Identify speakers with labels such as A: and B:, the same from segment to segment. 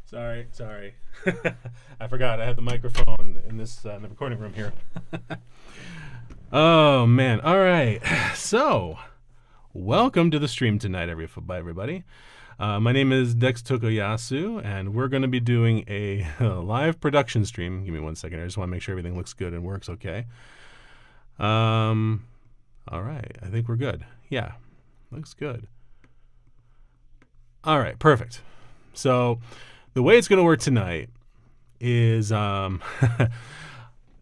A: Sorry. I forgot I had the microphone in this in the recording room here. Oh man! All right. So, welcome to the stream tonight, everybody. My name is Dex Tokoyasu, and we're going to be doing a live production stream. Give me 1 second. I just want to make sure everything looks good and works okay. All right. I think we're good. Yeah, looks good. All right. Perfect. So, the way it's going to work tonight is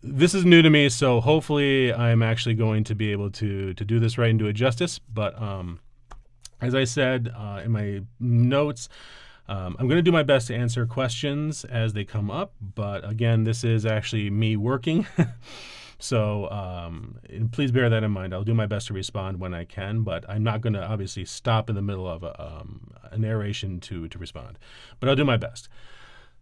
A: this is new to me, so hopefully I'm actually going to be able to do this right and do it justice. But as I said in my notes, I'm going to do my best to answer questions as they come up. But again, this is actually me working. So and please bear that in mind. I'll do my best to respond when I can, but I'm not going to obviously stop in the middle of a narration to respond. But I'll do my best.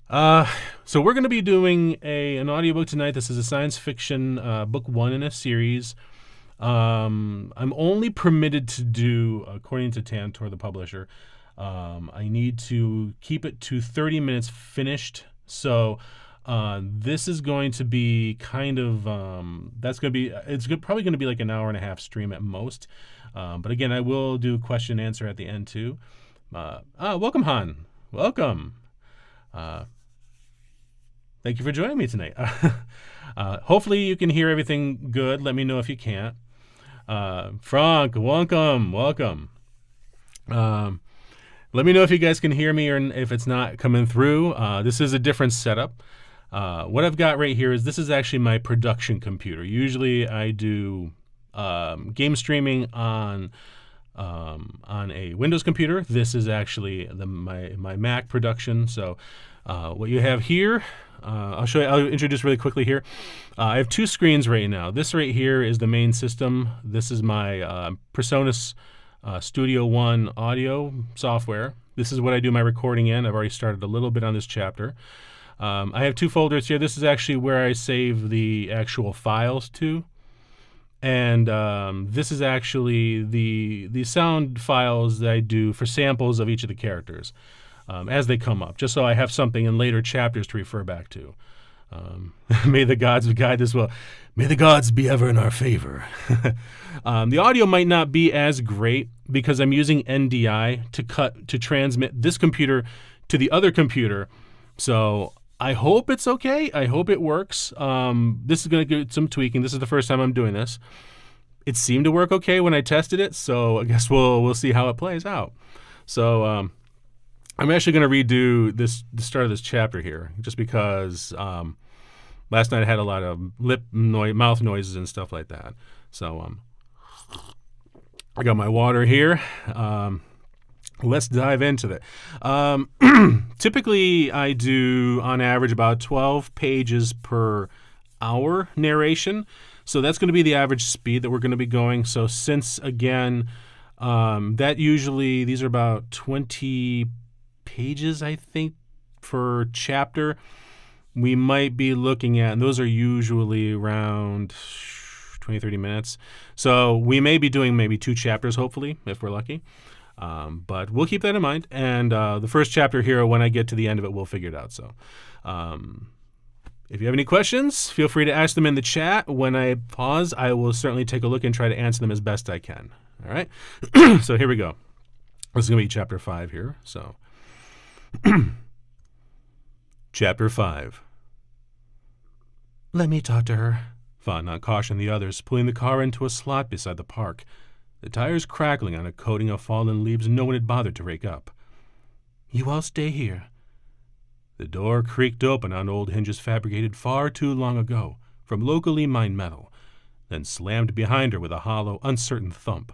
A: So we're going to be doing an audiobook tonight. This is a science fiction book one in a series. I'm only permitted to do, according to Tantor, the publisher, I need to keep it to 30 minutes finished. So this is going to be kind of, probably going to be like an hour and a half stream at most. But again, I will do question and answer at the end too. Welcome, Han. Welcome. Thank you for joining me tonight. Hopefully you can hear everything good. Let me know if you can't. Frank, welcome. Let me know if you guys can hear me or if it's not coming through. This is a different setup. What I've got right here is this is actually my production computer. Usually I do game streaming on a Windows computer. This is actually my Mac production. So what you have here, I'll introduce really quickly here. I have two screens right now. This right here is the main system. This is my PreSonus Studio One audio software. This is what I do my recording in. I've already started a little bit on this chapter. I have two folders here. This is actually where I save the actual files to. And this is actually the sound files that I do for samples of each of the characters as they come up, just so I have something in later chapters to refer back to. May the gods guide us well. May the gods be ever in our favor. The audio might not be as great because I'm using NDI to transmit this computer to the other computer. So I hope it's okay. I hope it works. This is going to get some tweaking. This is the first time I'm doing this. It seemed to work okay when I tested it, so I guess we'll see how it plays out. So I'm actually going to redo the start of this chapter here, just because last night I had a lot of mouth noises and stuff like that. So I got my water here. Let's dive into it. Typically, I do, on average, about 12 pages per hour narration. So that's going to be the average speed that we're going to be going. So since, again, these are about 20 pages, I think, per chapter, we might be looking at, and those are usually around 20, 30 minutes. So we may be doing maybe 2 chapters, hopefully, if we're lucky. But we'll keep that in mind. And the first chapter here, when I get to the end of it, we'll figure it out. So if you have any questions, feel free to ask them in the chat. When I pause, I will certainly take a look and try to answer them as best I can. All right? So here we go. This is going to be chapter 5 here. So Chapter 5. Let me talk to her, Fontenot cautioned the others, pulling the car into a slot beside the park, the tires crackling on a coating of fallen leaves no one had bothered to rake up. You all stay here. The door creaked open on old hinges fabricated far too long ago from locally mined metal, then slammed behind her with a hollow, uncertain thump.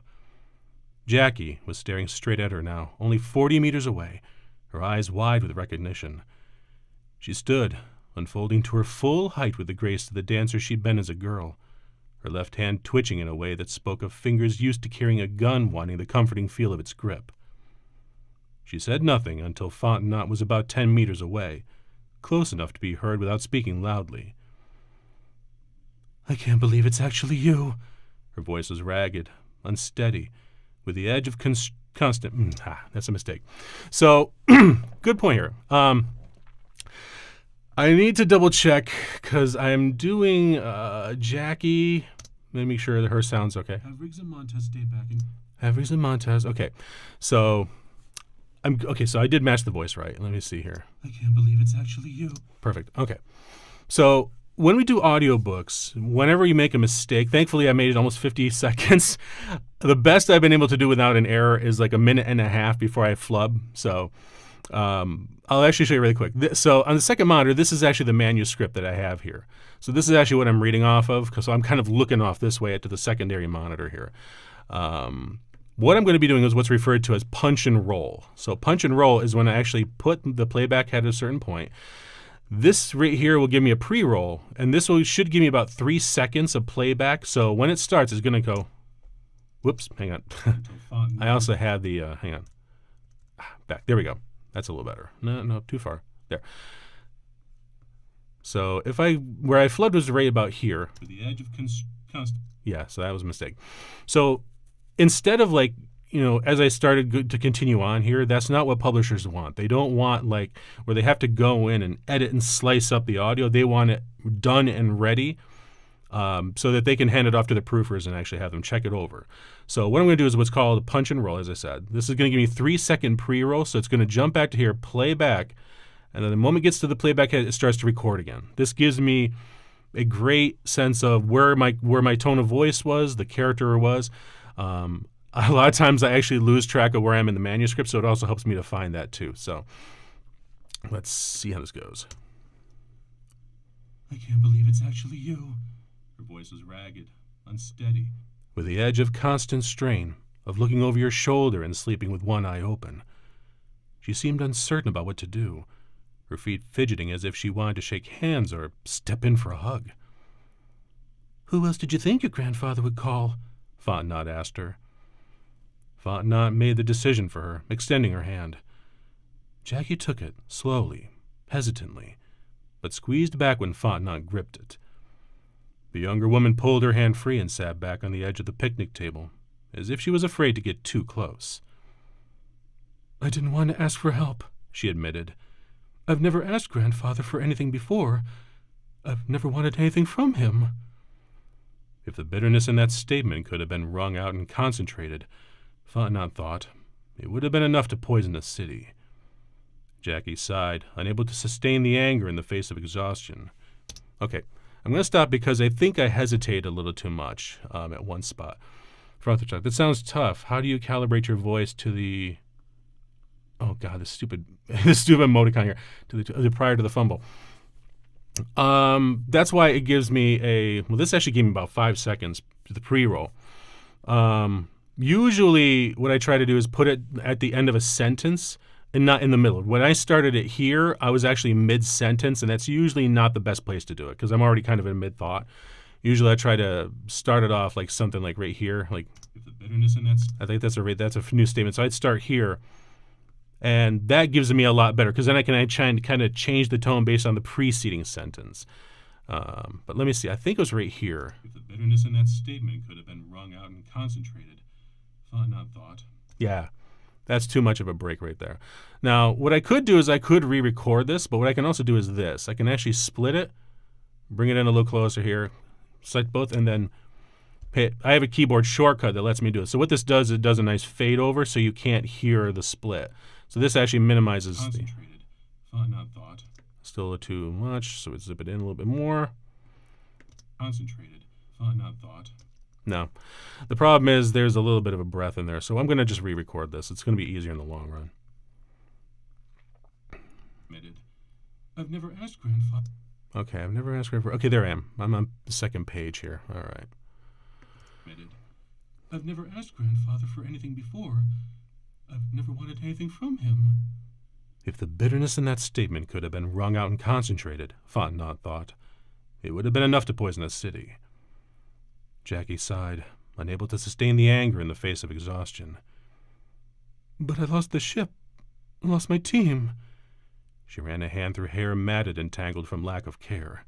A: Jackie was staring straight at her now, only 40 meters away, her eyes wide with recognition. She stood, unfolding to her full height with the grace of the dancer she'd been as a girl, her left hand twitching in a way that spoke of fingers used to carrying a gun wanting the comforting feel of its grip. She said nothing until Fontenot was about 10 meters away, close enough to be heard without speaking loudly. I can't believe it's actually you. Her voice was ragged, unsteady, with the edge of constant... that's a mistake. So, good point here. I need to double check because I'm doing Jackie. Let me make sure that her sound's okay.
B: Have Riggs and Montez stay back and...
A: Have Riggs and Montez. Okay. So so I did match the voice right. Let me see here.
B: I can't believe it's actually you.
A: Perfect. Okay. So when we do audiobooks, whenever you make a mistake, thankfully I made it almost 50 seconds. The best I've been able to do without an error is like a minute and a half before I flub. So I'll actually show you really quick. So on the second monitor, this is actually the manuscript that I have here. So this is actually what I'm reading off of, so I'm kind of looking off this way to the secondary monitor here. What I'm going to be doing is what's referred to as punch and roll. So punch and roll is when I actually put the playback head at a certain point. This right here will give me a pre-roll, and this should give me about 3 seconds of playback. So when it starts, it's going to go, whoops, hang on. I also had the, hang on, back. There we go. That's a little better. No, too far. There. So where I flubbed was right about here.
B: To the edge of
A: yeah, so that was a mistake. So instead of as I started to continue on here, that's not what publishers want. They don't want where they have to go in and edit and slice up the audio. They want it done and ready so that they can hand it off to the proofers and actually have them check it over. So what I'm going to do is what's called a punch and roll, as I said. This is going to give me 3-second pre-roll, so it's going to jump back to here, play back, and then the moment it gets to the playback head, it starts to record again. This gives me a great sense of where my tone of voice was, the character was. A lot of times I actually lose track of where I am in the manuscript, so it also helps me to find that too. So let's see how this goes.
B: I can't believe it's actually you. Her voice was ragged, unsteady.
A: With the edge of constant strain, of looking over your shoulder and sleeping with one eye open. She seemed uncertain about what to do, her feet fidgeting as if she wanted to shake hands or step in for a hug. "Who else did you think your grandfather would call?" Fontenot asked her. Fontenot made the decision for her, extending her hand. Jackie took it, slowly, hesitantly, but squeezed back when Fontenot gripped it. The younger woman pulled her hand free and sat back on the edge of the picnic table, as if she was afraid to get too close. "I didn't want to ask for help," she admitted. "I've never asked Grandfather for anything before. I've never wanted anything from him." If the bitterness in that statement could have been wrung out and concentrated, Fontenot thought, it would have been enough to poison a city. Jackie sighed, unable to sustain the anger in the face of exhaustion. Okay, I'm going to stop because I think I hesitated a little too much at one spot. That sounds tough. How do you calibrate your voice to the... Oh, God, this stupid emoticon here. To the prior to the fumble. That's why it gives me this actually gave me about 5 seconds to the pre-roll. Usually what I try to do is put it at the end of a sentence and not in the middle. When I started it here, I was actually mid-sentence, and that's usually not the best place to do it because I'm already kind of in mid-thought. Usually I try to start it off like something like right here. Like,
B: if the bitterness in that...
A: I think that's a new statement. So I'd start here, and that gives me a lot better because then I can try and kind of change the tone based on the preceding sentence. But let me see. I think it was right here.
B: If the bitterness in that statement could have been wrung out and concentrated, Fontenot thought.
A: Yeah, that's too much of a break right there. Now, what I could do is I could re-record this, but what I can also do is this. I can actually split it, bring it in a little closer here, select both, and then I have a keyboard shortcut that lets me do it. So what this does, it does a nice fade over so you can't hear the split. So this actually minimizes
B: Concentrated, Fontenot thought.
A: Still too much, so we zip it in a little bit more.
B: Concentrated, Fontenot thought.
A: No. The problem is there's a little bit of a breath in there, so I'm going to just re-record this. It's going to be easier in the long run.
B: Admitted. I've never asked Grandfather.
A: Okay, I've never asked Grandfather. Okay, there I am. I'm on the second page here. All right.
B: Admitted. I've never asked Grandfather for anything before. I've never wanted anything from him.
A: If the bitterness in that statement could have been wrung out and concentrated, Fontenot thought, it would have been enough to poison a city. Jackie sighed, unable to sustain the anger in the face of exhaustion. But I lost the ship. I lost my team. She ran a hand through hair matted and tangled from lack of care.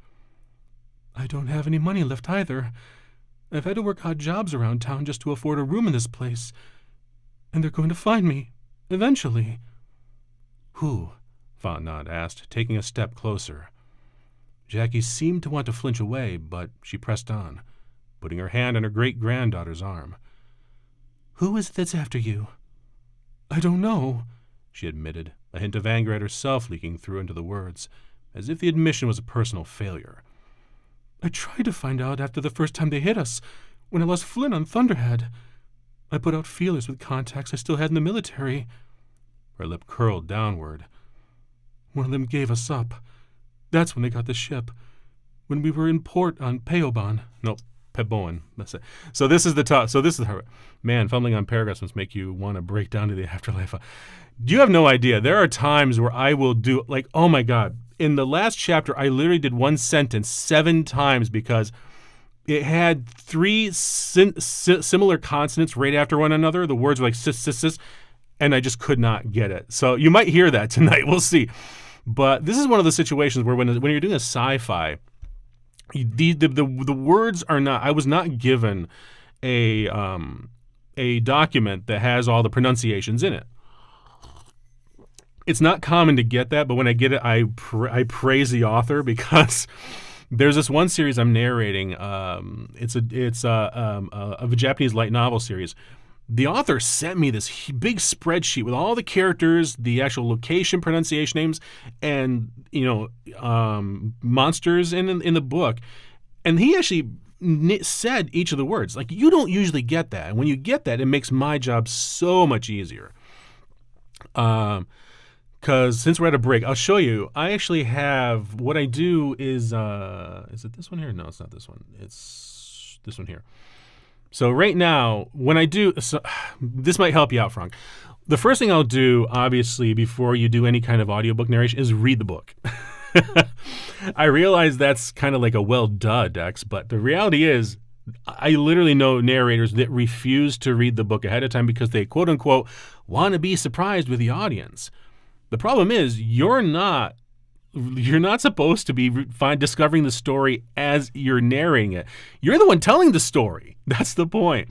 A: I don't have any money left either. I've had to work odd jobs around town just to afford a room in this place. And they're going to find me, eventually. Who? Fontenot asked, taking a step closer. Jackie seemed to want to flinch away, but she pressed on, putting her hand on her great-granddaughter's arm. "Who is it that's after you?" "I don't know," she admitted, a hint of anger at herself leaking through into the words, as if the admission was a personal failure. "I tried to find out after the first time they hit us, when I lost Flynn on Thunderhead. I put out feelers with contacts I still had in the military." Her lip curled downward. "One of them gave us up. That's when they got the ship. When we were in port on Peoban." Nope, Peboan. That's it. So this is the top. So this is her. Man, fumbling on paragraphs must make you want to break down to the afterlife. You have no idea. There are times where I will do, like, oh my God. In the last chapter, I literally did one sentence 7 times because it had 3 similar consonants right after one another. The words were like sis, sis, sis, and I just could not get it. So you might hear that tonight. We'll see. But this is one of the situations where when you're doing a sci-fi, the words are not. I was not given a document that has all the pronunciations in it. It's not common to get that, but when I get it, I praise the author because there's this one series I'm narrating. It's a Japanese light novel series. The author sent me this big spreadsheet with all the characters, the actual location, pronunciation names, and monsters in the book. And he actually said each of the words. Like, you don't usually get that, and when you get that, it makes my job so much easier. Because since we're at a break, I'll show you. I actually have what I do is it this one here? No, it's not this one. It's this one here. So right now, when I do, this might help you out, Frank. The first thing I'll do, obviously, before you do any kind of audiobook narration is read the book. I realize that's kind of like a well-duh, Dex, but the reality is I literally know narrators that refuse to read the book ahead of time because they, quote-unquote, want to be surprised with the audience. The problem is you're not supposed to be discovering the story as you're narrating it. You're the one telling the story. That's the point.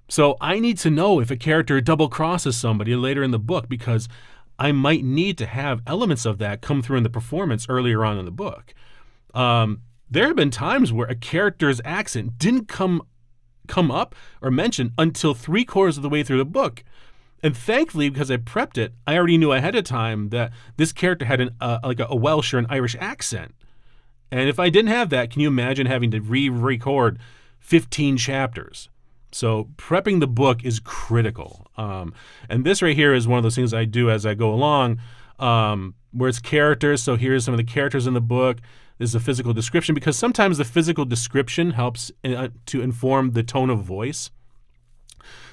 A: So I need to know if a character double crosses somebody later in the book because I might need to have elements of that come through in the performance earlier on in the book. There have been times where a character's accent didn't come up or mentioned until 3/4 of the way through the book. And thankfully, because I prepped it, I already knew ahead of time that this character had a Welsh or an Irish accent. And if I didn't have that, can you imagine having to re-record 15 chapters? So prepping the book is critical. And this right here is one of those things I do as I go along, where it's characters. So here's some of the characters in the book. This is a physical description because sometimes the physical description helps to inform the tone of voice.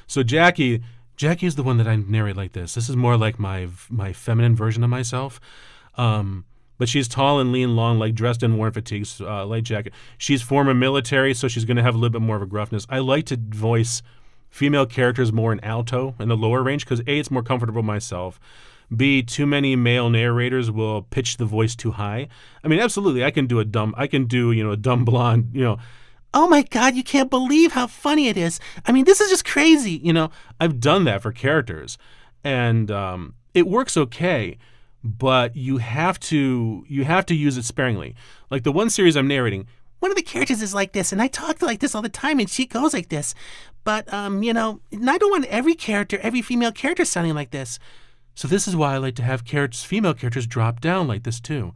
A: So Jackie is the one that I narrate like this. This is more like my feminine version of myself. But she's tall and lean, long, like dressed in worn fatigues, light jacket. She's former military, so she's going to have a little bit more of a gruffness. I like to voice female characters more in alto in the lower range because A, it's more comfortable myself. B, too many male narrators will pitch the voice too high. I mean, absolutely, I can do a dumb blonde, "Oh my God, you can't believe how funny it is. I mean, this is just crazy." I've done that for characters, and it works okay, but you have to use it sparingly. Like the one series I'm narrating, one of the characters is like this, and I talk like this all the time, and she goes like this. But and I don't want every female character sounding like this. So this is why I like to have female characters drop down like this too.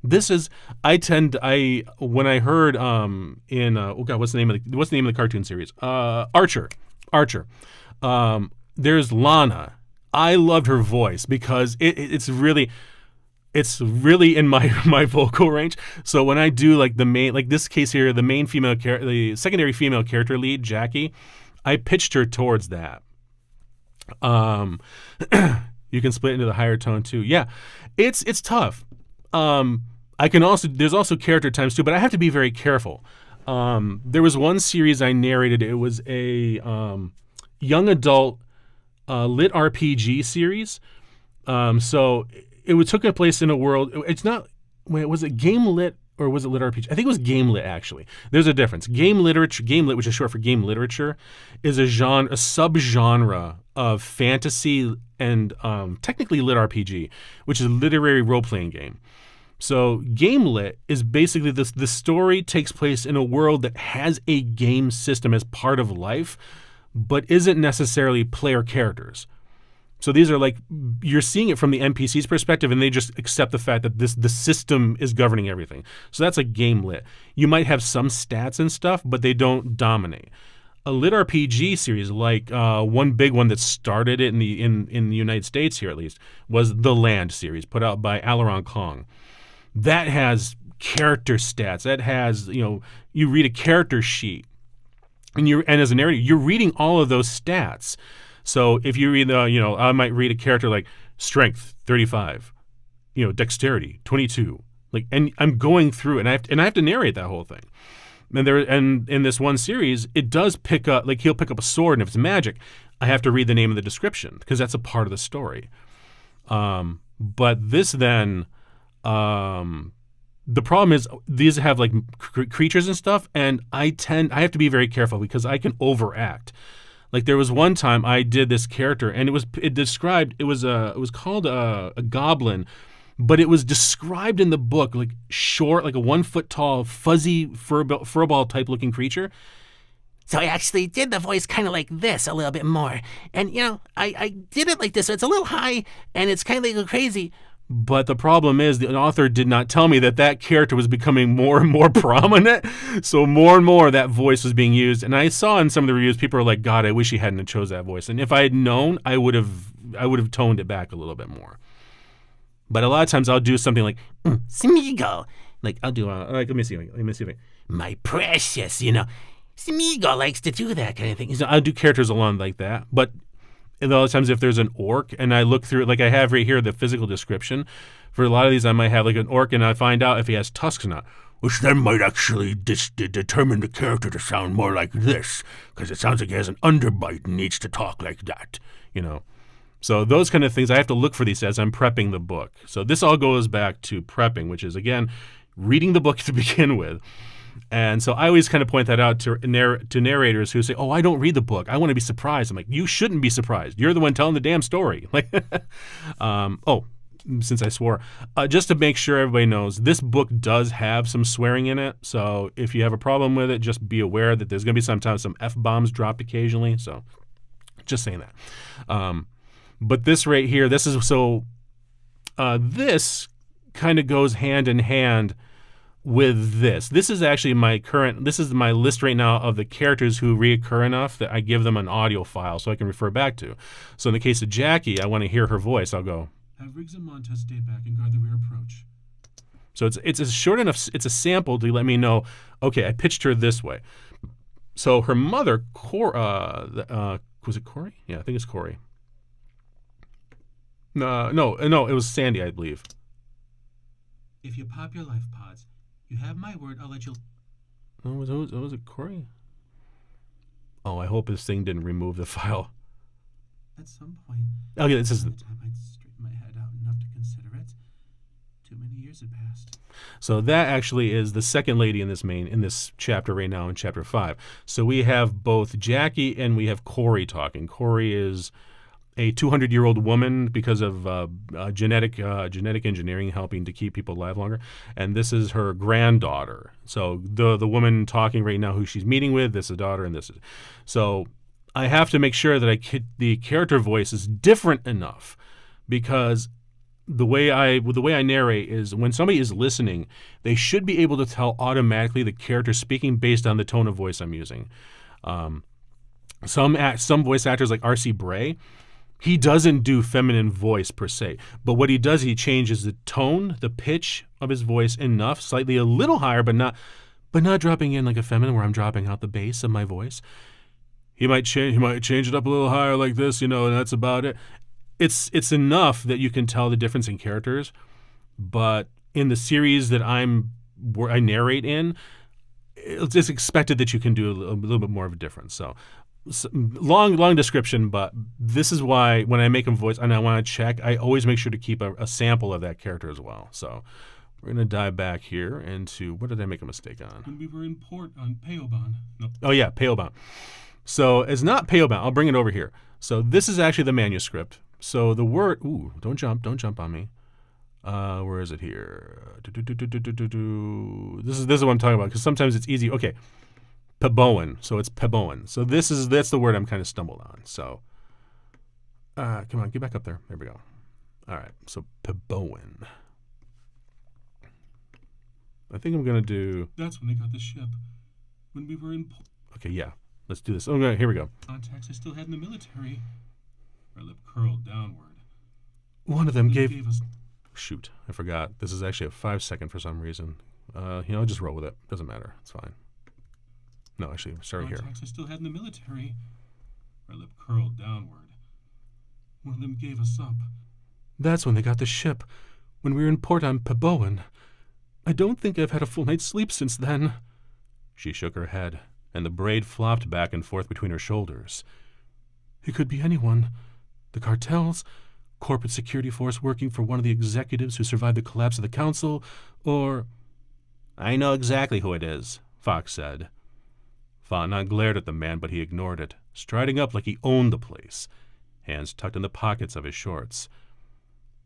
A: This is when I heard what's the name of the cartoon series? Archer. There's Lana. I loved her voice because it's really in my vocal range. So when I do like the main, like this case here, the secondary female character lead, Jackie, I pitched her towards that. You can split into the higher tone too. Yeah, it's tough. There's also character times too, but I have to be very careful. There was one series I narrated. It was a young adult lit RPG series. So it took place in a world. It's not. Wait, was it game lit or was it lit RPG? I think it was game lit actually. There's a difference. Game lit, which is short for game literature, is a subgenre of fantasy and technically lit RPG, which is a literary role-playing game. So game lit is basically this. The story takes place in a world that has a game system as part of life, but isn't necessarily player characters. So these are like, you're seeing it from the NPC's perspective, and they just accept the fact that the system is governing everything. So that's a game lit. You might have some stats and stuff, but they don't dominate. A lit RPG series, like one big one that started it in the United States here at least, was the Land series, put out by Aileron Kong. That has character stats. That has, you read a character sheet, and as a narrator, you're reading all of those stats. So if you read I might read a character like strength 35, dexterity 22, and I'm going through, and I have to narrate that whole thing. And in this one series, it does pick up, like he'll pick up a sword, and if it's magic, I have to read the name of the description because that's a part of the story. But this then, the problem is these have like creatures and stuff, and I have to be very careful because I can overact. Like there was one time I did this character, and it was called a goblin, but it was described in the book like short, like a 1 foot tall, fuzzy furball type looking creature.
C: So I actually did the voice kind of like this a little bit more. And, I did it like this. So it's a little high and it's kind of like crazy.
A: But the problem is the author did not tell me that character was becoming more and more prominent. So more and more that voice was being used. And I saw in some of the reviews, people are like, God, I wish he hadn't chose that voice. And if I had known, I would have toned it back a little bit more. But a lot of times I'll do something like,
C: Smeagol.
A: Like I'll do, let me see.
C: My precious, Smeagol likes to do that kind of thing.
A: So I'll do characters along like that. But a lot of times if there's an orc and I look through it, like I have right here, the physical description, for a lot of these I might have like an orc and I find out if he has tusks or not, which then might actually determine the character to sound more like this, because it sounds like he has an underbite and needs to talk like that, So those kind of things, I have to look for these as I'm prepping the book. So this all goes back to prepping, which is, again, reading the book to begin with. And so I always kind of point that out to narrators who say, oh, I don't read the book. I want to be surprised. I'm like, you shouldn't be surprised. You're the one telling the damn story. Since I swore, just to make sure everybody knows, this book does have some swearing in it. So if you have a problem with it, just be aware that there's going to be sometimes some F-bombs dropped occasionally. So just saying that. But this right here, this kind of goes hand in hand with this. This is actually this is my list right now of the characters who reoccur enough that I give them an audio file so I can refer back to. So in the case of Jackie, I want to hear her voice. I'll go,
B: have Riggs and Montez stay back and guard the rear approach.
A: So it's a short enough, it's a sample to let me know, okay, I pitched her this way. So her mother, was it Corey? Yeah, I think it's Corey. No, it was Sandy, I believe.
B: If you pop your life pods, you have my word, I'll let you...
A: Oh, was it Corey? Oh, I hope this thing didn't remove the file.
B: At some point...
A: Okay, this is...
B: By the time I'd straighten my head out enough to consider it, too many years had passed.
A: So that actually is the second lady in this chapter right now in chapter 5. So we have both Jackie and we have Corey talking. Corey is a 200-year-old woman because of genetic engineering helping to keep people alive longer. And this is her granddaughter. So the woman talking right now who she's meeting with, this is daughter and this is... So I have to make sure that the character voice is different enough, because the way I narrate is when somebody is listening, they should be able to tell automatically the character speaking based on the tone of voice I'm using. Some voice actors like R.C. Bray, he doesn't do feminine voice per se, but what he does, he changes the tone, the pitch of his voice enough, slightly a little higher, but not dropping in like a feminine where I'm dropping out the bass of my voice. He might change it up a little higher like this, and that's about it. It's enough that you can tell the difference in characters, but in the series that I narrate in, it's expected that you can do a little bit more of a difference. So long description, but this is why when I make a voice and I want to check, I always make sure to keep a sample of that character as well. So we're going to dive back here into, what did I make a mistake on?
B: When we were in port on Peoban. No.
A: Oh yeah, Peoban. So it's not Peoban. I'll bring it over here. So this is actually the manuscript. So the word, don't jump on me. Where is it here? This is what I'm talking about, because sometimes it's easy. Okay, Peboan. So it's Peboan. So that's the word I'm kind of stumbled on. So, come on, get back up there. There we go. All right, so Peboan. I think I'm gonna do.
B: That's when they got the ship. When we were in
A: Okay, yeah, let's do this. Okay, here we go.
B: contacts I still had in the military. Her lip curled downward.
A: One of them
B: They
A: gave.
B: gave us
A: Shoot, I forgot. This is actually a 5-second for some reason. I'll just roll with it. Doesn't matter. It's fine. No, actually, sorry here.
B: contacts I still had in the military. Her lip curled downward. One of them gave us up.
A: That's when they got the ship. When we were in port on Peboan. I don't think I've had a full night's sleep since then. She shook her head, and the braid flopped back and forth between her shoulders. It could be anyone. The cartels, corporate security force working for one of the executives who survived the collapse of the council, or... I know exactly who it is, Fox said. Fontenot glared at the man, but he ignored it, striding up like he owned the place, hands tucked in the pockets of his shorts.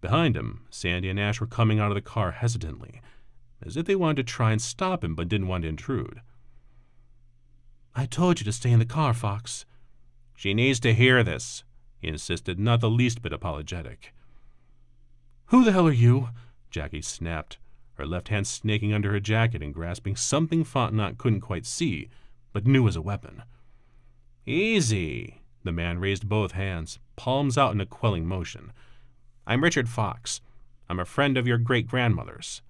A: Behind him, Sandy and Ash were coming out of the car hesitantly, as if they wanted to try and stop him but didn't want to intrude. I told you to stay in the car, Fox. She needs to hear this, he insisted, not the least bit apologetic. Who the hell are you? Jackie snapped, her left hand snaking under her jacket and grasping something Fontenot couldn't quite see, but knew was a weapon. Easy. The man raised both hands, palms out in a quelling motion. I'm Richard Fox. I'm a friend of your great-grandmother's.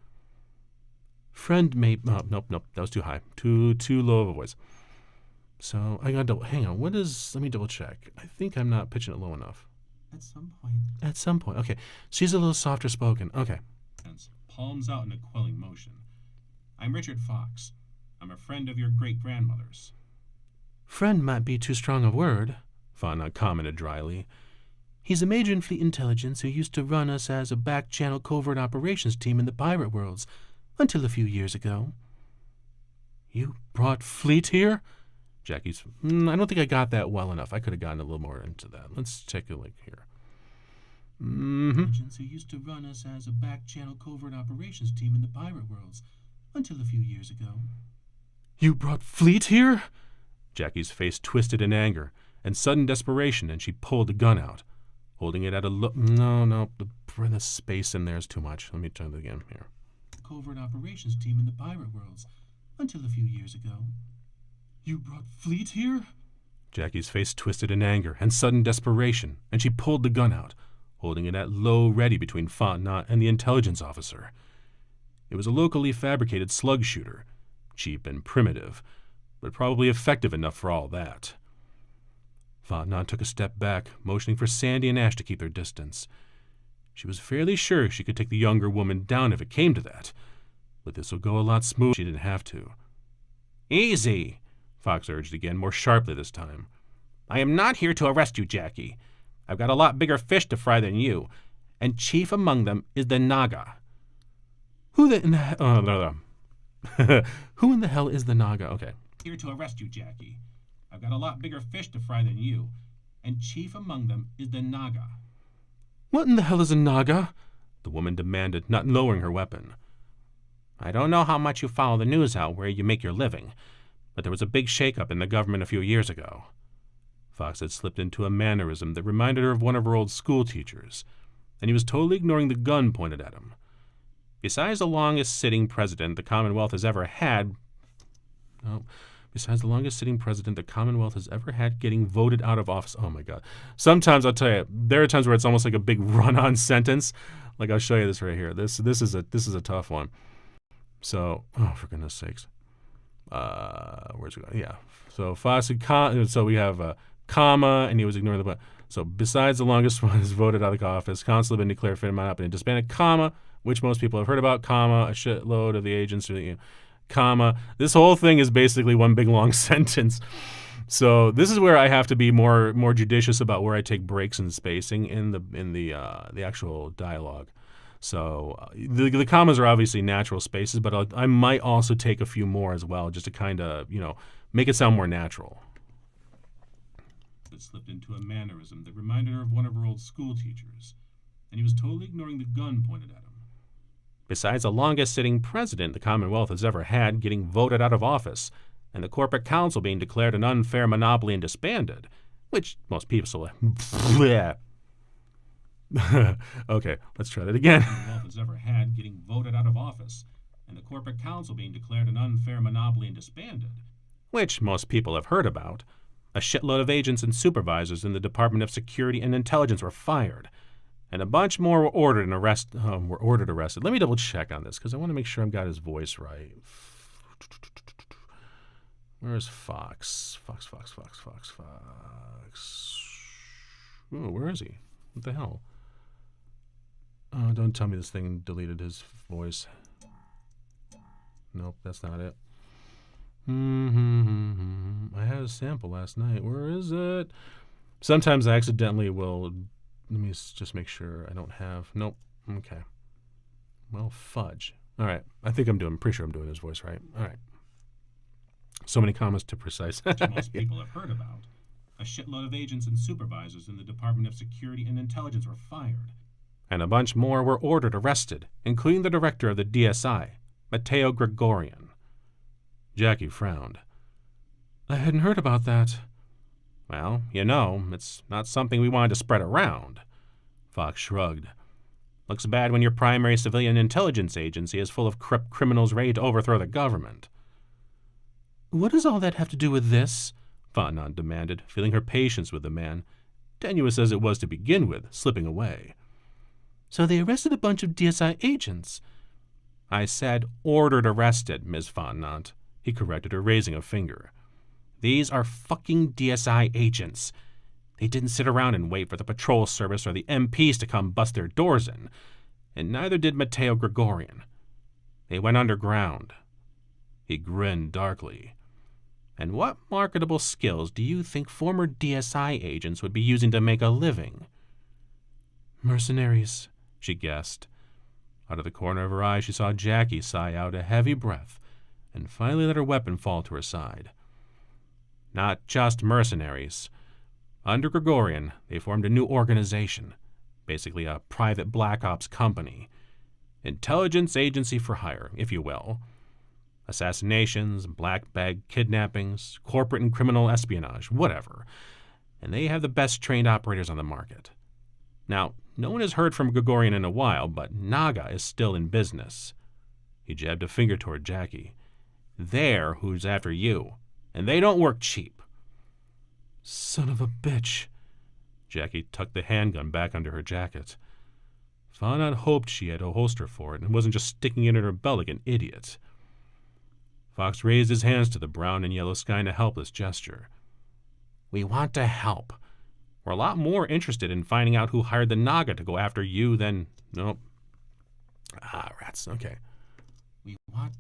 A: Friend may... Oh, nope. That was too high. Too low of a voice. So, I gotta double... Hang on, what is... Let me double check. I think I'm not pitching it low enough. At some point. Okay. She's a little softer spoken. Okay.
B: Palms out in a quelling motion. I'm Richard Fox. I'm a friend of your great-grandmother's.
A: Friend might be too strong a word, Fontenot commented dryly. He's a major in fleet intelligence who used to run us as a back-channel covert operations team in the pirate worlds, until a few years ago. You brought fleet here? Jackie's... I don't think I got that well enough. I could have gotten a little more into that. Let's take a look here.
B: Intelligence who used to run us as a back-channel covert operations team in the pirate worlds, until a few years ago.
A: You brought fleet here? Jackie's face twisted in anger and sudden desperation, and she pulled the gun out, holding it at a look. No, the space in there is too much. Let me try that again here.
B: Covert operations team in the pirate worlds, until a few years ago. You brought fleet here?
A: Jackie's face twisted in anger and sudden desperation, and she pulled the gun out, holding it at low ready between Fontenot and the intelligence officer. It was a locally fabricated slug shooter, cheap and primitive, but probably effective enough for all that. Fontenot took a step back, motioning for Sandy and Ash to keep their distance. She was fairly sure she could take the younger woman down if it came to that, but this would go a lot smoother if she didn't have to. Easy, Fox urged again, more sharply this time. I am not here to arrest you, Jackie. I've got a lot bigger fish to fry than you, and chief among them is the Naga. Who in the hell is the Naga? Okay.
B: Here to arrest you, Jackie. I've got a lot bigger fish to fry than you, and chief among them is the Naga.
A: What in the hell is a Naga? The woman demanded, not lowering her weapon. I don't know how much you follow the news out where you make your living, but there was a big shakeup in the government a few years ago. Fox had slipped into a mannerism that reminded her of one of her old school teachers, and he was totally ignoring the gun pointed at him. Besides the longest sitting president the Commonwealth has ever had... Besides the longest sitting president the Commonwealth has ever had getting voted out of office. Oh my God. Sometimes I'll tell you, there are times where it's almost like a big run-on sentence. Like I'll show you this right here. This is a tough one. So, oh, for goodness sakes. Where's it going? Yeah. So Fox so we have comma, and he was ignoring the button. So besides the longest one is voted out of the office, Consul have been declared fit and up and disbanded, comma, which most people have heard about, comma, a shitload of the agents, comma. This whole thing is basically one big long sentence. So this is where I have to be more judicious about where I take breaks and spacing in the actual dialogue. So the commas are obviously natural spaces, but I might also take a few more as well, just to kind of make it sound more natural.
B: It slipped into a mannerism that reminded her of one of her old school teachers, and he was totally ignoring the gun pointed at him.
A: besides the longest-sitting president the Commonwealth has ever had getting voted out of office, and the corporate council being declared an unfair monopoly and disbanded, which most people... Okay, let's try that again.
B: Commonwealth has ever had getting voted out of office, and the corporate council being declared an unfair monopoly and disbanded.
A: Which most people have heard about. A shitload of agents and supervisors in the Department of Security and Intelligence were fired, and a bunch more were ordered arrested. Let me double check on this because I want to make sure I've got his voice right. Where's Fox? Fox. Oh, where is he? What the hell? Oh, don't tell me this thing deleted his voice. Nope, that's not it. I had a sample last night. Where is it? Sometimes I accidentally will... Let me just make sure I don't have... Nope. Okay. Well, fudge. All right. I'm pretty sure I'm doing his voice right. All right. So many commas to precise.
B: Which most people have heard about. A shitload of agents and supervisors in the Department of Security and Intelligence were fired.
A: And a bunch more were ordered arrested, including the director of the DSI, Matteo Gregorian. Jackie frowned. I hadn't heard about that. Well, it's not something we wanted to spread around. Fox shrugged. Looks bad when your primary civilian intelligence agency is full of corrupt criminals ready to overthrow the government. What does all that have to do with this? Fontenot demanded, feeling her patience with the man, tenuous as it was to begin with, slipping away. So they arrested a bunch of DSI agents. I said ordered arrested, Ms. Fontenot. He corrected her, raising a finger. These are fucking DSI agents. They didn't sit around and wait for the patrol service or the MPs to come bust their doors in, and neither did Matteo Gregorian. They went underground. He grinned darkly. And what marketable skills do you think former DSI agents would be using to make a living? Mercenaries, she guessed. Out of the corner of her eye, she saw Jackie sigh out a heavy breath and finally let her weapon fall to her side. Not just mercenaries. Under Gregorian, they formed a new organization, basically a private black ops company. Intelligence agency for hire, if you will. Assassinations, black bag kidnappings, corporate and criminal espionage, whatever. And they have the best trained operators on the market. Now, no one has heard from Gregorian in a while, but Naga is still in business. He jabbed a finger toward Jackie. They're who's after you, and they don't work cheap. Son of a bitch. Jackie tucked the handgun back under her jacket. Fontenot hoped she had a holster for it and wasn't just sticking it in her belt like an idiot. Fox raised his hands to the brown and yellow sky in a helpless gesture. We want to help. We're a lot more interested in finding out who hired the Naga to go after you than... Nope. Ah, rats. Okay. We want...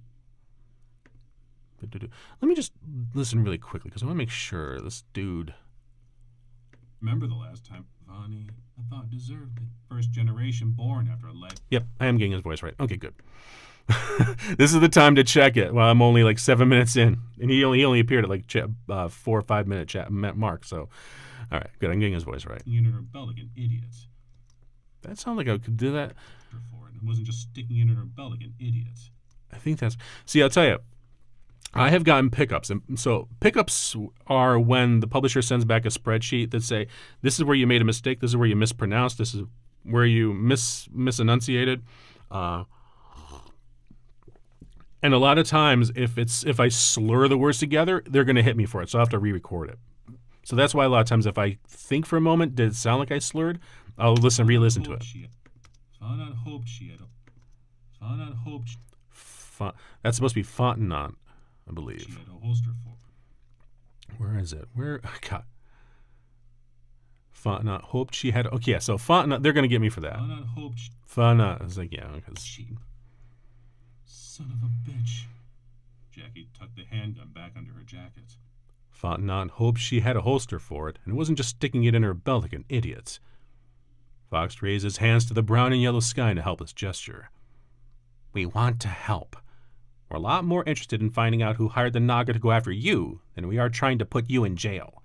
A: Let me just listen really quickly, because I want to make sure this dude...
B: Remember the last time, Vonnie, I thought deserved it. First generation born after a life...
A: Yep, I am getting his voice right. Okay, good. This is the time to check it. Well, I'm only like 7 minutes in, and he only appeared at like 4 or 5 minute chat mark. So, all right, good. I'm getting his voice right.
B: In her belt like an idiot.
A: That sounds like I could do that.
B: For it. It wasn't just sticking it in her belt like an idiot.
A: I think that's. See, I'll tell you. I have gotten pickups, and so pickups are when the publisher sends back a spreadsheet that say, "This is where you made a mistake. This is where you mispronounced. This is where you misenunciated." And a lot of times, if I slur the words together, they're going to hit me for it, so I have to re-record it. So that's why a lot of times, if I think for a moment, did it sound like I slurred? I'll re-listen to it.
B: Fontenot hoped she had. Fontenot hoped.
A: That's supposed to be Fontenot, I believe.
B: She had a holster for.
A: Where is it? God. Fontenot hoped she had. Okay, yeah. So Fontenot, they're going to get me for that.
B: Fontenot hoped.
A: Fontenot. I was like, yeah, because.
B: Cheap. Son of a bitch. Jackie tucked the handgun back under her jacket.
A: Fontenot hoped she had a holster for it, and wasn't just sticking it in her belt like an idiot. Fox raised his hands to the brown and yellow sky in a helpless gesture. We want to help. We're a lot more interested in finding out who hired the Naga to go after you than we are trying to put you in jail.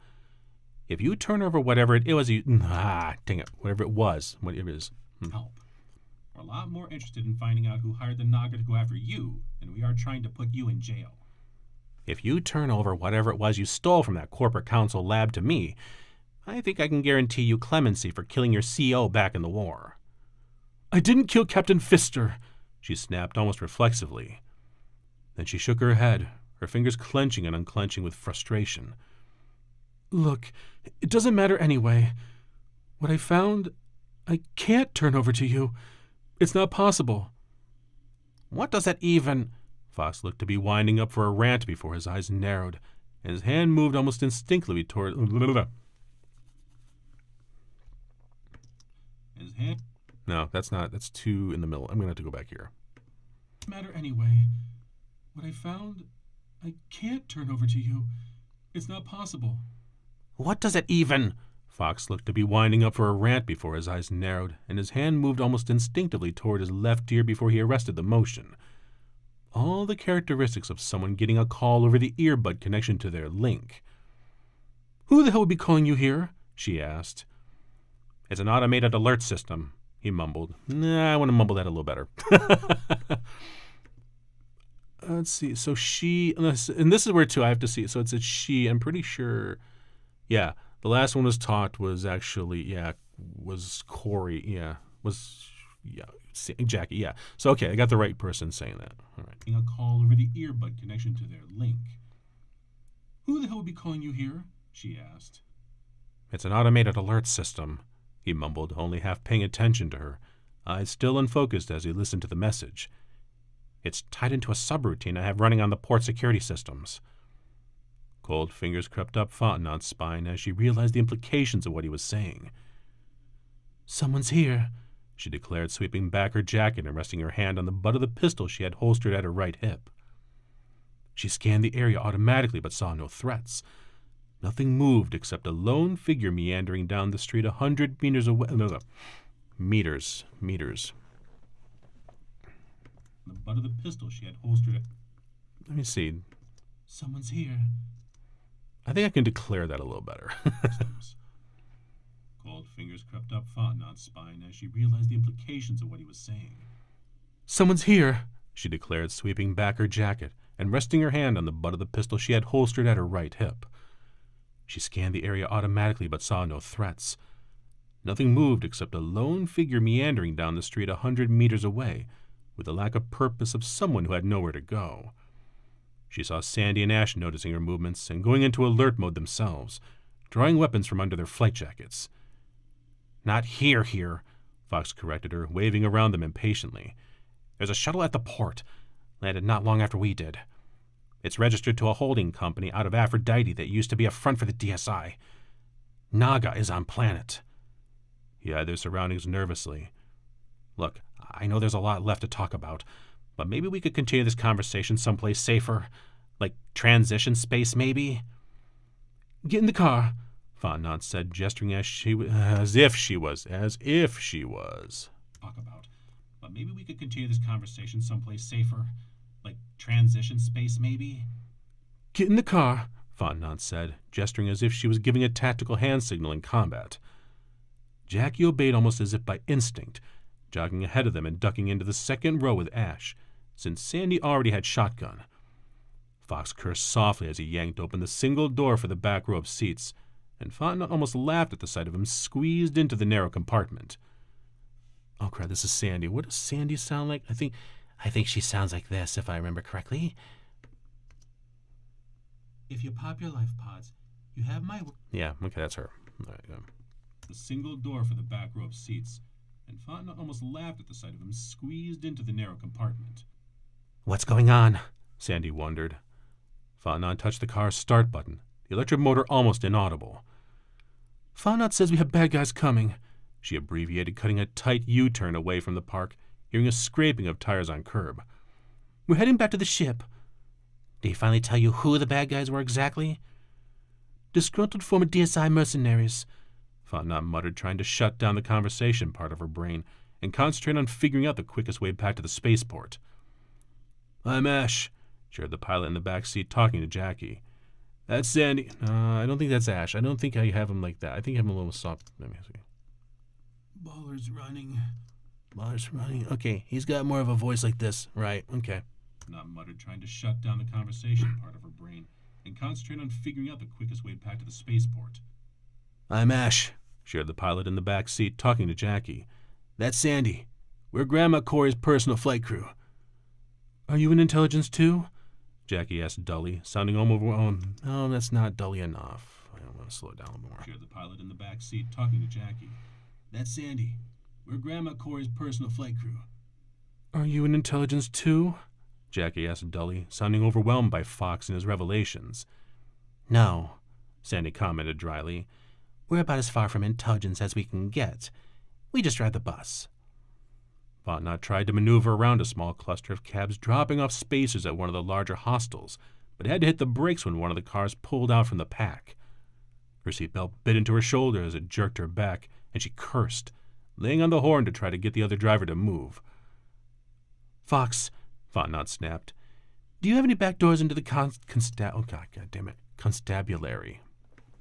A: If you turn over whatever it was, whatever it was, what it is.
B: Help. We're a lot more interested in finding out who hired the Naga to go after you than we are trying to put you in jail.
A: If you turn over whatever it was you stole from that corporate council lab to me, I think I can guarantee you clemency for killing your CO back in the war. I didn't kill Captain Pfister, she snapped almost reflexively. Then she shook her head, her fingers clenching and unclenching with frustration. Look, it doesn't matter anyway. What I found, I can't turn over to you. It's not possible. What does that even... Fox looked to be winding up for a rant before his eyes narrowed, and his hand moved almost instinctively toward...
B: His hand...
A: No, that's not. That's two in the middle. I'm going to have to go back here.
B: Matter anyway. What I found, I can't turn over to you. It's not possible.
A: What does it even... Fox looked to be winding up for a rant before his eyes narrowed, and his hand moved almost instinctively toward his left ear before he arrested the motion. All the characteristics of someone getting a call over the earbud connection to their link. Who the hell would be calling you here? She asked. It's an automated alert system, he mumbled. Nah, I want to mumble that a little better. Let's see. So she, and this is where too I have to see. So it's a she. I'm pretty sure. Yeah, the last one was talked was actually was Corey. Jackie. Yeah. So okay, I got the right person saying that. All right.
B: A call over the earbud connection to their link. Who the hell would be calling you here? She asked.
A: It's an automated alert system, he mumbled, only half paying attention to her, eyes still unfocused as he listened to the message. It's tied into a subroutine I have running on the port security systems. Cold fingers crept up Fontenot's spine as she realized the implications of what he was saying. Someone's here, she declared, sweeping back her jacket and resting her hand on the butt of the pistol she had holstered at her right hip. She scanned the area automatically but saw no threats. Nothing moved except a lone figure meandering down the street 100 meters away. No. Meters.
B: The butt of the pistol she had holstered at...
A: Let me see.
B: Someone's here.
A: I think I can declare that a little better.
B: Cold fingers crept up Fontenot's spine as she realized the implications of what he was saying.
A: Someone's here, she declared, sweeping back her jacket and resting her hand on the butt of the pistol she had holstered at her right hip. She scanned the area automatically but saw no threats. Nothing moved except a lone figure meandering down the street 100 meters away, with the lack of purpose of someone who had nowhere to go. She saw Sandy and Ash noticing her movements and going into alert mode themselves, drawing weapons from under their flight jackets. Not here, Fox corrected her, waving around them impatiently. There's a shuttle at the port. Landed not long after we did. It's registered to a holding company out of Aphrodite that used to be a front for the DSI. Naga is on planet. He eyed their surroundings nervously. Look, I know there's a lot left to talk about, but maybe we could continue this conversation someplace safer. Like transition space, maybe? Get in the car, Fontenot said, gesturing as if she was.
B: Talk about. But maybe we could continue this conversation someplace safer. Like transition space, maybe?
A: Get in the car, Fontenot said, gesturing as if she was giving a tactical hand signal in combat. Jackie obeyed almost as if by instinct, jogging ahead of them and ducking into the second row with Ash, since Sandy already had shotgun. Fox cursed softly as he yanked open the single door for the back row of seats, and Fontenot almost laughed at the sight of him squeezed into the narrow compartment. Oh crap, this is Sandy. What does Sandy sound like? I think she sounds like this, if I remember correctly.
B: If you pop your life pods, you have my...
A: Yeah, okay, that's her. All right,
B: The single door for the back row of seats, and Fontenot almost laughed at the sight of him squeezed into the narrow compartment.
A: What's going on? Sandy wondered. Fontenot touched the car's start button, the electric motor almost inaudible. Fontenot says we have bad guys coming, she abbreviated, cutting a tight U-turn away from the park, hearing a scraping of tires on curb. We're heading back to the ship. Did he finally tell you who the bad guys were exactly? Disgruntled former DSI mercenaries, Fontenot muttered, trying to shut down the conversation part of her brain and concentrate on figuring out the quickest way back to the spaceport. I'm Ash, shared the pilot in the back seat, talking to Jackie. That's Sandy. I don't think that's Ash. I don't think I have him like that. I think I have him a little soft. Let me see.
B: Baller's running.
A: cars running. Okay, he's got more of a voice like this. Right, okay.
B: Not muttered, trying to shut down the conversation part of her brain and concentrate on figuring out the quickest way back to the spaceport.
A: I'm Ash, shared the pilot in the back seat, talking to Jackie. That's Sandy. We're Grandma Corey's personal flight crew. Are you in intelligence too? Jackie asked dully, sounding overwhelmed. Oh, that's not dully enough. I want to slow it down a little more.
B: Shared the pilot in the back seat, talking to Jackie. That's Sandy. We're Grandma Corey's personal flight crew.
A: Are you in intelligence too? Jackie asked dully, sounding overwhelmed by Fox and his revelations. No, Sandy commented dryly. We're about as far from intelligence as we can get. We just drive the bus. Fontenot tried to maneuver around a small cluster of cabs dropping off spacers at one of the larger hostels, but had to hit the brakes when one of the cars pulled out from the pack. Her seatbelt bit into her shoulder as it jerked her back, and she cursed, laying on the horn to try to get the other driver to move. Fox, Fontenot snapped, do you have any back doors into the constabulary?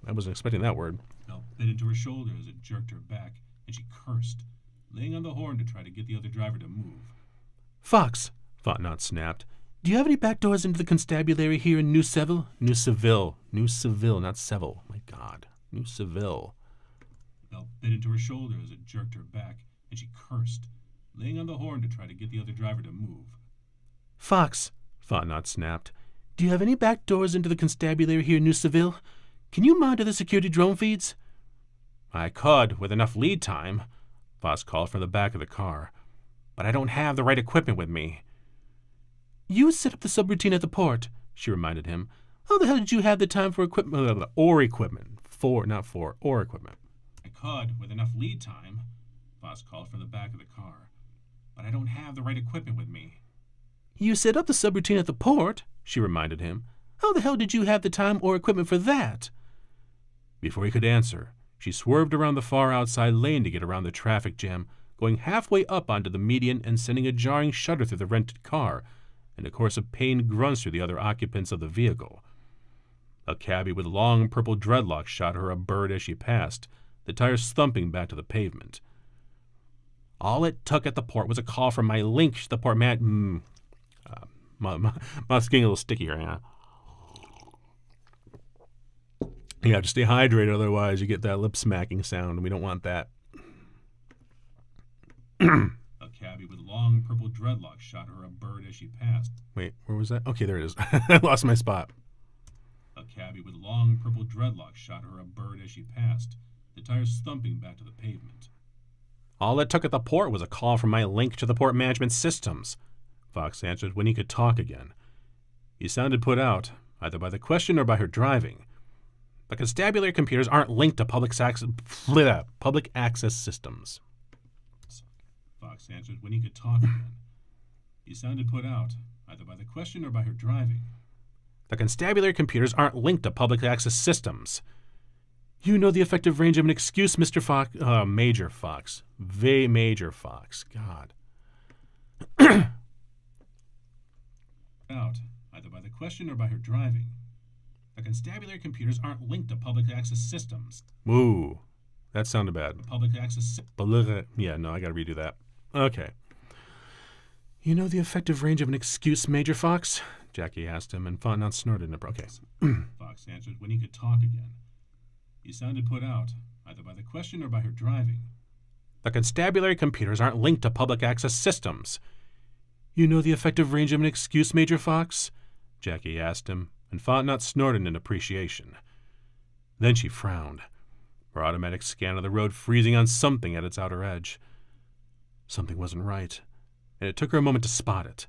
A: I wasn't expecting that word.
B: Belt bit into her shoulder as it jerked her back, and she cursed, laying on the horn to try to get the other driver to move.
A: Fox, Fontenot snapped, do you have any back doors into the constabulary here in New Seville? New Seville, not Seville. My God, New Seville.
B: Belt bit into her shoulder as it jerked her back, and she cursed, laying on the horn to try to get the other driver to move.
A: Fox, Fontenot snapped, do you have any back doors into the constabulary here in New Seville? Can you monitor the security drone feeds? I could, with enough lead time, Fox called from the back of the car. But I don't have the right equipment with me. You set up the subroutine at the port, she reminded him. How the hell did you have the time for equipment? Or equipment. Or equipment.
B: I could, with enough lead time, Fox called from the back of the car. But I don't have the right equipment with me.
A: You set up the subroutine at the port, she reminded him. How the hell did you have the time or equipment for that? Before he could answer, she swerved around the far outside lane to get around the traffic jam, going halfway up onto the median and sending a jarring shudder through the rented car, and a chorus of pained grunts through the other occupants of the vehicle. A cabbie with long purple dreadlocks shot her a bird as she passed, the tires thumping back to the pavement. All it took at the port was a call from my link to the port man. My mouth's getting a little sticky right now. You have to stay hydrated, otherwise you get that lip smacking sound, and we don't want that.
B: A cabbie with long purple dreadlocks shot her a bird as she passed.
A: Wait, where was that? Okay, there it is. I lost my spot.
B: A cabbie with long purple dreadlocks shot her a bird as she passed, the tires thumping back to the pavement.
A: All it took at the port was a call from my link to the port management systems, Fox answered when he could talk again. He sounded put out, either by the question or by her driving. The constabulary computers aren't linked to public access systems.
B: Fox answered when he could talk again. He sounded put out, either by the question or by her driving.
A: The constabulary computers aren't linked to public access systems. You know the effective range of an excuse, Mr. Fox. Major Fox. Major Fox. God.
B: Out, either by the question or by her driving. The constabulary computers aren't linked to public access systems.
A: Ooh, that sounded bad.
B: Public access.
A: Yeah, no, I gotta redo that. Okay. You know the effective range of an excuse, Major Fox? Jackie asked him, and Fontenot snorted. Okay.
B: Fox answered when he could talk again. He sounded put out, either by the question or by her driving.
A: The constabulary computers aren't linked to public access systems. You know the effective range of an excuse, Major Fox? Jackie asked him, and Fontenot snorted in appreciation. Then she frowned, her automatic scan of the road freezing on something at its outer edge. Something wasn't right, and it took her a moment to spot it.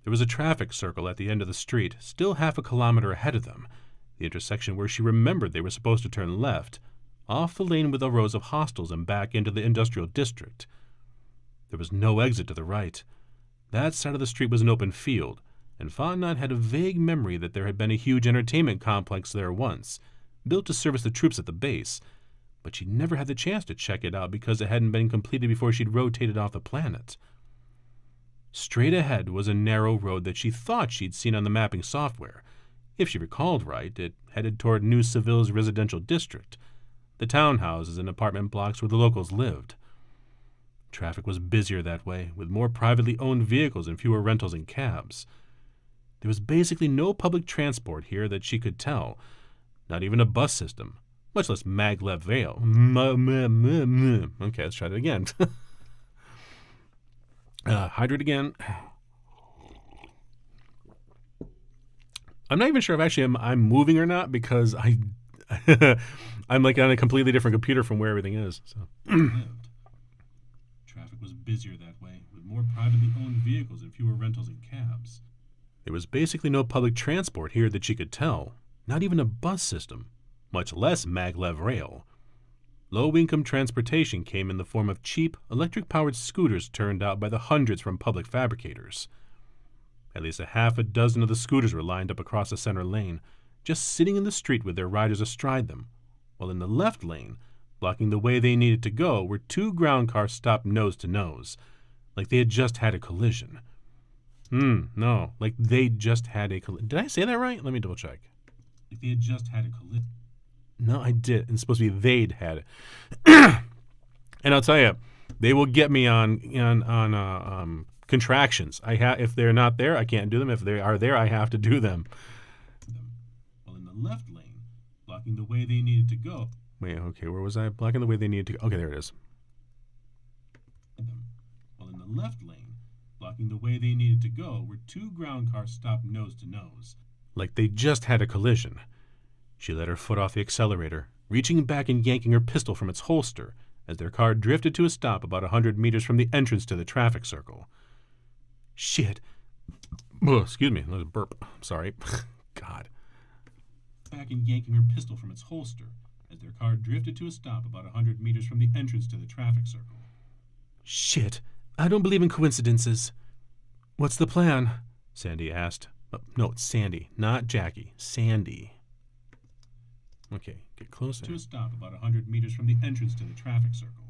A: There was a traffic circle at the end of the street, still half a kilometer ahead of them, the intersection where she remembered they were supposed to turn left, off the lane with the rows of hostels and back into the industrial district. There was no exit to the right. That side of the street was an open field, and Fontenot had a vague memory that there had been a huge entertainment complex there once, built to service the troops at the base, but she'd never had the chance to check it out because it hadn't been completed before she'd rotated off the planet. Straight ahead was a narrow road that she thought she'd seen on the mapping software. If she recalled right, it headed toward New Seville's residential district, the townhouses and apartment blocks where the locals lived. Traffic was busier that way, with more privately owned vehicles and fewer rentals and cabs. There was basically no public transport here that she could tell, not even a bus system, much less maglev rail. Okay, let's try that again. Hydrate again. I'm not even sure if I'm moving or not because I'm like on a completely different computer from where everything is. So.
B: Traffic was busier that way, with more privately owned vehicles and fewer rentals and cabs.
A: There was basically no public transport here that she could tell, not even a bus system, much less maglev rail. Low-income transportation came in the form of cheap, electric-powered scooters turned out by the hundreds from public fabricators. At least a half a dozen of the scooters were lined up across the center lane, just sitting in the street with their riders astride them, while in the left lane, blocking the way they needed to go, were two ground cars stopped nose to nose, like they had just had a collision. No, like they just had a collision. Did I say that right? Let me double check.
B: Like they had just had a collision.
A: No, I did. It's supposed to be they'd had it. And I'll tell you, they will get me on contractions. If they're not there, I can't do them. If they are there, I have to do them.
B: While in the left lane, blocking the way they needed to go.
A: Wait, okay, where was I? Blocking the way they needed to go. Okay, there it is.
B: While in the left lane, blocking the way they needed to go, were two ground cars stopped nose to nose.
A: Like they just had a collision. She let her foot off the accelerator, reaching back and yanking her pistol from its holster as their car drifted to a stop about 100 meters from the entrance to the traffic circle. Shit. Oh, excuse me, that was a burp. Sorry. God.
B: Back and yanking her pistol from its holster as their car drifted to a stop about 100 meters from the entrance to the traffic circle.
A: Shit. I don't believe in coincidences. What's the plan? Sandy asked. No, it's Sandy, not Jackie. Sandy. Okay, get closer.
B: To a stop about 100 meters from the entrance to the traffic circle.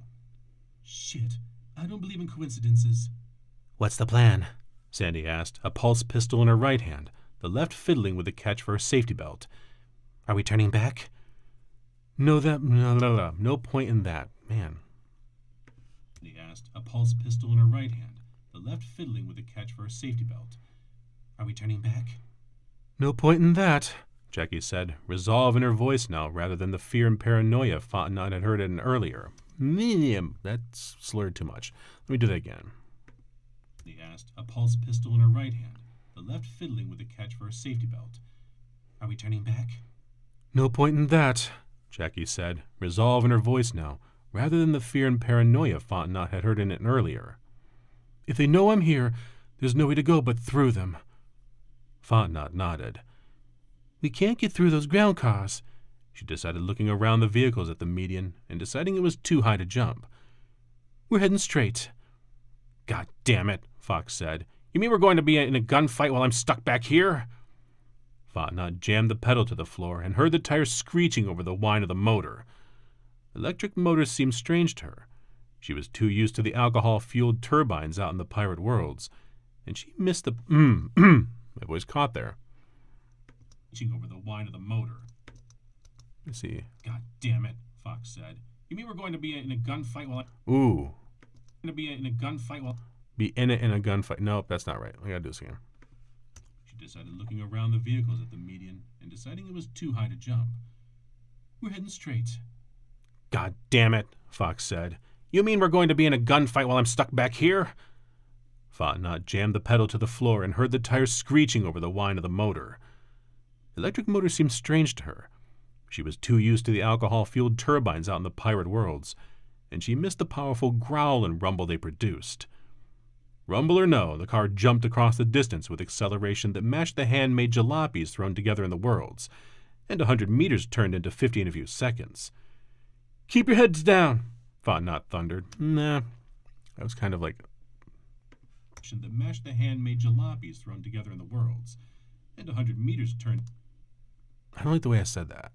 B: Shit. I don't believe in coincidences.
A: What's the plan? Sandy asked, a pulse pistol in her right hand, the left fiddling with the catch for her safety belt. Are we turning back? No, no point in that. Man.
B: He asked, a pulse pistol in her right hand, the left fiddling with the catch for her safety belt. Are we turning back?
A: No point in that, Jackie said, resolve in her voice now rather than the fear and paranoia Fontenot had heard in earlier. That's slurred too much. Let me do that again.
B: He asked, a pulse pistol in her right hand, the left fiddling with the catch for her safety belt. Are we turning back?
A: No point in that, Jackie said, resolve in her voice now, rather than the fear and paranoia Fontenot had heard in it earlier. If they know I'm here, there's no way to go but through them. Fontenot nodded. We can't get through those ground cars, she decided, looking around the vehicles at the median and deciding it was too high to jump. We're heading straight. God damn it, Fox said. You mean we're going to be in a gunfight while I'm stuck back here? Fontenot jammed the pedal to the floor and heard the tires screeching over the whine of the motor. Electric motors seemed strange to her. She was too used to the alcohol-fueled turbines out in the pirate worlds, and she missed the my voice caught there.
B: Over the whine of the motor.
A: Let's see.
B: God damn it, Fox said. You mean we're going to be in a gunfight while
A: Ooh.
B: Going to be in a gunfight while
A: Be in it in a gunfight. Nope, that's not right. I gotta do this again.
B: She decided, looking around the vehicles at the median and deciding it was too high to jump. We're heading straight.
A: God damn it, Fox said. You mean we're going to be in a gunfight while I'm stuck back here? Fontenot jammed the pedal to the floor and heard the tires screeching over the whine of the motor. Electric motors seemed strange to her. She was too used to the alcohol-fueled turbines out in the pirate worlds, and she missed the powerful growl and rumble they produced. Rumble or no, the car jumped across the distance with acceleration that matched the handmade jalopies thrown together in the worlds, and 100 meters turned into 50 in a few seconds. Keep your heads down, Fontenot thundered. Nah, that was kind of like...
B: that matched the handmade jalopies thrown together in the worlds, and 100 meters turned...
A: I don't like the way I said that.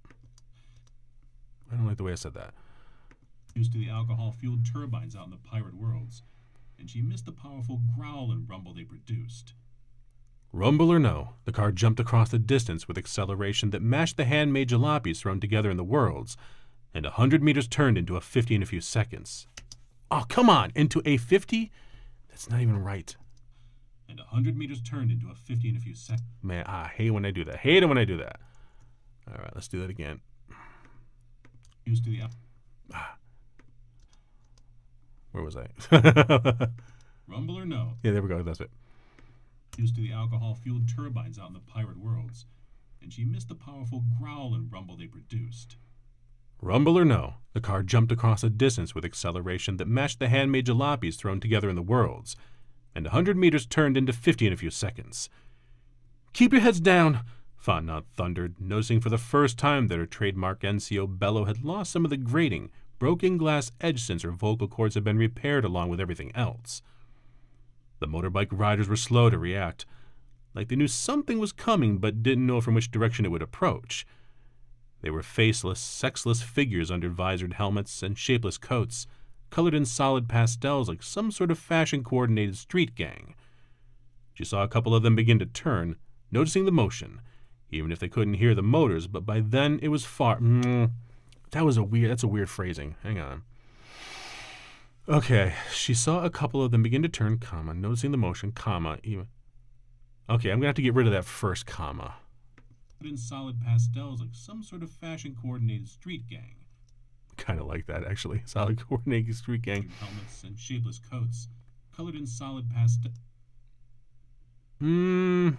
B: Used to the alcohol-fueled turbines out in the pirate worlds, and she missed the powerful growl and rumble they produced.
A: Rumble or no, the car jumped across the distance with acceleration that matched the handmade jalopies thrown together in the worlds, and 100 meters turned into a 50 in a few seconds. Oh, come on. Into a 50? That's not even right.
B: And 100 meters turned into a 50 in a few seconds.
A: Man, I hate when I do that. Hate it when I do that. All right, let's do that again.
B: Used to the
A: Where was I?
B: rumble or no?
A: Yeah, there we go. That's it.
B: Used to the alcohol-fueled turbines out in the pirate worlds, and she missed the powerful growl and rumble they produced.
A: Rumble or no, the car jumped across a distance with acceleration that matched the handmade jalopies thrown together in the worlds, and 100 meters turned into 50 in a few seconds. Keep your heads down, Fontenot thundered, noticing for the first time that her trademark NCO bellow had lost some of the grating, broken glass edge since her vocal cords had been repaired along with everything else. The motorbike riders were slow to react, like they knew something was coming but didn't know from which direction it would approach. They were faceless, sexless figures under visored helmets and shapeless coats, colored in solid pastels like some sort of fashion-coordinated street gang. She saw a couple of them begin to turn, noticing the motion, even if they couldn't hear the motors, but by then it was far... that's a weird phrasing. Hang on. Okay, she saw a couple of them begin to turn, comma, noticing the motion, comma, even... Okay, I'm going to have to get rid of that first comma.
B: In solid pastels like some sort of fashion-coordinated street gang.
A: Kind of like that, actually. Solid coordinated street gang.
B: Helmets and shapeless coats, colored in solid pastel...
A: And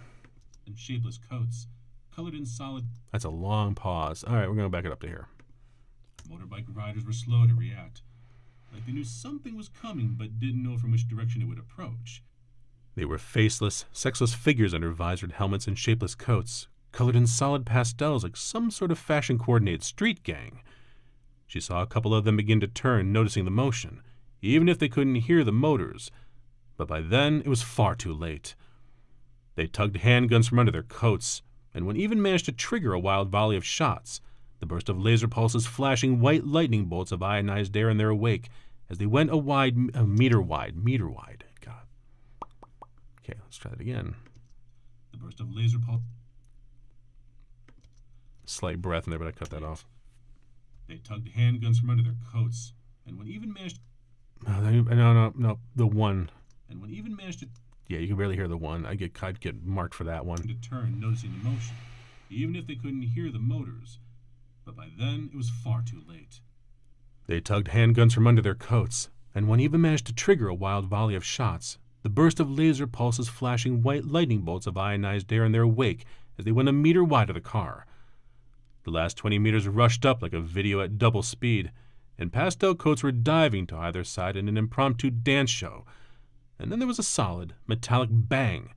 B: shapeless coats, colored in solid...
A: That's a long pause. All right, we're going to back it up to here.
B: Motorbike riders were slow to react, like they knew something was coming but didn't know from which direction it would approach.
A: They were faceless, sexless figures under visored helmets and shapeless coats, colored in solid pastels like some sort of fashion-coordinated street gang. She saw a couple of them begin to turn, noticing the motion, even if they couldn't hear the motors, but by then it was far too late. They tugged handguns from under their coats, and one even managed to trigger a wild volley of shots, the burst of laser pulses flashing white lightning bolts of ionized air in their wake as they went a meter wide. God. Okay, let's try that again.
B: The burst of laser pulses...
A: Slight breath in there, but I cut that off.
B: They tugged handguns from under their coats, and one even managed...
A: No, the one.
B: And one even managed to...
A: Yeah, you can barely hear the one. I'd get marked for that one.
B: ...to turn, noticing the motion, even if they couldn't hear the motors. But by then, it was far too late.
A: They tugged handguns from under their coats, and one even managed to trigger a wild volley of shots, the burst of laser pulses flashing white lightning bolts of ionized air in their wake as they went a meter wide of the car. The last 20 meters rushed up like a video at double speed, and pastel coats were diving to either side in an impromptu dance show. And then there was a solid, metallic bang,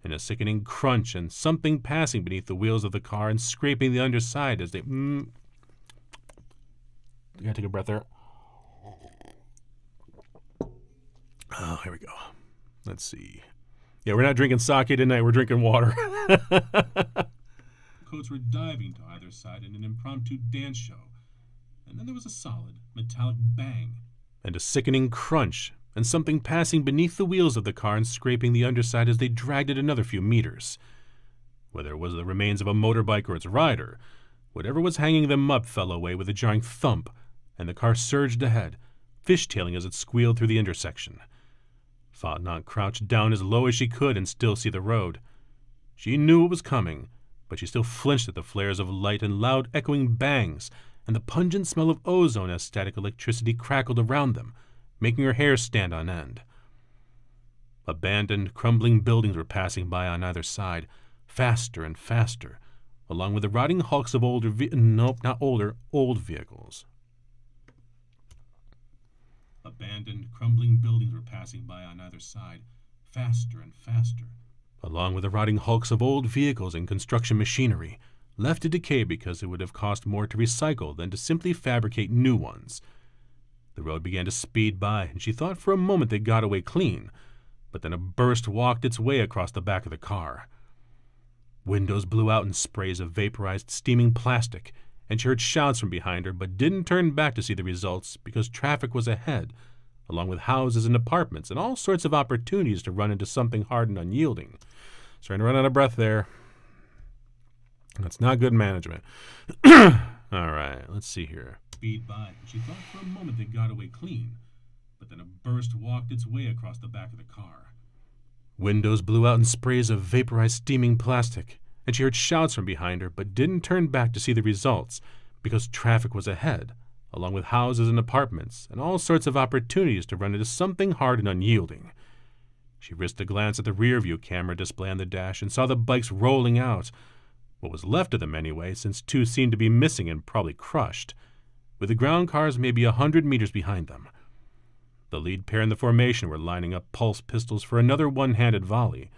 A: and a sickening crunch, and something passing beneath the wheels of the car and scraping the underside as they... You gotta take a breath there. Oh, here we go. Let's see. Yeah, we're not drinking sake tonight. We're drinking water.
B: Coats were diving to either side in an impromptu dance show. And then there was a solid, metallic bang.
A: And a sickening crunch, and something passing beneath the wheels of the car and scraping the underside as they dragged it another few meters. Whether it was the remains of a motorbike or its rider, whatever was hanging them up fell away with a jarring thump, and the car surged ahead, fishtailing as it squealed through the intersection. Fontenot crouched down as low as she could and still see the road. She knew it was coming, but she still flinched at the flares of light and loud echoing bangs, and the pungent smell of ozone as static electricity crackled around them, making her hair stand on end. Abandoned, crumbling buildings were passing by on either side, faster and faster, along with the rotting hulks of old vehicles.
B: Abandoned, crumbling buildings were passing by on either side, faster and faster,
A: along with the rotting hulks of old vehicles and construction machinery, left to decay because it would have cost more to recycle than to simply fabricate new ones. The road began to speed by, and she thought for a moment they got away clean, but then a burst walked its way across the back of the car. Windows blew out in sprays of vaporized, steaming plastic, and she heard shouts from behind her, but didn't turn back to see the results because traffic was ahead, along with houses and apartments and all sorts of opportunities to run into something hard and unyielding. Starting to run out of breath there. That's not good management. All right, let's see here.
B: Speed by, and she thought for a moment they got away clean, but then Then a burst walked its way across the back of the car.
A: Windows blew out in sprays of vaporized steaming plastic, and she heard shouts from behind her, but didn't turn back to see the results because traffic was ahead, along with houses and apartments, and all sorts of opportunities to run into something hard and unyielding. She risked a glance at the rear-view camera display on the dash and saw the bikes rolling out, what was left of them anyway, since two seemed to be missing and probably crushed, with the ground cars maybe 100 meters behind them. The lead pair in the formation were lining up pulse pistols for another one-handed volley,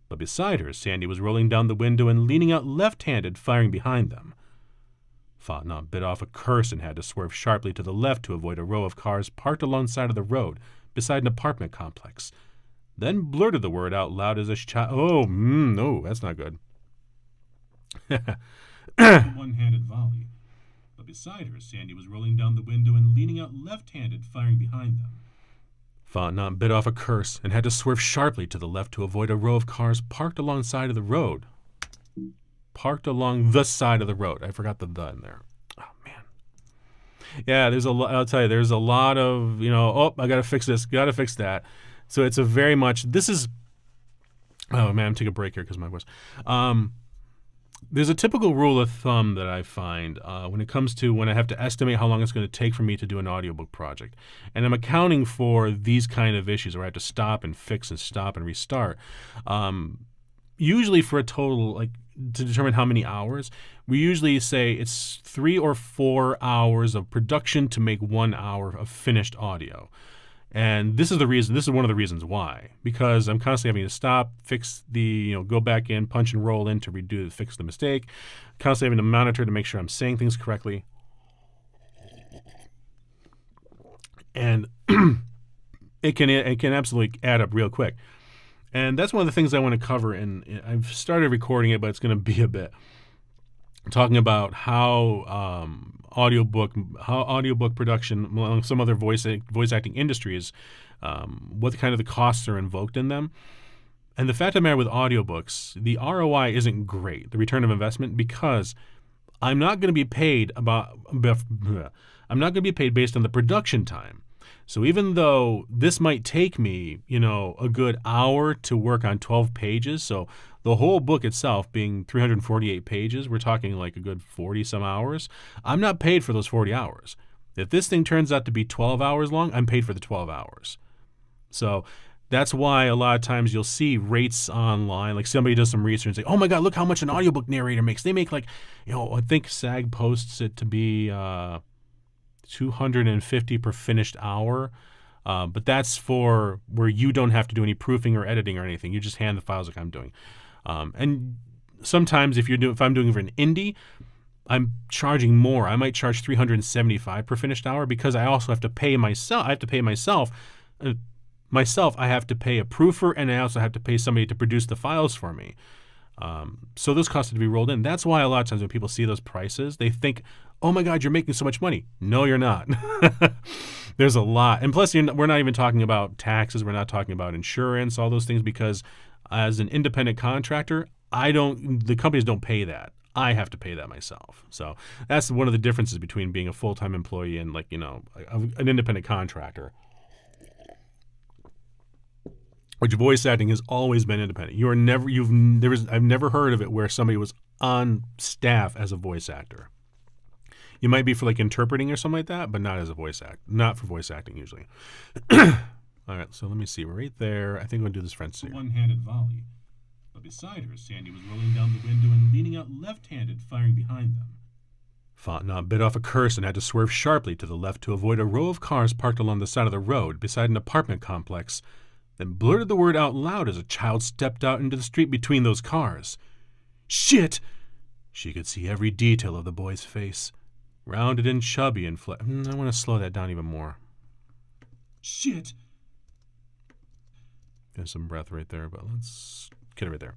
A: but beside her, Sandy was rolling down the window and leaning out left-handed, firing behind them. Fontenot bit off a curse and had to swerve sharply to the left to avoid a row of cars parked alongside of the road beside an apartment complex, then blurted the word out loud as a child. No, that's not good.
B: One-handed volley, but beside her, Sandy was rolling down the window and leaning out left-handed, firing behind them.
A: Fontenot bit off a curse and had to swerve sharply to the left to avoid a row of cars parked alongside of the road. Parked along the side of the road. I forgot the in there. Oh, man. Yeah, there's a lot. I'll tell you, there's a lot of, I got to fix this, got to fix that. So it's a very much, this is, oh, man, I'm taking a break here because of my voice. There's a typical rule of thumb that I find when it comes to when I have to estimate how long it's going to take for me to do an audiobook project. And I'm accounting for these kind of issues where I have to stop and fix and stop and restart. Usually for a total, to determine how many hours, we usually say it's 3 or 4 hours of production to make 1 hour of finished audio. And this is the reason. This is one of the reasons why, because I'm constantly having to stop, fix the, go back in, punch and roll in to fix the mistake, constantly having to monitor to make sure I'm saying things correctly. And it can absolutely add up real quick. And that's one of the things I want to cover, and I've started recording it, but it's going to be a bit talking about how audiobook production, among some other voice acting industries, what kind of the costs are invoked in them. And the fact of the matter with audiobooks, the ROI isn't great, the return of investment, because I'm not going to be paid based on the production time. So even though this might take me, a good hour to work on 12 pages, so the whole book itself being 348 pages, we're talking like a good 40 some hours, I'm not paid for those 40 hours. If this thing turns out to be 12 hours long, I'm paid for the 12 hours. So that's why a lot of times you'll see rates online, like somebody does some research and say, oh my God, look how much an audiobook narrator makes. They make I think SAG posts it to be $250 per finished hour, but that's for where you don't have to do any proofing or editing or anything. You just hand the files like I'm doing. And sometimes if I'm doing it for an indie, I'm charging more. I might charge $375 per finished hour because I also have to pay myself. I have to pay myself. I have to pay a proofer, and I also have to pay somebody to produce the files for me. So those costs have to be rolled in. That's why a lot of times when people see those prices, they think, oh my God, you're making so much money. No, you're not. There's a lot. And plus, we're not even talking about taxes. We're not talking about insurance, all those things, because as an independent contractor, the companies don't pay that. I have to pay that myself. So that's one of the differences between being a full-time employee and an independent contractor. Which voice acting has always been independent. I've never heard of it where somebody was on staff as a voice actor. You might be for interpreting or something like that, but not as a not for voice acting usually. All right, so let me see. We're right there. I think I'm going to do this French here.
B: One-handed volley. But beside her, Sandy was rolling down the window and leaning out left-handed, firing behind them.
A: Fontenot bit off a curse and had to swerve sharply to the left to avoid a row of cars parked along the side of the road beside an apartment complex, then blurted the word out loud as a child stepped out into the street between those cars. Shit! She could see every detail of the boy's face, rounded and chubby and flat. I want to slow that down even more.
B: Shit!
A: There's some breath right there, but let's get it right there.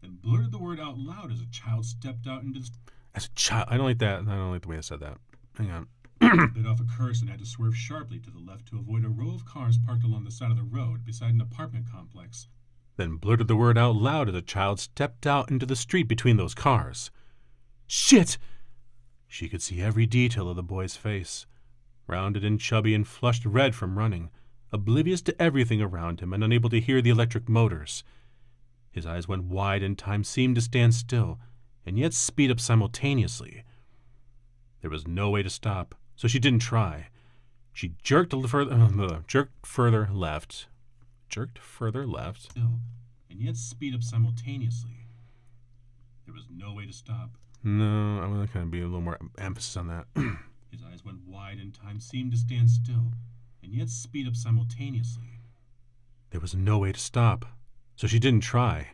B: And blurted the word out loud as a child stepped out into the...
A: As a child? I don't like that. I don't like the way I said that. Hang on.
B: Bit off a curse and had to swerve sharply to the left to avoid a row of cars parked along the side of the road beside an apartment complex.
A: Then blurted the word out loud as a child stepped out into the street between those cars. Shit! She could see every detail of the boy's face, rounded and chubby and flushed red from running, oblivious to everything around him and unable to hear the electric motors. His eyes went wide and time seemed to stand still, and yet speed up simultaneously. There was no way to stop, so she didn't try. She jerked further left,
B: Still, and yet speed up simultaneously. There was no way to stop.
A: No, I'm going to kind of be a little more emphasis on that.
B: His eyes went wide and time seemed to stand still, and yet speed up simultaneously.
A: There was no way to stop, so she didn't try.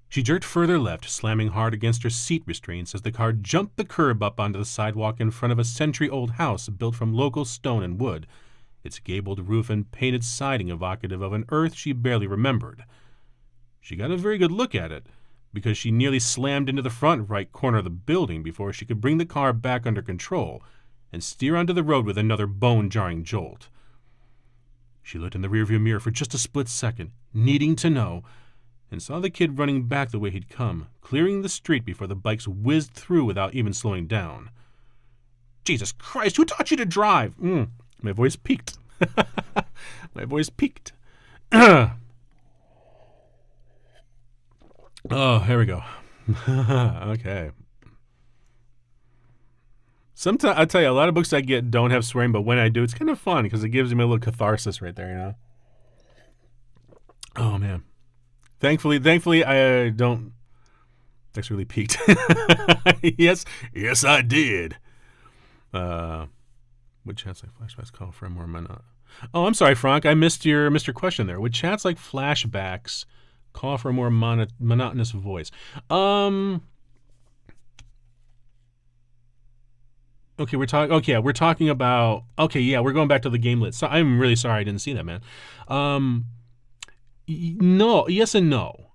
A: She jerked further left, slamming hard against her seat restraints as the car jumped the curb up onto the sidewalk in front of a century-old house built from local stone and wood, its gabled roof and painted siding evocative of an earth she barely remembered. She got a very good look at it, because she nearly slammed into the front right corner of the building before she could bring the car back under control and steer onto the road with another bone-jarring jolt. She looked in the rearview mirror for just a split second, needing to know, and saw the kid running back the way he'd come, clearing the street before the bikes whizzed through without even slowing down. Jesus Christ, who taught you to drive? My voice peaked. My voice peaked. Oh, here we go. Okay. Sometimes, I tell you, a lot of books I get don't have swearing, but when I do, it's kind of fun because it gives me a little catharsis right there, you know? Oh, man. Thankfully, I don't. That's really peaked. Yes, I did. Would chats like flashbacks call for a more monotonous? Oh, I'm sorry, Frank. I missed your question there. Would chats like flashbacks call for a more monotonous voice? Okay, we're talking about. Okay, yeah, we're going back to the gamelet. So I'm really sorry I didn't see that, man. No, yes and no.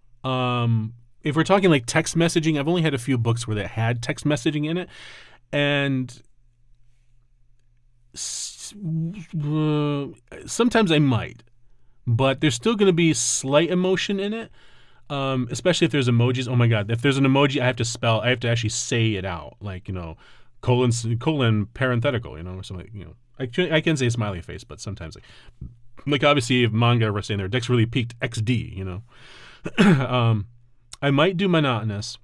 A: If we're talking like text messaging, I've only had a few books where they had text messaging in it, and sometimes I might, but there's still going to be slight emotion in it, especially if there's emojis. Oh my God, if there's an emoji, I have to actually say it out, like, you know, colon parenthetical, you know, or something, you know. I can say smiley face, but sometimes like obviously if manga were saying their deck's really peaked XD, you know. I might do monotonous,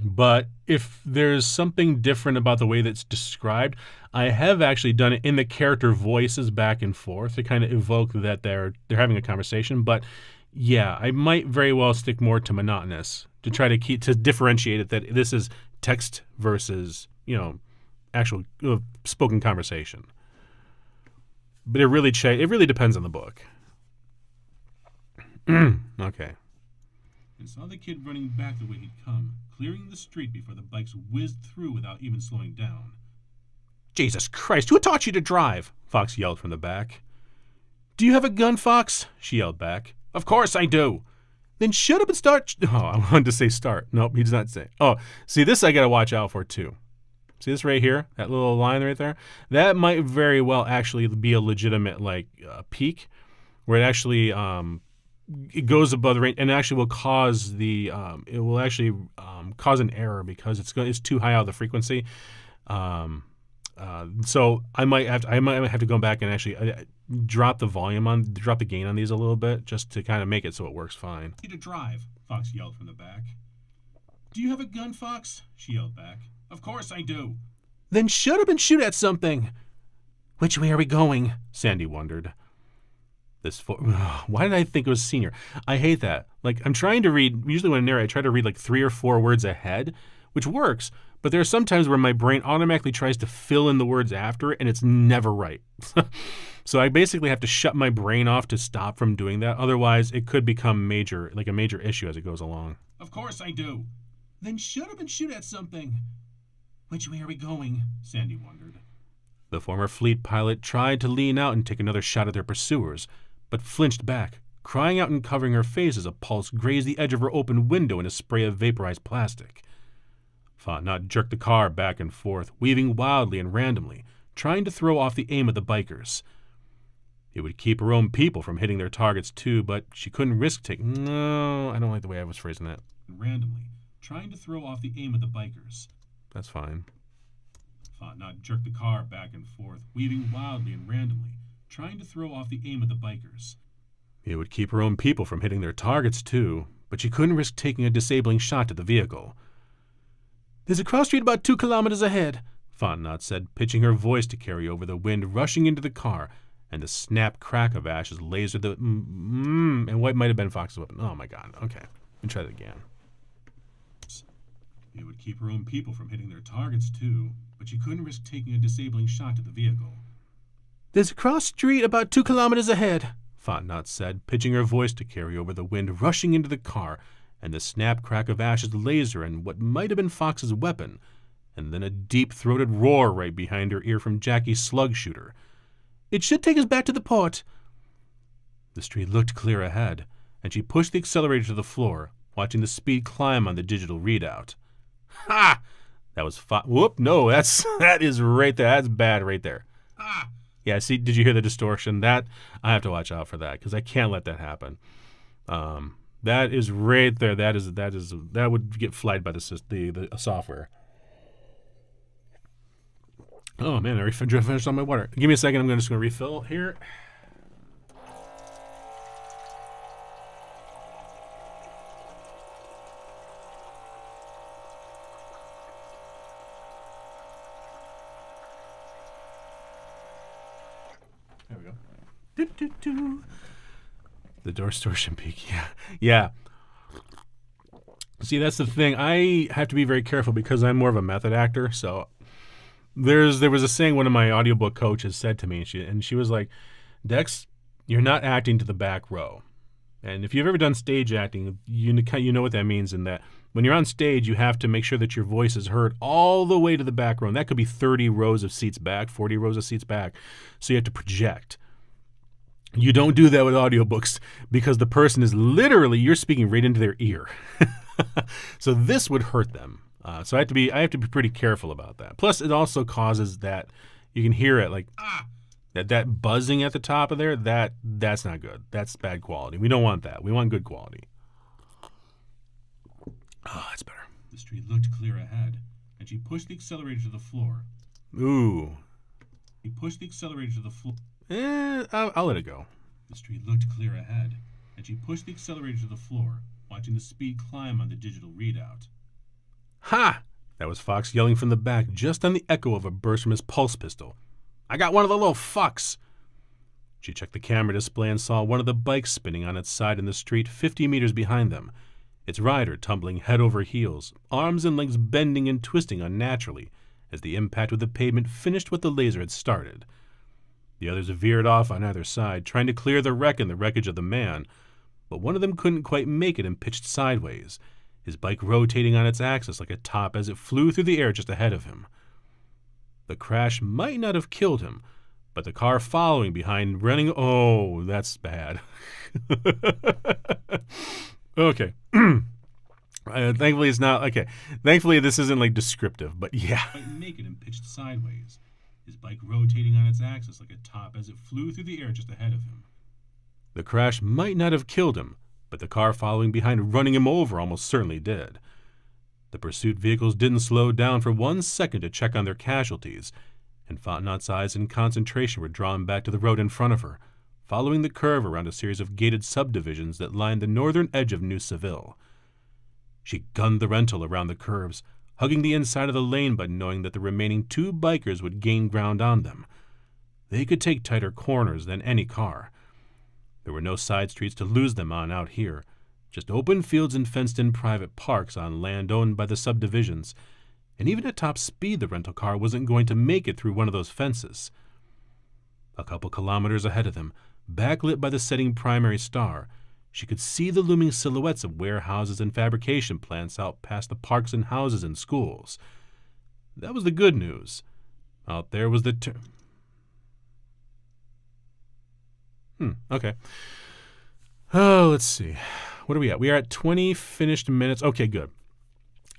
A: but if there's something different about the way that's described, I have actually done it in the character voices back and forth to kind of evoke that they're having a conversation. But yeah, I might very well stick more to monotonous to try to differentiate it, that this is text versus, you know, actual spoken conversation. But it really depends on the book. Okay.
B: And saw the kid running back the way he'd come, clearing the street before the bikes whizzed through without even slowing down.
A: Jesus Christ, who taught you to drive? Fox yelled from the back. Do you have a gun, Fox? She yelled back. Of course I do. Then shut up and start. Oh, I wanted to say start. Nope, he does not say. Oh, see, this I got to watch out for too. See this right here? That little line right there? That might very well actually be a legitimate like peak, where it actually it goes above the range and actually will cause cause an error because it's too high out of the frequency. So I might have to go back and actually drop the gain on these a little bit just to kind of make it so it works fine.
B: To drive, Fox yelled from the back. Do you have a gun, Fox? She yelled back. Of course I do.
A: Then shut up and shoot at something. Which way are we going? Sandy wondered. Why did I think it was senior? I hate that. Like, I'm trying to read, usually when I narrate, I try to read like 3 or 4 words ahead, which works, but there are some times where my brain automatically tries to fill in the words after it, and it's never right. So I basically have to shut my brain off to stop from doing that. Otherwise, it could become a major issue as it goes along.
B: Of course I do. Then shut up and shoot at something. Which way are we going? Sandy wondered.
A: The former fleet pilot tried to lean out and take another shot at their pursuers, but flinched back, crying out and covering her face as a pulse grazed the edge of her open window in a spray of vaporized plastic. Fontenot jerked the car back and forth, weaving wildly and randomly, trying to throw off the aim of the bikers. It would keep her own people from hitting their targets too, but she couldn't risk taking... No, I don't like the way I was phrasing that.
B: Randomly, trying to throw off the aim of the bikers.
A: That's fine.
B: Fontenot jerked the car back and forth, weaving wildly and randomly, trying to throw off the aim of the bikers.
A: It would keep her own people from hitting their targets, too, but she couldn't risk taking a disabling shot at the vehicle. "There's a cross street about 2 kilometers ahead," Fontenot said, pitching her voice to carry over the wind rushing into the car and the snap crack of Ash's laser and what might have been Fox's weapon. Oh my god, okay. Let me try that again.
B: It would keep her own people from hitting their targets, too, but she couldn't risk taking a disabling shot at the vehicle.
A: "There's a cross street about 2 kilometers ahead," Fontenot said, pitching her voice to carry over the wind rushing into the car and the snap crack of Ash's laser and what might have been Fox's weapon, and then a deep-throated roar right behind her ear from Jackie's slug shooter. "It should take us back to the port." The street looked clear ahead, and she pushed the accelerator to the floor, watching the speed climb on the digital readout. Ha! That was whoop, no, that is right there. That's bad right there.
B: Ah!
A: Yeah, see, did you hear the distortion? That, I have to watch out for that, because I can't let that happen. That is right there. That would get flagged by the software. Oh man, I finished all my water. Give me a second. I'm just going to refill here. There we go. Do. The distortion peak. Yeah. See, that's the thing. I have to be very careful because I'm more of a method actor. So there was a saying one of my audiobook coaches said to me, and she was like, "Dex, you're not acting to the back row." And if you've ever done stage acting, you know what that means. In that when you're on stage, you have to make sure that your voice is heard all the way to the back row. And that could be 30 rows of seats back, 40 rows of seats back. So you have to project. You don't do that with audiobooks because the person is literally, you're speaking right into their ear. So this would hurt them. So I have to be pretty careful about that. Plus, it also causes that you can hear it like that buzzing at the top of there. That's not good. That's bad quality. We don't want that. We want good quality. Oh, that's better.
B: The street looked clear ahead, and she pushed the accelerator to the floor.
A: Ooh.
B: He pushed the accelerator to the floor.
A: I'll let it go.
B: The street looked clear ahead, and she pushed the accelerator to the floor, watching the speed climb on the digital readout.
A: Ha! That was Fox yelling from the back, just on the echo of a burst from his pulse pistol. "I got one of the little fucks!" She checked the camera display and saw one of the bikes spinning on its side in the street 50 meters behind them, its rider tumbling head over heels, arms and legs bending and twisting unnaturally as the impact with the pavement finished what the laser had started. The others veered off on either side, trying to clear the wreck and the wreckage of the man, but one of them couldn't quite make it and pitched sideways, his bike rotating on its axis like a top as it flew through the air just ahead of him. The crash might not have killed him, but the car following behind running... Oh, that's bad. Okay. Thankfully, it's not... Okay. Thankfully, this isn't, like, descriptive, but yeah.
B: Quite naked and pitched sideways, his bike rotating on its axis like a top as it flew through the air just ahead of him.
A: The crash might not have killed him, but the car following behind running him over almost certainly did. The pursuit vehicles didn't slow down for 1 second to check on their casualties, and Fontenot's eyes in concentration were drawn back to the road in front of her, following the curve around a series of gated subdivisions that lined the northern edge of New Seville. She gunned the rental around the curves, hugging the inside of the lane but knowing that the remaining 2 bikers would gain ground on them. They could take tighter corners than any car. There were no side streets to lose them on out here, just open fields and fenced-in private parks on land owned by the subdivisions, and even at top speed the rental car wasn't going to make it through one of those fences. A couple kilometers ahead of them, backlit by the setting primary star, she could see the looming silhouettes of warehouses and fabrication plants out past the parks and houses and schools. That was the good news. Out there was the okay. Oh, let's see. What are we at? We are at 20 finished minutes. Okay, good.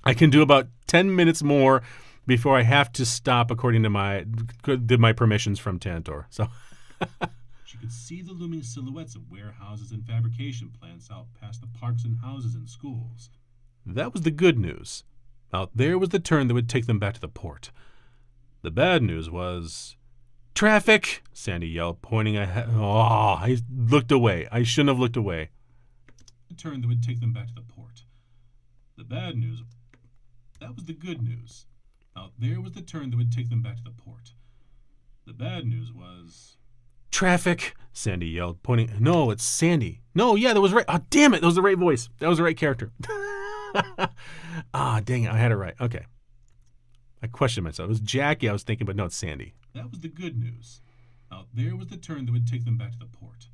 A: I can do about 10 minutes more before I have to stop according to my permissions from Tantor. So
B: She could see the looming silhouettes of warehouses and fabrication plants out past the parks and houses and schools.
A: That was the good news. Out there was the turn that would take them back to the port. The bad news was... Traffic! Sandy yelled, pointing ahead. Oh, I looked away. I shouldn't have looked away.
B: A turn that would take them back to the port. The bad news... That was the good news. Out there was the turn that would take them back to the port. The bad news was...
A: Traffic! Sandy yelled, pointing... No, it's Sandy. No, yeah, that was right. Oh, damn it. That was the right voice. That was the right character. Dang it. I had it right. Okay. I questioned myself. It was Jackie I was thinking, but no, it's Sandy.
B: That was the good news. Out there was the turn that would take them back to the port.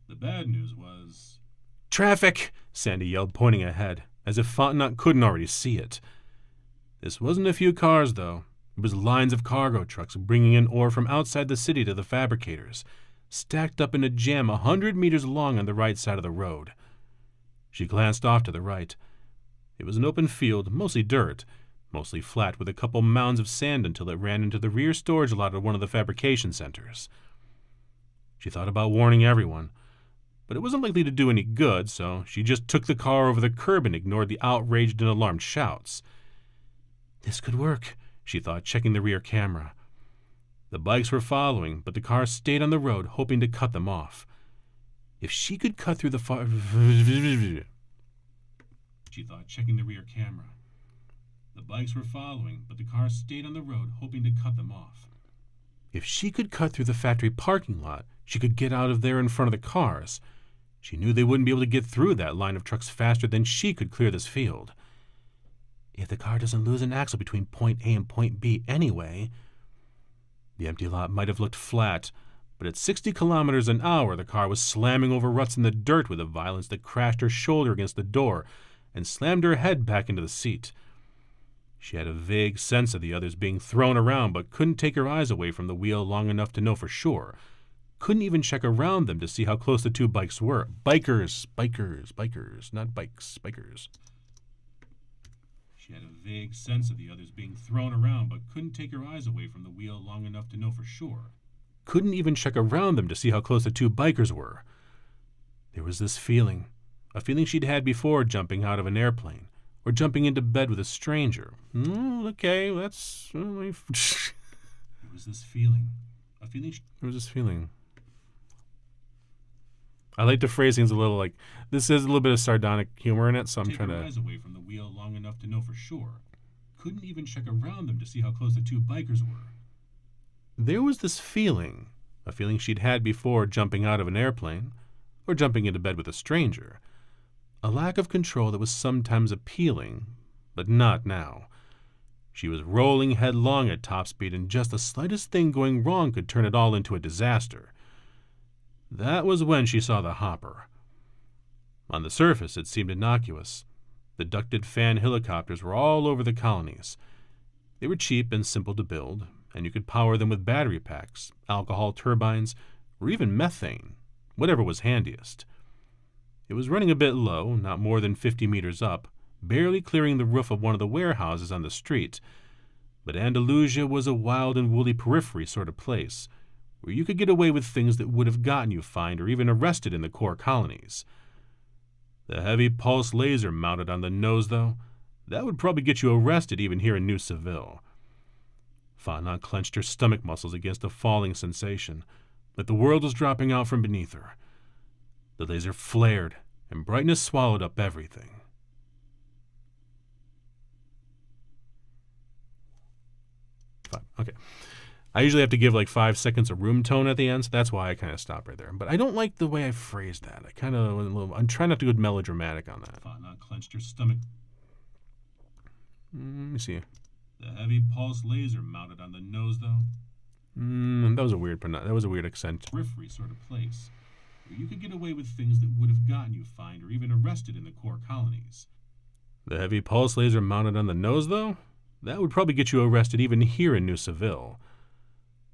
B: The bad news was...
A: Traffic! Sandy yelled, pointing ahead, as if Fontenot couldn't already see it. This wasn't a few cars, though. It was lines of cargo trucks bringing in ore from outside the city to the fabricators, stacked up in a jam 100 meters long on the right side of the road. She glanced off to the right. It was an open field, mostly dirt, mostly flat with a couple mounds of sand until it ran into the rear storage lot of one of the fabrication centers. She thought about warning everyone, but it wasn't likely to do any good, so she just took the car over the curb and ignored the outraged and alarmed shouts. This could work, she thought, checking the rear camera. The bikes were following, but the car stayed on the road, hoping to cut them off. If she could cut through the
B: She thought, checking the rear camera. The bikes were following, but the car stayed on the road, hoping to cut them off.
A: If she could cut through the factory parking lot, she could get out of there in front of the cars. She knew they wouldn't be able to get through that line of trucks faster than she could clear this field. If the car doesn't lose an axle between point A and point B anyway... The empty lot might have looked flat, but at 60 kilometers an hour, the car was slamming over ruts in the dirt with a violence that crashed her shoulder against the door and slammed her head back into the seat. She had a vague sense of the others being thrown around, but couldn't take her eyes away from the wheel long enough to know for sure. Couldn't even check around them to see how close the two bikes were. Bikers, not bikes, bikers.
B: She had a vague sense of the others being thrown around, but couldn't take her eyes away from the wheel long enough to know for sure.
A: Couldn't even check around them to see how close the two bikers were. There was this feeling, a feeling she'd had before jumping out of an airplane, or jumping into bed with a stranger. Okay, that's...
B: There was this feeling, a feeling...
A: There was this feeling. I like the phrasing's a little like, this has a little bit of sardonic humor in it, so I'm trying to...
B: Take her eyes away from the wheel long enough to know for sure. Couldn't even check around them to see how close the two bikers were.
A: There was this feeling, a feeling she'd had before jumping out of an airplane, or jumping into bed with a stranger. A lack of control that was sometimes appealing, but not now. She was rolling headlong at top speed, and just the slightest thing going wrong could turn it all into a disaster. That was when she saw the hopper. On the surface, it seemed innocuous. The ducted fan helicopters were all over the colonies. They were cheap and simple to build, and you could power them with battery packs, alcohol turbines, or even methane, whatever was handiest. It was running a bit low, not more than 50 meters up, barely clearing the roof of one of the warehouses on the street. But Andalusia was a wild and woolly periphery sort of place, where you could get away with things that would have gotten you fined or even arrested in the core colonies. The heavy pulse laser mounted on the nose, though, that would probably get you arrested even here in New Seville. Fontenot clenched her stomach muscles against a falling sensation, like the world was dropping out from beneath her. The laser flared, and brightness swallowed up everything. Fine. Okay. I usually have to give like 5 seconds of room tone at the end, so that's why I kind of stop right there. But I don't like the way I phrased that. I'm trying not to go melodramatic on that.
B: Fontenot clenched her stomach.
A: Let me see.
B: The heavy pulse laser mounted on the nose, though.
A: That was a weird accent.
B: Periphery sort of place, where you could get away with things that would have gotten you fined or even arrested in the core colonies.
A: The heavy pulse laser mounted on the nose, though? That would probably get you arrested even here in New Seville.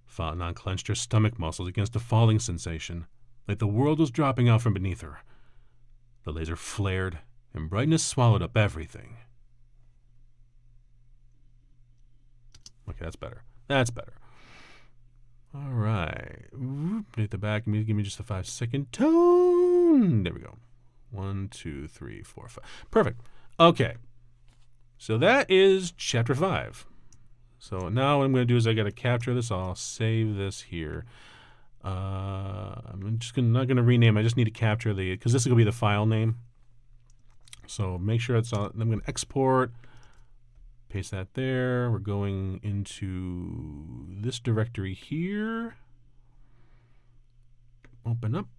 A: Fontenot clenched her stomach muscles against a falling sensation, like the world was dropping out from beneath her. The laser flared, and brightness swallowed up everything. Okay, that's better. That's better. All right. Hit the back. Give me just a 5-second tone. There we go. 1, 2, 3, 4, 5. Perfect. Okay. So that is chapter 5. So now what I'm going to do is I got to capture this. I'll save this here. I'm just not going to rename. I just need to capture because this is going to be the file name. So make sure it's on. I'm going to export. Paste that there. We're going into this directory here. Open up.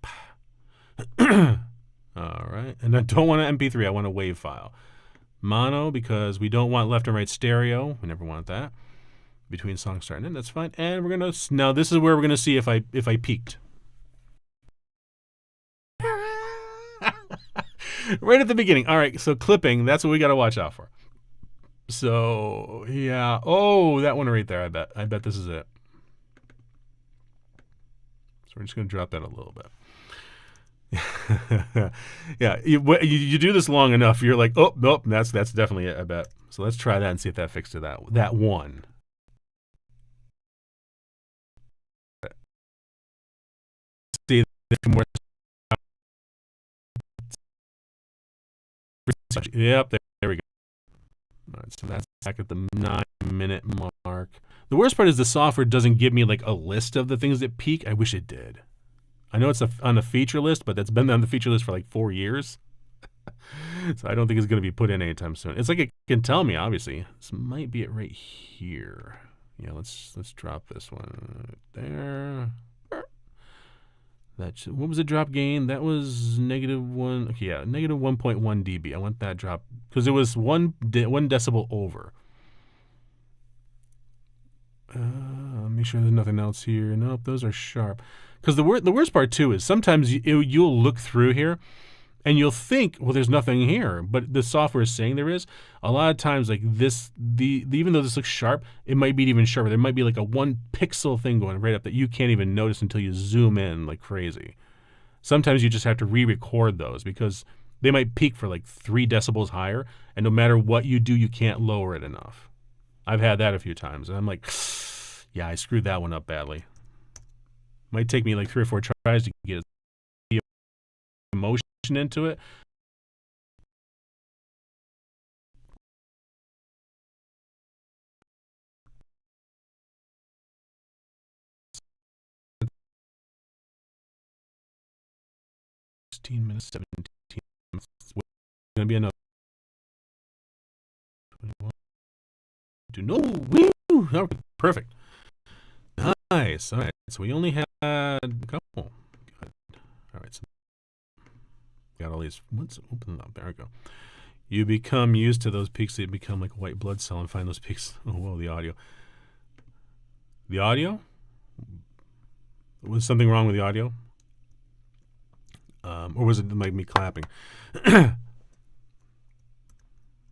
A: All right. And I don't want an MP3. I want a WAV file. Mono, because we don't want left and right stereo. We never want that. Between songs starting in. That's fine. And we're going to... Now, this is where we're going to see if I peaked. Right at the beginning. All right. So clipping, that's what we got to watch out for. So, yeah. Oh, that one right there, I bet. I bet this is it. So we're just going to drop that a little bit. Yeah, you do this long enough, you're like, oh, nope, that's definitely it, I bet. So let's try that and see if that fixed that one. See more. Yep, there we go. All right, so that's back at the 9-minute mark. The worst part is the software doesn't give me like a list of the things that peak. I wish it did. I know it's on the feature list, but that's been on the feature list for like 4 years. So I don't think it's going to be put in anytime soon. It's like it can tell me, obviously. This might be it right here. Yeah, let's drop this one there. What was the drop gain? That was -1. Okay, yeah, -1.1 dB. I want that drop because it was one decibel over. Make sure there's nothing else here. Nope, those are sharp. Because the worst part too is sometimes you'll look through here, and you'll think, well, there's nothing here, but the software is saying there is. A lot of times, like this, even though this looks sharp, it might be even sharper. There might be like a 1 pixel thing going right up that you can't even notice until you zoom in like crazy. Sometimes you just have to re-record those because they might peak for like 3 decibels higher, and no matter what you do, you can't lower it enough. I've had that a few times, and I'm like, yeah, I screwed that one up badly. Might take me like 3 or 4 tries to get emotion into it. Minutes, 17 minutes. It's going to be another. No, woo! Okay, perfect. Nice. All right. So we only had a couple. Good. All right. So got all these. Let's open up. There we go. You become used to those peaks. They become like a white blood cell and find those peaks. Oh, whoa, the audio. The audio? Was something wrong with the audio? Or was it like me clapping? All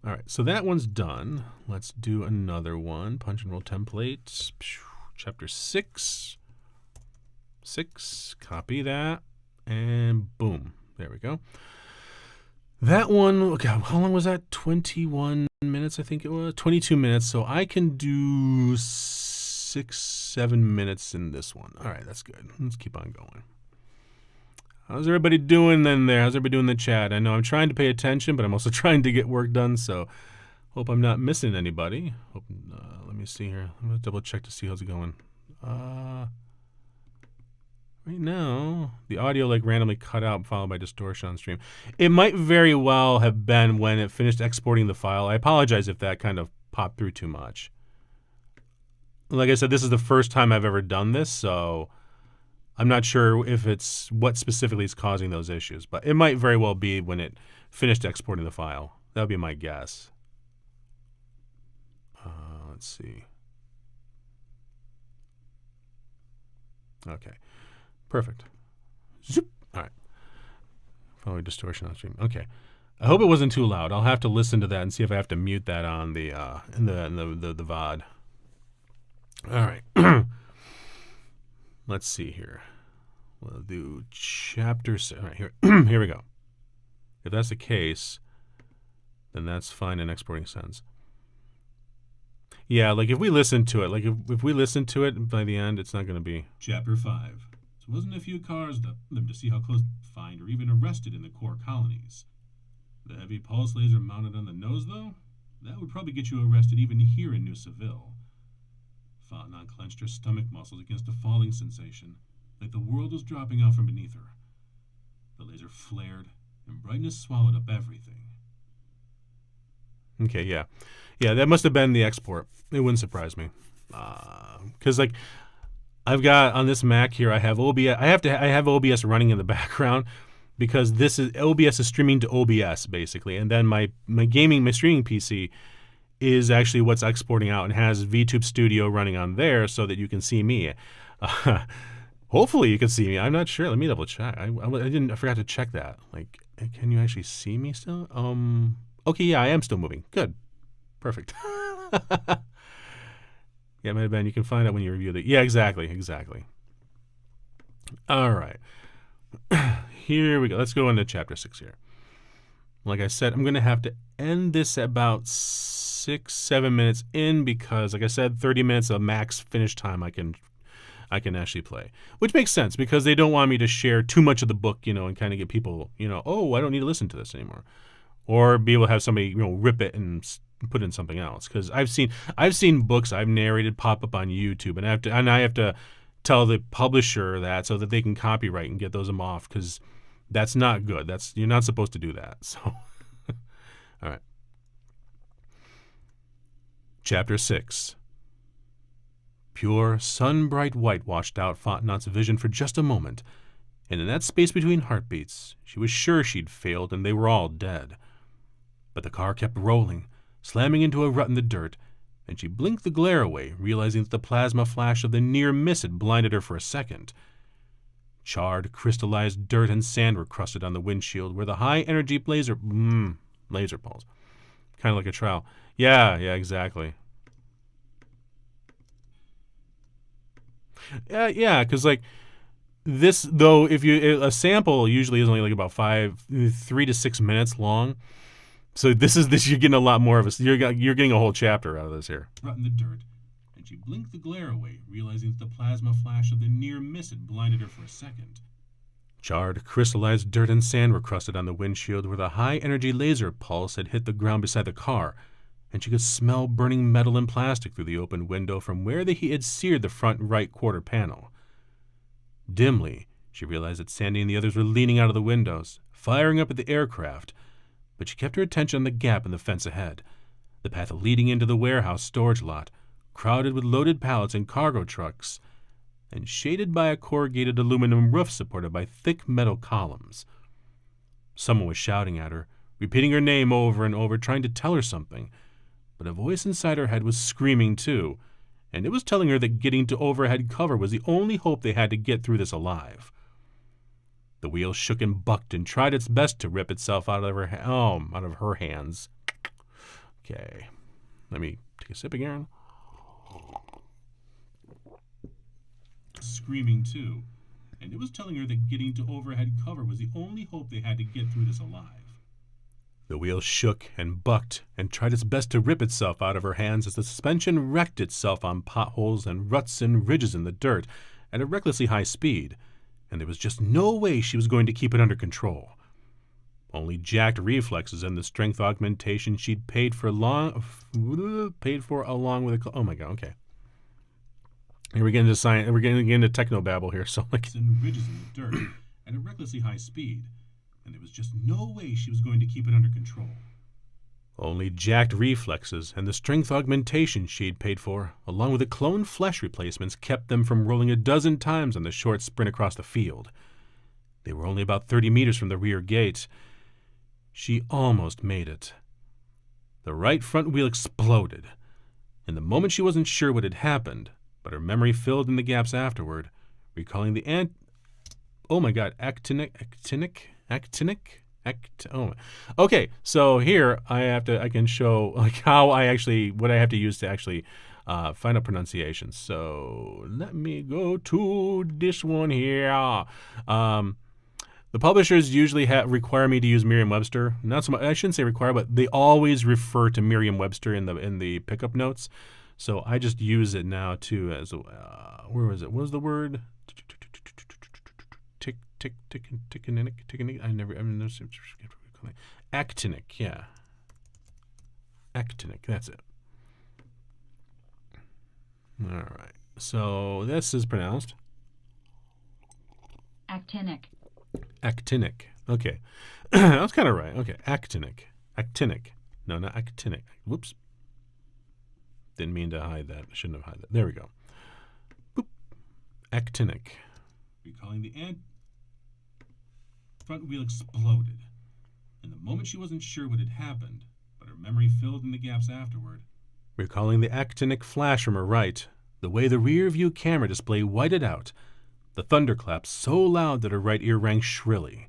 A: right, so that one's done. Let's do another one. Punch and roll templates. Chapter 6. 6. Copy that. And boom. There we go. That one, okay, how long was that? 21 minutes, I think it was. 22 minutes. So I can do 6-7 minutes in this one. All right, that's good. Let's keep on going. How's everybody doing in there? How's everybody doing in the chat? I know I'm trying to pay attention, but I'm also trying to get work done, so hope I'm not missing anybody. Hope, let me see here. I'm going to double check to see how's it going. Right now, the audio like randomly cut out followed by distortion on stream. It might very well have been when it finished exporting the file. I apologize if that kind of popped through too much. Like I said, this is the first time I've ever done this, so I'm not sure if it's what specifically is causing those issues, but it might very well be when it finished exporting the file. That would be my guess. Let's see. Okay, perfect. Zoop. All right. Following distortion on stream. Okay. I hope it wasn't too loud. I'll have to listen to that and see if I have to mute that on the in the VOD. All right. Let's see here. We'll do chapter 6. All right, here. Here we go. If that's the case, then that's fine in exporting sense. Yeah, like if we listen to it, like if we listen to it by the end, it's not going to be.
B: Chapter 5. So it wasn't a few cars that lived to see how close fined or even arrested in the core colonies. The heavy pulse laser mounted on the nose, though? That would probably get you arrested even here in New Seville. Fontenot clenched her stomach muscles against a falling sensation, like the world was dropping out from beneath her. The laser flared, and brightness swallowed up everything.
A: Okay, yeah. Yeah, that must have been the export. It wouldn't surprise me. Because, like, I've got on this Mac here, I have OBS. I have OBS running in the background because this is OBS is streaming to OBS basically, and then my streaming PC is actually what's exporting out and has VTube Studio running on there so that you can see me. Hopefully you can see me. I'm not sure. Let me double check. I forgot to check that. Like, can you actually see me still? Okay, yeah, I am still moving. Good, perfect. Yeah, it might have been. You can find out when you review the. Yeah, exactly. All right. Here we go. Let's go into chapter 6 here. Like I said, I'm going to have to end this at about 6-7 minutes in because, like I said, 30 minutes of max finish time I can actually play, which makes sense because they don't want me to share too much of the book, and kind of get people, oh, I don't need to listen to this anymore, or be able to have somebody, rip it and put in something else. Because I've seen books I've narrated pop up on YouTube, and I have to tell the publisher that so that they can copyright and get those them off because that's not good. You're not supposed to do that. So, all right. Chapter 6. Pure, sun-bright white washed out Fontenot's vision for just a moment, and in that space between heartbeats, she was sure she'd failed and they were all dead. But the car kept rolling, slamming into a rut in the dirt, and she blinked the glare away, realizing that the plasma flash of the near miss had blinded her for a second. Charred, crystallized dirt and sand were crusted on the windshield where the high-energy laser pulse. Kind of like a trowel. Yeah, exactly. Yeah, because like this, though, a sample usually is only like about 3 to 6 minutes long. So this you're getting a lot more of you're getting a whole chapter out of this here.
B: Rut in the dirt, and she blinked the glare away, realizing that the plasma flash of the near miss had blinded her for a second.
A: Charred, crystallized dirt and sand were crusted on the windshield where the high-energy laser pulse had hit the ground beside the car, and she could smell burning metal and plastic through the open window from where the heat had seared the front right quarter panel. Dimly, she realized that Sandy and the others were leaning out of the windows, firing up at the aircraft, but she kept her attention on the gap in the fence ahead, the path leading into the warehouse storage lot, crowded with loaded pallets and cargo trucks, and shaded by a corrugated aluminum roof supported by thick metal columns. Someone was shouting at her, repeating her name over and over, trying to tell her something, but a voice inside her head was screaming too, and it was telling her that getting to overhead cover was the only hope they had to get through this alive. The wheel shook and bucked and tried its best to rip itself out of her hands. Okay, let me take a sip again.
B: Screaming too, and it was telling her that getting to overhead cover was the only hope they had to get through this alive.
A: The wheel shook and bucked and tried its best to rip itself out of her hands as the suspension wrecked itself on potholes and ruts and ridges in the dirt at a recklessly high speed, and there was just no way she was going to keep it under control. Only jacked reflexes and the strength augmentation she'd paid for along with oh my god, okay. Here we're getting into science. We're getting into technobabble here. So like,
B: and ridges in the dirt at a recklessly high speed, and there was just no way she was going to keep it under control.
A: Only jacked reflexes and the strength augmentation she'd paid for, along with the clone flesh replacements, kept them from rolling a dozen times on the short sprint across the field. They were only about 30 meters from the rear gate. She almost made it. The right front wheel exploded. In the moment she wasn't sure what had happened, but her memory filled in the gaps afterward, recalling the Okay, so here I can show like how what I have to use to actually find out pronunciations. So let me go to this one here. The publishers usually require me to use Merriam-Webster. Not so much. I shouldn't say require, but they always refer to Merriam-Webster in the pickup notes. So I just use it now too as where was it? What was the word? Actinic, yeah. Actinic, that's it. All right. So this is pronounced
D: actinic.
A: actinic. Okay. That was kind of right. Okay. Actinic. Actinic. No, not actinic. Whoops. Didn't mean to hide that. I shouldn't have hide that. There we go. Boop. Actinic.
B: Recalling the front wheel exploded. In the moment she wasn't sure what had happened, but her memory filled in the gaps afterward.
A: Recalling the actinic flash from her right, the way the rear view camera display whited out, the thunderclap so loud that her right ear rang shrilly.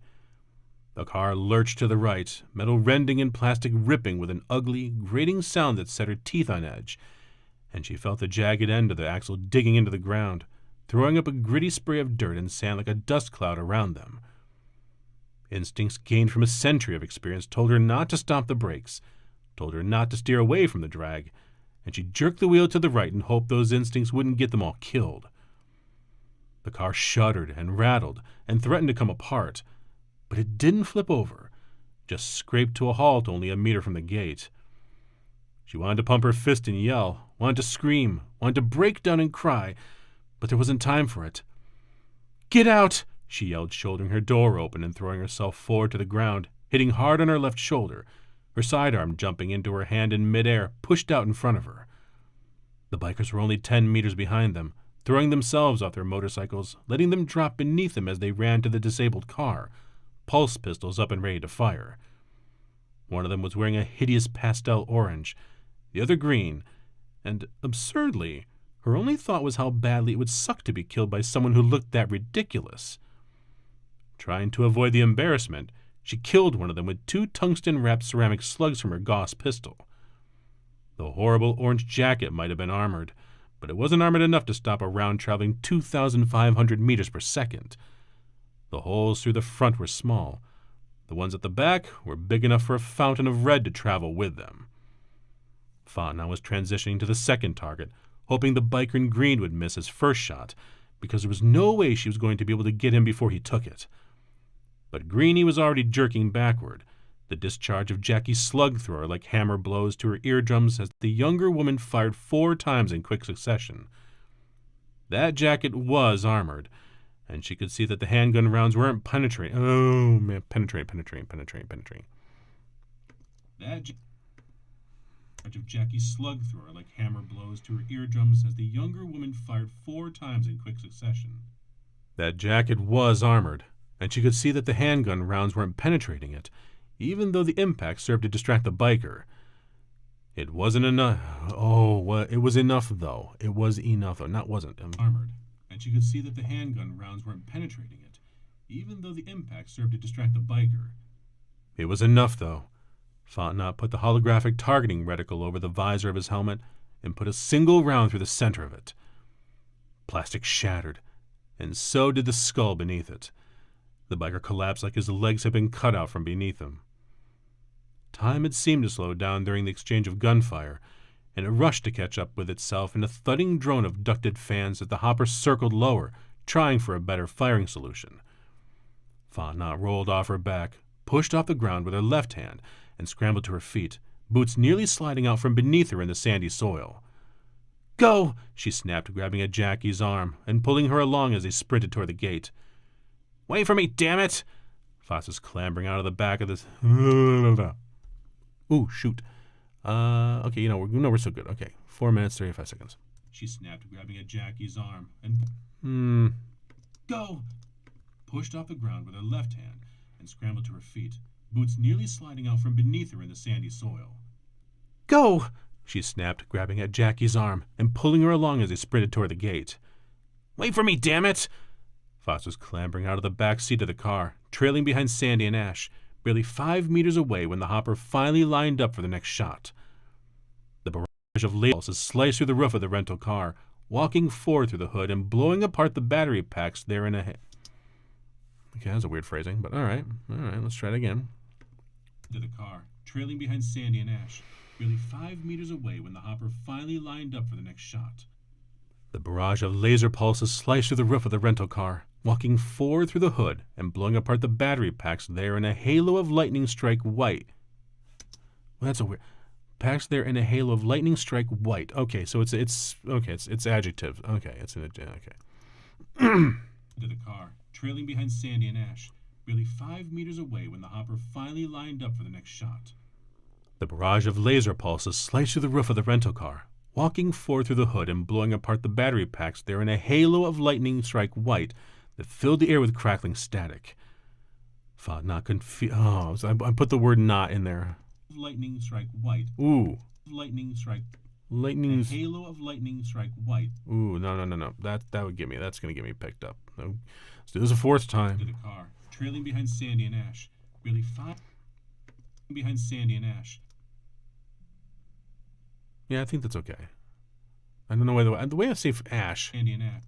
A: The car lurched to the right, metal rending and plastic ripping with an ugly, grating sound that set her teeth on edge, and she felt the jagged end of the axle digging into the ground, throwing up a gritty spray of dirt and sand like a dust cloud around them. Instincts gained from a century of experience told her not to stomp the brakes, told her not to steer away from the drag, and she jerked the wheel to the right and hoped those instincts wouldn't get them all killed. The car shuddered and rattled and threatened to come apart, but it didn't flip over, just scraped to a halt only a meter from the gate. She wanted to pump her fist and yell, wanted to scream, wanted to break down and cry, but there wasn't time for it. "Get out!" she yelled, shouldering her door open and throwing herself forward to the ground, hitting hard on her left shoulder, her sidearm jumping into her hand in midair, pushed out in front of her. The bikers were only 10 meters behind them, throwing themselves off their motorcycles, letting them drop beneath them as they ran to the disabled car, pulse pistols up and ready to fire. One of them was wearing a hideous pastel orange, the other green, and, absurdly, her only thought was how badly it would suck to be killed by someone who looked that ridiculous. Trying to avoid the embarrassment, she killed one of them with 2 tungsten-wrapped ceramic slugs from her Gauss pistol. The horrible orange jacket might have been armored, but it wasn't armored enough to stop a round traveling 2,500 meters per second. The holes through the front were small. The ones at the back were big enough for a fountain of red to travel with them. Fontenot was transitioning to the second target, hoping the biker in green would miss his first shot, because there was no way she was going to be able to get him before he took it. But Greenie was already jerking backward, the discharge of Jackie's slug through her like hammer blows to her eardrums as the younger woman fired 4 times in quick succession. That jacket was armored, and she could see that the handgun rounds weren't penetrating. Oh, man, penetrating.
B: That of Jackie's slug through her like hammer blows to her eardrums as the younger woman fired 4 times in quick succession.
A: That jacket was armored, and she could see that the handgun rounds weren't penetrating it, even though the impact served to distract the biker. It wasn't enough. It was enough, though. It was enough, though. Not wasn't.
B: Armored, and she could see that the handgun rounds weren't penetrating it, even though the impact served to distract the biker.
A: It was enough, though. Fontenot put the holographic targeting reticle over the visor of his helmet and put a single round through the center of it. Plastic shattered, and so did the skull beneath it. The biker collapsed like his legs had been cut out from beneath him. Time had seemed to slow down during the exchange of gunfire, and it rushed to catch up with itself in a thudding drone of ducted fans as the hopper circled lower, trying for a better firing solution. Fontenot rolled off her back, pushed off the ground with her left hand, and scrambled to her feet, boots nearly sliding out from beneath her in the sandy soil. "Go!" she snapped, grabbing at Jackie's arm and pulling her along as they sprinted toward the gate. "Wait for me, damn it!" Foss was clambering out of the back of this. Ooh, shoot. Okay, we're so good. Okay, 4 minutes, 35 seconds.
B: She snapped, grabbing at Jackie's arm and "Go!" pushed off the ground with her left hand and scrambled to her feet, boots nearly sliding out from beneath her in the sandy soil.
A: "Go!" she snapped, grabbing at Jackie's arm and pulling her along as they sprinted toward the gate. "Wait for me, damn it!" Foss was clambering out of the back seat of the car, trailing behind Sandy and Ash, barely 5 meters away when the hopper finally lined up for the next shot. The barrage of laser pulses sliced through the roof of the rental car, walking forward through the hood and blowing apart the battery packs there in a Okay, that was a weird phrasing, but all right, let's try it again.
B: To the car, trailing behind Sandy and Ash, barely 5 meters away when the hopper finally lined up for the next shot.
A: The barrage of laser pulses sliced through the roof of the rental car, walking forward through the hood and blowing apart the battery packs there in a halo of lightning strike white. Well, that's a weird... packs there in a halo of lightning strike white. Okay, so it's adjective. Okay, it's an okay.
B: To the car, trailing behind Sandy and Ash, barely 5 meters away when the hopper finally lined up for the next shot.
A: The barrage of laser pulses sliced through the roof of the rental car, walking forward through the hood and blowing apart the battery packs there in a halo of lightning strike white that filled the air with crackling static. Not I put the word "not" in there.
B: Lightning strike white.
A: Ooh.
B: Lightning strike.
A: Lightning.
B: A halo of lightning strike white.
A: Ooh, no. That would get me. That's gonna get me picked up. No. Let's do this a fourth time.
B: To the car, trailing behind Sandy and Ash, barely 5 behind Sandy and Ash.
A: Yeah, I think that's okay. I don't know why the way I say Ash.
B: Sandy and Ash.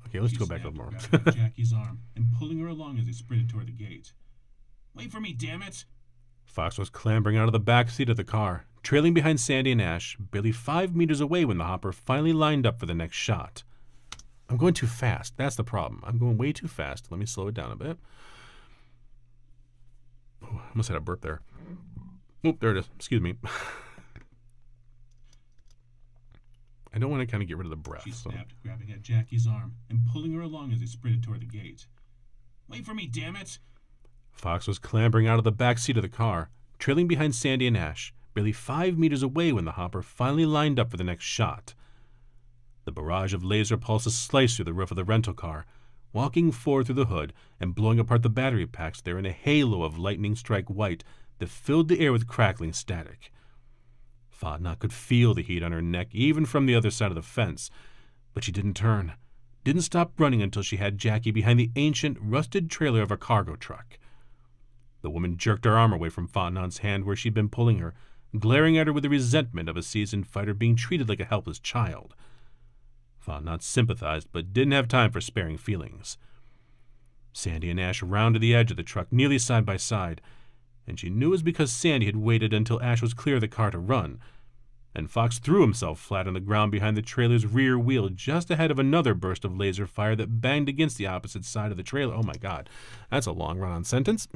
A: Okay, let's
B: She
A: go back a
B: snapped,
A: little more.
B: grabbing Jackie's arm and pulling her along as they sprinted toward the gate. Wait for me, damn it!
A: Fox was clambering out of the back seat of the car, trailing behind Sandy and Ash, barely 5 meters away when the hopper finally lined up for the next shot. I'm going too fast. That's the problem. I'm going way too fast. Let me slow it down a bit. Oh, I almost had a burp there. Oh, there it is. Excuse me. I don't want to kind of get rid of the breath.
B: She snapped, grabbing at Jackie's arm and pulling her along as they sprinted toward the gate. Wait for me, damn it!
A: Fox was clambering out of the back seat of the car, trailing behind Sandy and Ash, barely 5 meters away when the hopper finally lined up for the next shot. The barrage of laser pulses sliced through the roof of the rental car, walking forward through the hood and blowing apart the battery packs there in a halo of lightning strike white that filled the air with crackling static. Fontenot could feel the heat on her neck even from the other side of the fence, but she didn't turn, didn't stop running until she had Jackie behind the ancient, rusted trailer of a cargo truck. The woman jerked her arm away from Fontenot's hand where she'd been pulling her, glaring at her with the resentment of a seasoned fighter being treated like a helpless child. Fontenot sympathized, but didn't have time for sparing feelings. Sandy and Ash rounded the edge of the truck nearly side by side, and she knew it was because Sandy had waited until Ash was clear of the car to run, and Fox threw himself flat on the ground behind the trailer's rear wheel just ahead of another burst of laser fire that banged against the opposite side of the trailer. Oh my God, that's a long run-on sentence.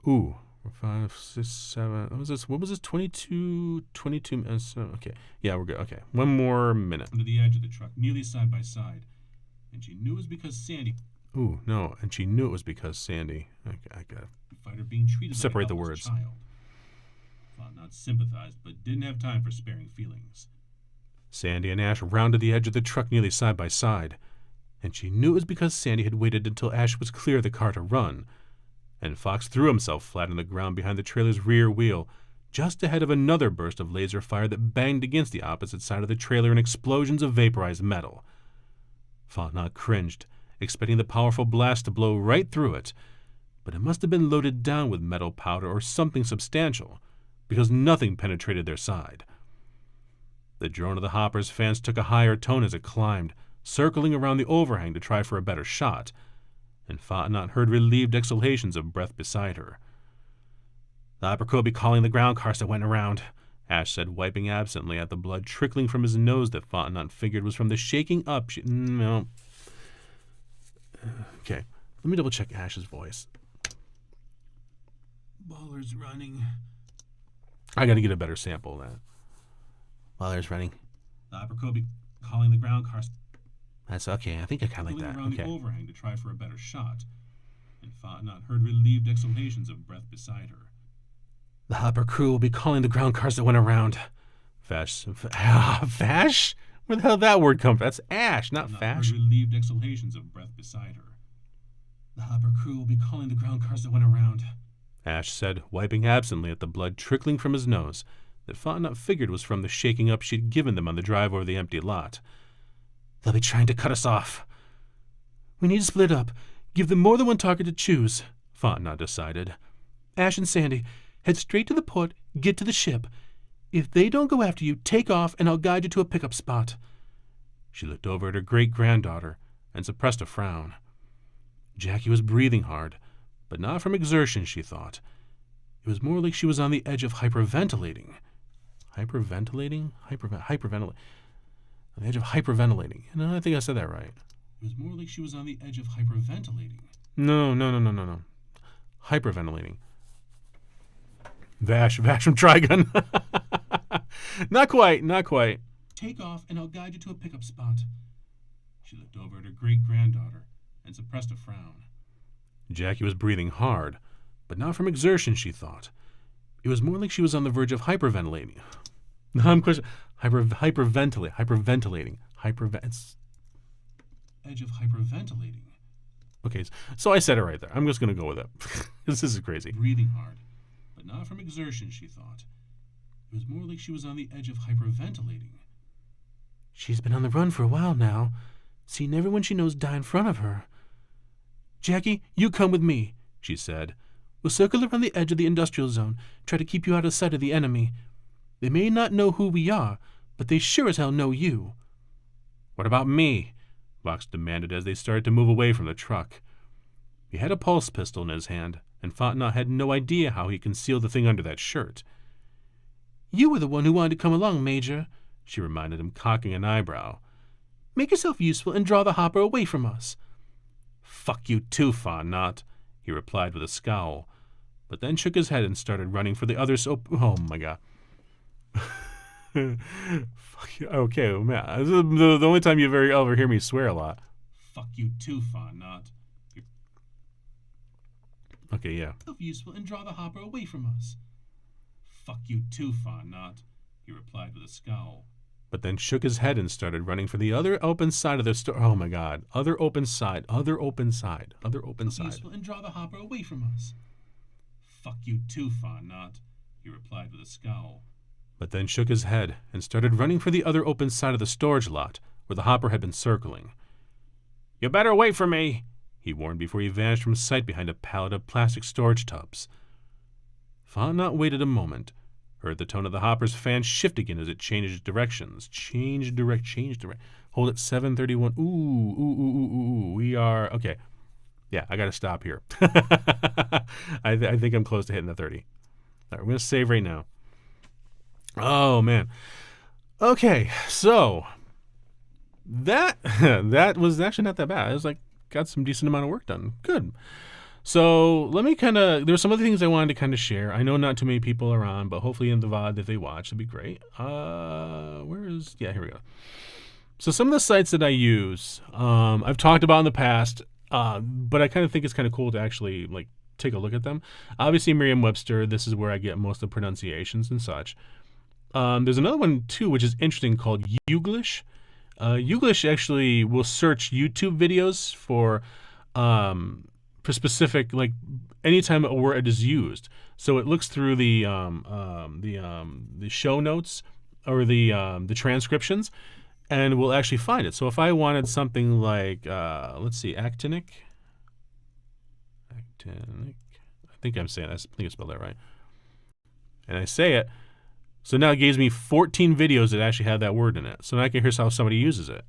A: Ooh, 5, 6, 7. What was this? 22 minutes. Okay, yeah, we're good. Okay, one more minute.
B: Under the edge of the truck, nearly side by side, and she knew it was because Sandy.
A: Ooh, no, and she knew it was because Sandy. Okay, I got
B: Fighter being treated
A: separate
B: like a
A: the
B: helpless
A: words.
B: child. Fontenot sympathized, but didn't have time for sparing feelings.
A: Sandy and Ash rounded the edge of the truck nearly side by side, and she knew it was because Sandy had waited until Ash was clear of the car to run, and Fox threw himself flat on the ground behind the trailer's rear wheel, just ahead of another burst of laser fire that banged against the opposite side of the trailer in explosions of vaporized metal. Fontenot cringed, expecting the powerful blast to blow right through it, but it must have been loaded down with metal powder or something substantial, because nothing penetrated their side. The drone of the hopper's fans took a higher tone as it climbed, circling around the overhang to try for a better shot, and Fontenot heard relieved exhalations of breath beside her. "The hopper could be calling the ground cars that went around," Ash said, wiping absently at the blood trickling from his nose that Fontenot figured was from the shaking up no. Okay, let me double-check Ash's voice.
B: Baller's running.
A: I gotta get a better sample of that. Baller's running.
B: The hopper could be calling the ground cars.
A: That's okay. I think I kind of like that.
B: Around
A: Okay.
B: the overhang to try for a better shot, and Fontenot heard relieved exhalations of breath beside her.
A: "The hopper crew will be calling the ground cars that went around." Fash? Where the hell did that word come from? That's Ash, not
B: Fontenot
A: Fash.
B: heard relieved exhalations of breath beside her. "The hopper crew will be calling the ground cars that went around,"
A: Ash said, wiping absently at the blood trickling from his nose that Fontenot figured was from the shaking up she'd given them on the drive over the empty lot. "They'll be trying to cut us off." "We need to split up. Give them more than one target to choose," Fontenot decided. "Ash and Sandy, head straight to the port, get to the ship. If they don't go after you, take off and I'll guide you to a pickup spot." She looked over at her great-granddaughter and suppressed a frown. Jackie was breathing hard, but not from exertion, she thought. It was more like she was on the edge of hyperventilating. Hyperventilating? Hyperventilating. On the edge of hyperventilating. I think I said that right.
B: It was more like she was on the edge of hyperventilating.
A: No, no, no, no, no, no. Hyperventilating. Vash from Trigun. Not quite, not quite.
B: Take off and I'll guide you to a pickup spot. She looked over at her great-granddaughter and suppressed a frown.
A: Jackie was breathing hard, but not from exertion, she thought. It was more like she was on the verge of hyperventilating. Now I'm questioning. Hyperventilating.
B: Edge of hyperventilating.
A: Okay, so I said it right there. I'm just going to go with it. This is crazy.
B: Breathing hard, but not from exertion, she thought. It was more like she was on the edge of hyperventilating.
A: She's been on the run for a while now, seeing everyone she knows die in front of her. Jackie, you come with me, she said. We'll circle around the edge of the industrial zone, try to keep you out of sight of the enemy. They may not know who we are, but they sure as hell know you. What about me? Vox demanded as they started to move away from the truck. He had a pulse pistol in his hand, and Fontenot had no idea how he concealed the thing under that shirt. You were the one who wanted to come along, Major, she reminded him, cocking an eyebrow. Make yourself useful and draw the hopper away from us. Fuck you too, Fontenot, he replied with a scowl, but then shook his head and started running for the other oh my god. Fuck you. Okay, man. This is the only time you ever hear me swear a lot.
B: Fuck you too, Fontenot.
A: Okay, yeah.
B: Useful and draw the hopper away from us. Fuck you too, Fontenot, he replied with a scowl.
A: But then shook his head and started running for the other open side of the store. Oh my god. Other open side.
B: Useful and draw the hopper away from us. Fuck you too, Fontenot, he replied with a scowl.
A: But then shook his head and started running for the other open side of the storage lot, where the hopper had been circling. You better wait for me, he warned before he vanished from sight behind a pallet of plastic storage tubs. Fontenot waited a moment, heard the tone of the hopper's fan shift again as it changed directions. Change direct. Hold it 731. Ooh. We are... Okay. Yeah, I got to stop here. I think I'm close to hitting the 30. All right, we're going to save right now. Oh, man. Okay, so that was actually not that bad. It was like, got some decent amount of work done. Good. So let me there's some other things I wanted to kind of share. I know not too many people are on, but hopefully in the VOD, if they watch, it'd be great. Here we go. So some of the sites that I use, I've talked about in the past, but I kind of think it's kind of cool to actually like take a look at them. Obviously, Merriam-Webster, this is where I get most of the pronunciations and such. There's another one too, which is interesting, called Youglish. Youglish actually will search YouTube videos for specific, like anytime a word is used. So it looks through the show notes or the transcriptions, and will actually find it. So if I wanted something like, let's see, actinic. I think I spelled that right. And I say it. So now it gives me 14 videos that actually have that word in it. So now I can hear how somebody uses it.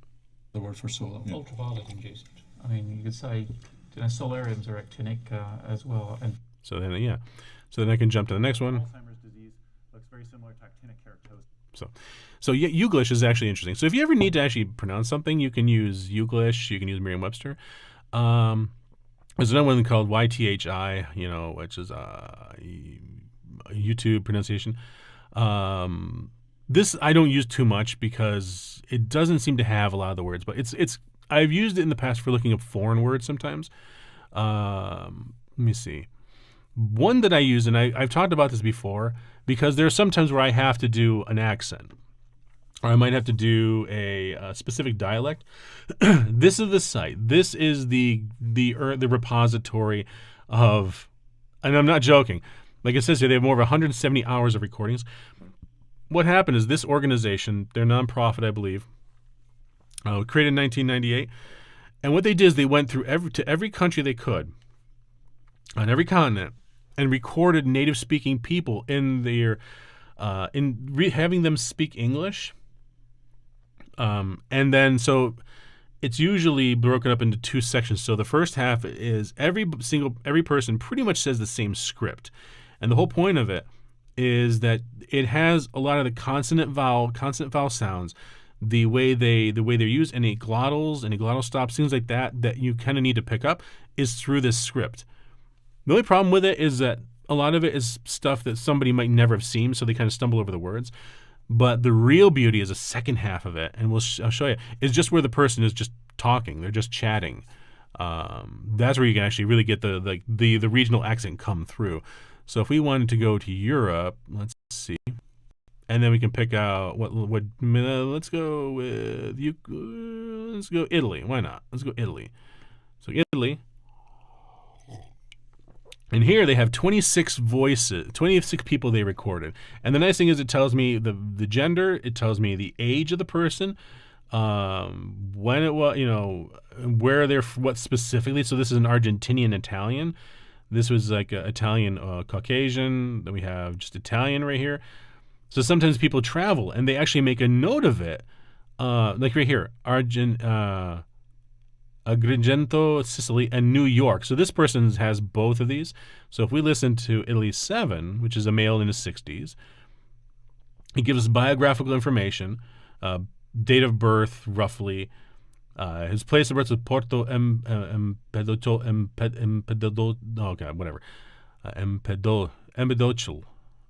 D: The word for solar.
E: Yeah. Ultraviolet induced. I mean, you could say solariums are actinic as well. And
A: so then I can jump to the next one.
F: Alzheimer's disease looks very similar to actinic keratosis.
A: So Youglish is actually interesting. So if you ever need to actually pronounce something, you can use Youglish. You can use Merriam-Webster. There's another one called YTHI, which is YouTube pronunciation. This I don't use too much because it doesn't seem to have a lot of the words, but I've used it in the past for looking up foreign words sometimes. Let me see. One that I use, and I've talked about this before, because there are some times where I have to do an accent, or I might have to do a specific dialect. This is the site. This is the repository of, and I'm not joking. Like it says here, they have more of 170 hours of recordings. What happened is this organization, they're nonprofit, I believe, created in 1998. And what they did is they went through every country they could on every continent and recorded native-speaking people in their having them speak English. And then so it's usually broken up into two sections. So the first half is every person pretty much says the same script. And the whole point of it is that it has a lot of the consonant vowel sounds the way they're used, any glottals, any glottal stops, things like that you kind of need to pick up is through this script. The only problem with it is that a lot of it is stuff that somebody might never have seen, so they kind of stumble over the words. But the real beauty is the second half of it, and I'll show you, is just where the person is just talking. They're just chatting. That's where you can actually really get the regional accent come through. So if we wanted to go to Europe, let's see, and then we can pick out what let's go with you. Let's go Italy. Why not? Let's go Italy. So Italy. And here they have 26 voices, 26 people they recorded. And the nice thing is it tells me the gender, it tells me the age of the person, when it was, where they're, what specifically. So this is an Argentinian Italian. This was like Italian Caucasian. Then we have just Italian right here. So sometimes people travel and they actually make a note of it. Like right here, Agrigento, Sicily, and New York. So this person has both of these. So if we listen to Italy 7, which is a male in his 60s, it gives us biographical information, date of birth, roughly. His place of birth is Porto Empedocil.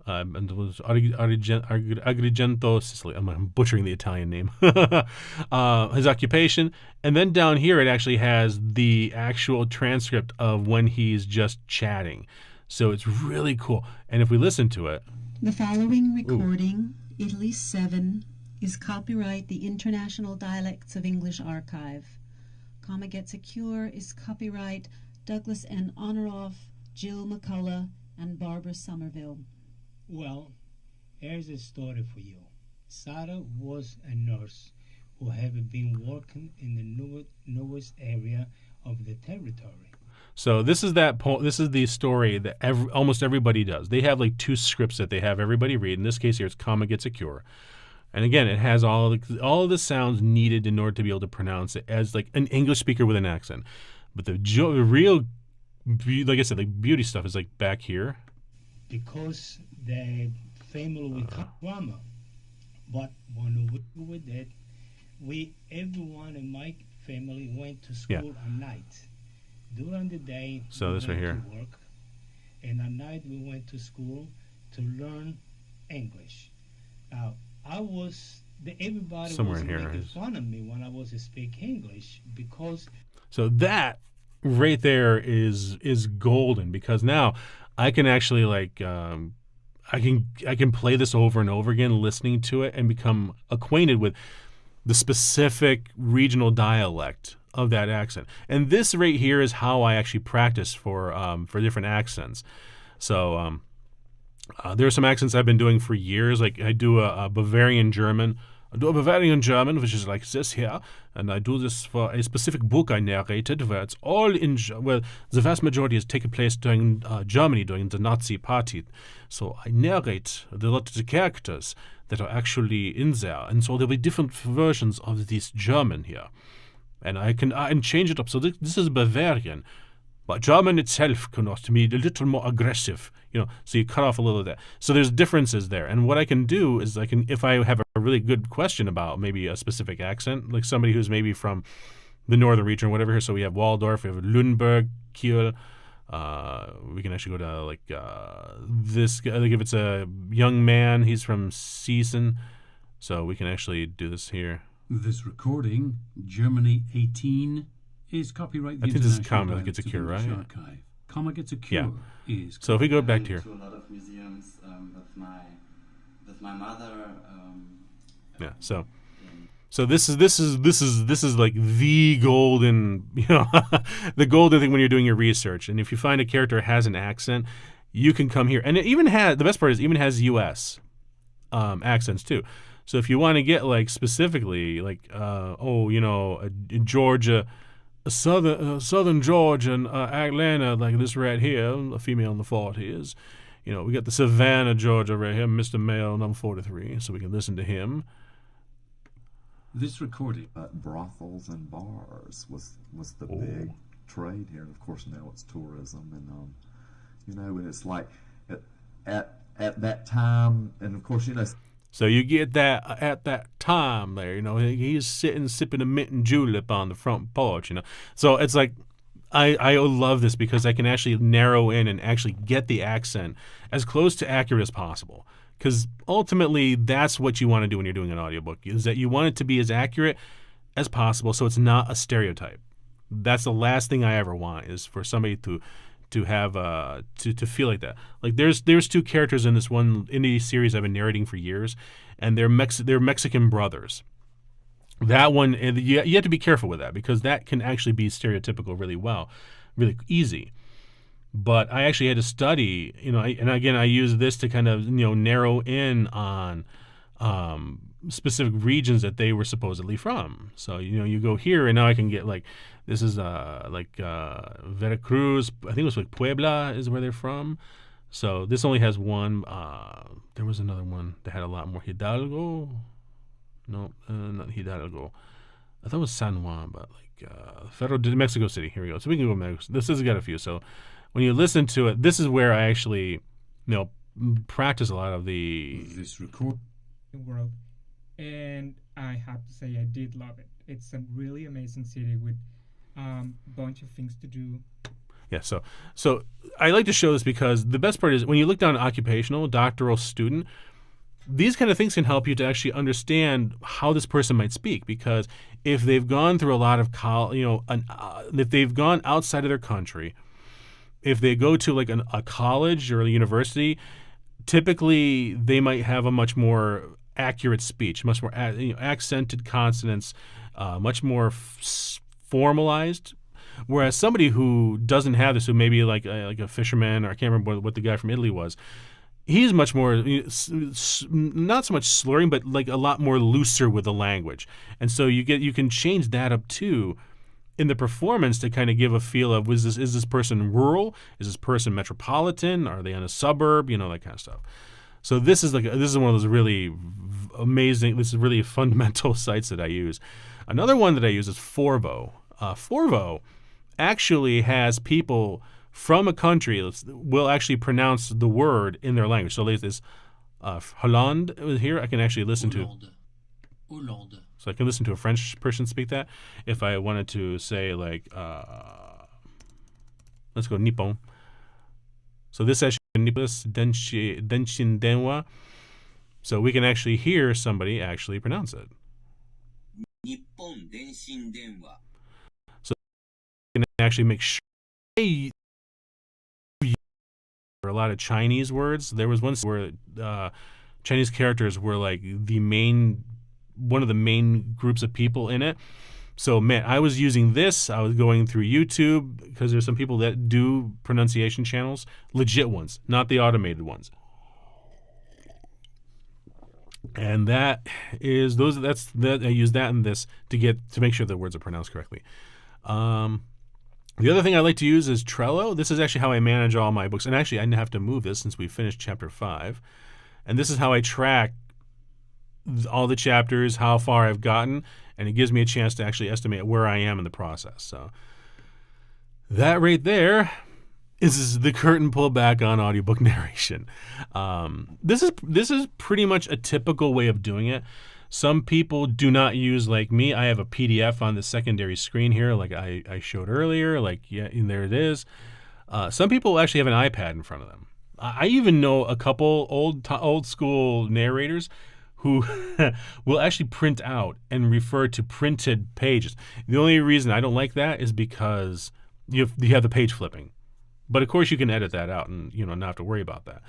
A: And it was Agrigento, Sicily. I'm butchering the Italian name. His occupation. And then down here it actually has the actual transcript of when he's just chatting. So it's really cool. And if we listen to it.
D: The following recording, Italy 7, is copyright the International Dialects of English Archive. Comma Gets a Cure is copyright Douglas N. Honoroff, Jill McCullough, and Barbara Somerville.
G: Well, here's a story for you. Sarah was a nurse who had been working in the newest area of the territory.
A: So this is this is the story that almost everybody does. They have like 2 scripts that they have everybody read. In this case here, it's Comma Gets a Cure. And again, it has all of the sounds needed in order to be able to pronounce it as like an English speaker with an accent. But the real, like I said, the beauty stuff is like back here.
G: Because the family with grammar. But when we did, everyone in my family went to school at night. During the day,
A: so this right here,
G: to work, and at night we went to school to learn English. Now everybody
A: somewhere
G: was
A: in here
G: making fun of me when I was speaking English because.
A: So that right there is golden, because now I can actually like I can play this over and over again, listening to it, and become acquainted with the specific regional dialect of that accent. And this right here is how I actually practice for different accents. So there are some accents I've been doing for years. Like I do a Bavarian German. I do a Bavarian German, which is like this here, and I do this for a specific book I narrated, where it's all in, well, the vast majority has taken place during Germany, during the Nazi Party. So I narrate a lot of the characters that are actually in there, and so there'll be different versions of this German here, and I can change it up. So this is Bavarian, but German itself can also be a little more aggressive, so you cut off a little of that. So there's differences there. And what I can do is if I have a really good question about maybe a specific accent, like somebody who's maybe from the northern region or whatever here. So we have Waldorf, we have Lüneburg, Kiel. We can actually go to like this guy. Like if it's a young man, he's from Season. So we can actually do this here.
H: This recording, Germany 18, is copyright the
A: I think this is
H: International
A: Comma Gets a Cure,
H: Dialects of
A: right?
H: English Archive. Comma Gets a Cure is.
A: So if we go back to here.
I: To a lot of museums with my mother.
A: Yeah. So this is like the golden, the golden thing when you're doing your research. And if you find a character has an accent, you can come here. And it even has, the best part is, it even has U.S. Accents too. So if you want to get like specifically like Georgia, southern Georgian Atlanta, like this right here, a female in the 40s. We got the Savannah, Georgia right here, Mr. Male, number 43, so we can listen to him.
H: This recording.
J: Brothels and bars was the big trade here, and of course now it's tourism, and and it's like at that time, and of course
A: So you get that at that time there, he's sitting sipping a mint and julep on the front porch, So it's like, I love this because I can actually narrow in and actually get the accent as close to accurate as possible. Because ultimately, that's what you want to do when you're doing an audiobook, is that you want it to be as accurate as possible so it's not a stereotype. That's the last thing I ever want, is for somebody to have to feel like that. Like there's two characters in this one indie series I've been narrating for years, and they're Mexican brothers. That one, you have to be careful with that because that can actually be stereotypical really well, really easy. But I actually had to study, and again I use this to kind of narrow in on specific regions that they were supposedly from. So you go here and now I can get like, this is Veracruz, I think it was like Puebla is where they're from. So this only has one. There was another one that had a lot more. Hidalgo, no, not Hidalgo. I thought it was San Juan, but like Federal Mexico City. Here we go. So we can go Mexico. This has got a few. So when you listen to it, this is where I actually practice a lot of
H: this record
K: world. And I have to say I did love it. It's a really amazing city with bunch of things to do.
A: Yeah, so I like to show this because the best part is when you look down occupational, doctoral, student, these kind of things can help you to actually understand how this person might speak. Because if they've gone through a lot of if they've gone outside of their country, if they go to like a college or a university, typically they might have a much more accurate speech, much more accented consonants, much more formalized. Whereas somebody who doesn't have this, who maybe like a fisherman, or I can't remember what the guy from Italy was, he's much more not so much slurring, but like a lot more looser with the language. And so you can change that up too in the performance to kind of give a feel of, is this person rural? Is this person metropolitan? Are they in a suburb? That kind of stuff. So this is one of those really amazing, this is really fundamental sites that I use. Another one that I use is Forvo. Forvo actually has people from a country will actually pronounce the word in their language. So there's this Hollande here. I can actually listen to.
H: Hollande.
A: So I can listen to a French person speak that. If I wanted to say like, let's go Nippon. So this actually Denshin Denwa. So we can actually hear somebody actually pronounce it.
L: Nippon Denshin Denwa.
A: So we can actually make sure a lot of Chinese words. There was one where Chinese characters were like one of the main groups of people in it. So man, I was using this. I was going through YouTube because there's some people that do pronunciation channels, legit ones, not the automated ones. And I use that and this to make sure the words are pronounced correctly. The other thing I like to use is Trello. This is actually how I manage all my books. And actually, I didn't have to move this since we finished chapter 5. And this is how I track all the chapters, how far I've gotten, and it gives me a chance to actually estimate where I am in the process. So that right there is the curtain pull back on audiobook narration. This is pretty much a typical way of doing it. Some people do not use, like me, I have a PDF on the secondary screen here, like I showed earlier, and there it is. Some people actually have an iPad in front of them. I even know a couple old school narrators who will actually print out and refer to printed pages. The only reason I don't like that is because you have the page flipping. But of course you can edit that out and not have to worry about that.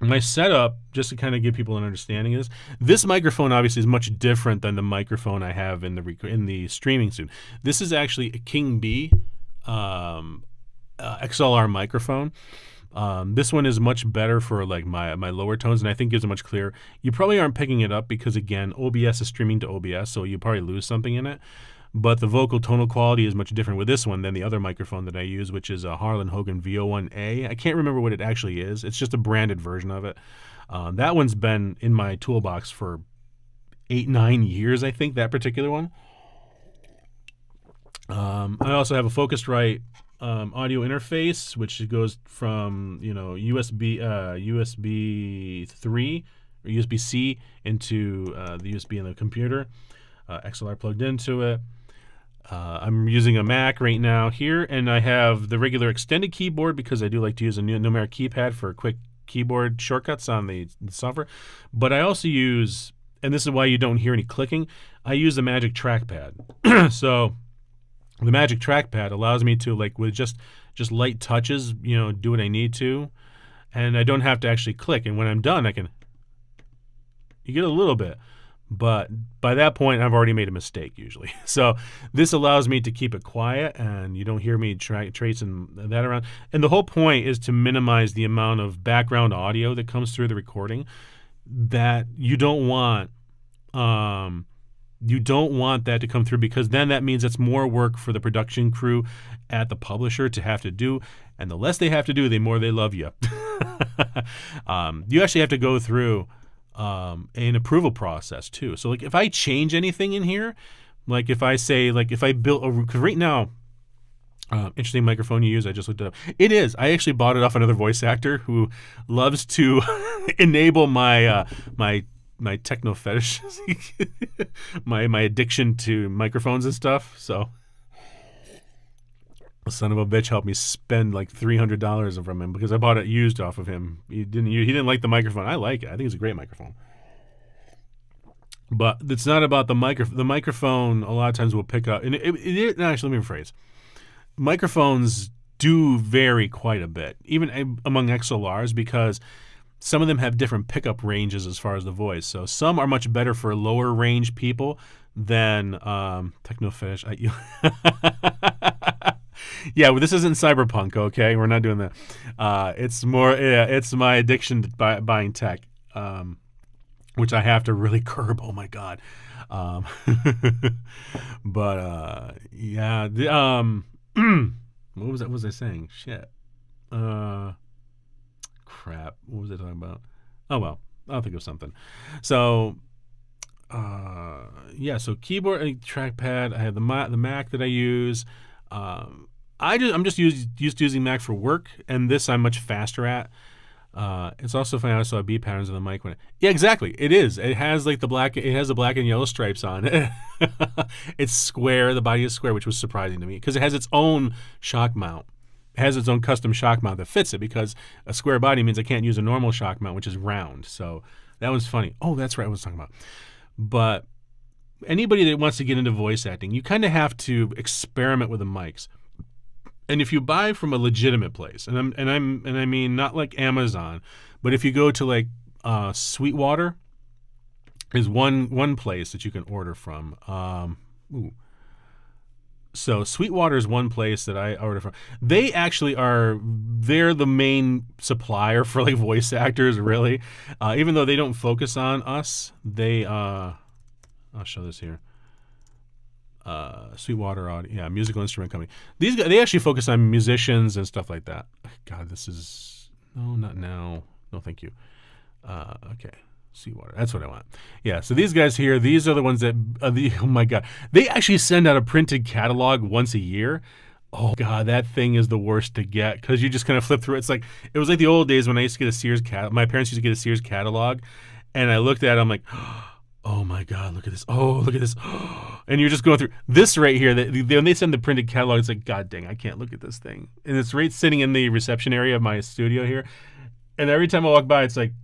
A: My setup, just to kind of give people an understanding of this microphone obviously is much different than the microphone I have in the streaming suit. This is actually a King B XLR microphone. This one is much better for like my lower tones, and I think gives it much clearer. You probably aren't picking it up because again, OBS is streaming to OBS, so you probably lose something in it. But the vocal tonal quality is much different with this one than the other microphone that I use, which is a Harlan Hogan VO1A. I can't remember what it actually is. It's just a branded version of it. That one's been in my toolbox for 8-9 years, I think, that particular one. I also have a Focusrite audio interface, which goes from USB 3 or USB-C into the USB in the computer. XLR plugged into it. I'm using a Mac right now here, and I have the regular extended keyboard because I do like to use a numeric keypad for quick keyboard shortcuts on the software. But I also use, and this is why you don't hear any clicking, I use the Magic Trackpad. So the Magic Trackpad allows me to, like, with just light touches, do what I need to, and I don't have to actually click. And when I'm done, you get a little bit. But by that point, I've already made a mistake usually. So this allows me to keep it quiet, and you don't hear me tracing that around. And the whole point is to minimize the amount of background audio that comes through the recording that you don't want. You don't want that to come through, because then that means it's more work for the production crew at the publisher to have to do. And the less they have to do, the more they love you. You actually have to go through an approval process too. So like if I change anything in here, like if I say, like if I built because right now, interesting microphone you use, I just looked it up. It is. I actually bought it off another voice actor who loves to enable my my techno fetish, my addiction to microphones and stuff. So the son of a bitch helped me spend like $300 from him because I bought it used off of him. He didn't like the microphone. I like it. I think it's a great microphone. But it's not about the microphone. The microphone a lot of times will pick up. And actually, let me rephrase. Microphones do vary quite a bit, even among XLRs, because some of them have different pickup ranges as far as the voice. So some are much better for lower range people than techno fetish. Yeah, well, this isn't cyberpunk, okay? We're not doing that. It's more, it's my addiction to buying tech, which I have to really curb. Oh my god. But yeah, what was that? What was I saying? Shit. Crap. What was I talking about? Oh well, I'll think of something. So, yeah. So keyboard, trackpad. I have the Mac that I use. I'm just used to using Mac for work, and this I'm much faster at. It's also funny. I saw beat patterns on the mic yeah, exactly. It is. It has like it has the black and yellow stripes on it. It's square. The body is square, which was surprising to me because it has its own shock mount. It has its own custom shock mount that fits it, because a square body means I can't use a normal shock mount, which is round. So that was funny. Oh, that's right. I was talking about. But anybody that wants to get into voice acting, you kind of have to experiment with the mics. And if you buy from a legitimate place, and I mean not like Amazon, but if you go to like Sweetwater, is one place that you can order from. So Sweetwater is one place that I order from. They're the main supplier for like voice actors, really. Even though they don't focus on us, I'll show this here. Sweetwater Audio, yeah, musical instrument company. These guys, they actually focus on musicians and stuff like that. God, not now. No, thank you. Okay, Sweetwater, that's what I want. Yeah, so these guys here, these are the ones that, oh my God, they actually send out a printed catalog once a year. Oh God, that thing is the worst to get because you just kind of flip through it. It was like the old days when I used to get a Sears my parents used to get a Sears catalog, and I looked at it, I'm like, oh my God, look at this. Oh, look at this. And you're just going through this right here. When they send the printed catalog, it's like, God dang, I can't look at this thing. And it's right sitting in the reception area of my studio here. And every time I walk by, it's like,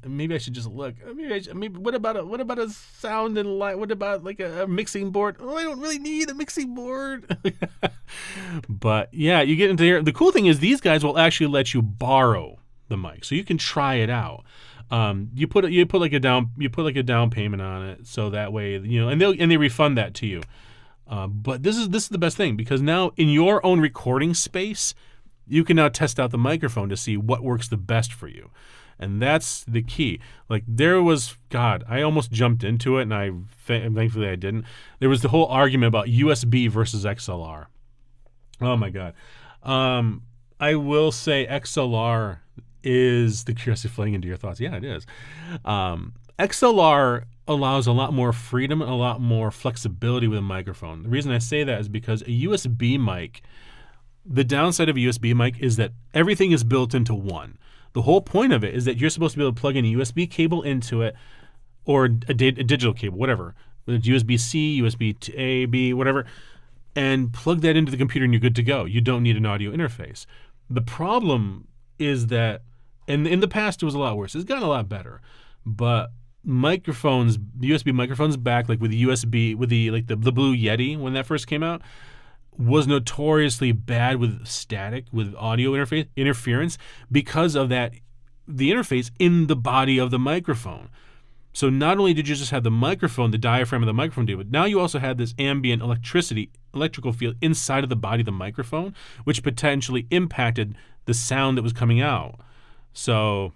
A: maybe I should just look. Maybe what about a sound and light? What about like a mixing board? Oh, I don't really need a mixing board. But yeah, you get into here. The cool thing is these guys will actually let you borrow the mic, so you can try it out. You put like a down payment on it, so that way and they refund that to you. But this is the best thing, because now in your own recording space, you can now test out the microphone to see what works the best for you, and that's the key. Like I almost jumped into it, and thankfully I didn't. There was the whole argument about USB versus XLR. Oh my God. I will say XLR is the curiosity flying into your thoughts. Yeah, it is. XLR allows a lot more freedom and a lot more flexibility with a microphone. The reason I say that is because a USB mic, the downside of a USB mic is that everything is built into one. The whole point of it is that you're supposed to be able to plug in a USB cable into it, or a digital cable, whatever. USB-C, USB-A, B, whatever, and plug that into the computer and you're good to go. You don't need an audio interface. The problem is that, and in the past it was a lot worse. It's gotten a lot better, but microphones, USB microphones back, like with the USB, with the Blue Yeti when that first came out, was notoriously bad with static, with audio interference because of that, the interface in the body of the microphone. So not only did you just have the microphone, the diaphragm of the microphone do it, now you also had this ambient electrical field inside of the body of the microphone, which potentially impacted the sound that was coming out. So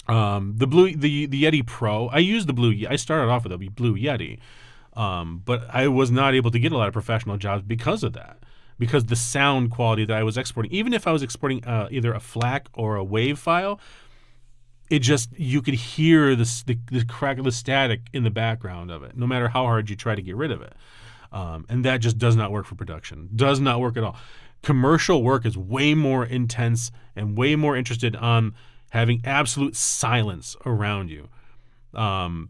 A: the Yeti Pro, I started off with a Blue Yeti, but I was not able to get a lot of professional jobs because of that. Because the sound quality that I was exporting, even if I was exporting either a FLAC or a WAV file, you could hear the crack of the static in the background of it, no matter how hard you try to get rid of it. And that just does not work for production. Does not work at all. Commercial work is way more intense and way more interested on having absolute silence around you. So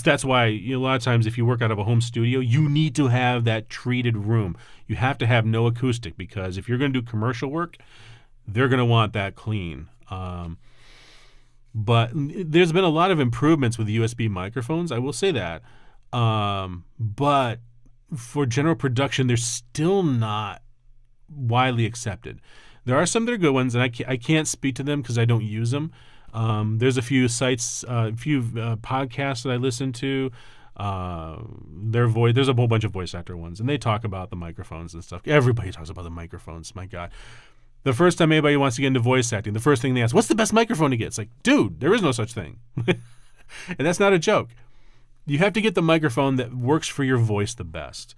A: that's why a lot of times if you work out of a home studio, you need to have that treated room. You have to have no acoustic, because if you're going to do commercial work, they're going to want that clean. But there's been a lot of improvements with USB microphones, I will say that. But for general production, they're still not widely accepted. There are some that are good ones, and I can't speak to them because I don't use them. There's a few sites, podcasts that I listen to. There's a whole bunch of voice actor ones, and they talk about the microphones and stuff. Everybody talks about the microphones, my God. The first time anybody wants to get into voice acting, the first thing they ask, what's the best microphone to get? It's like, dude, there is no such thing. And that's not a joke. You have to get the microphone that works for your voice the best.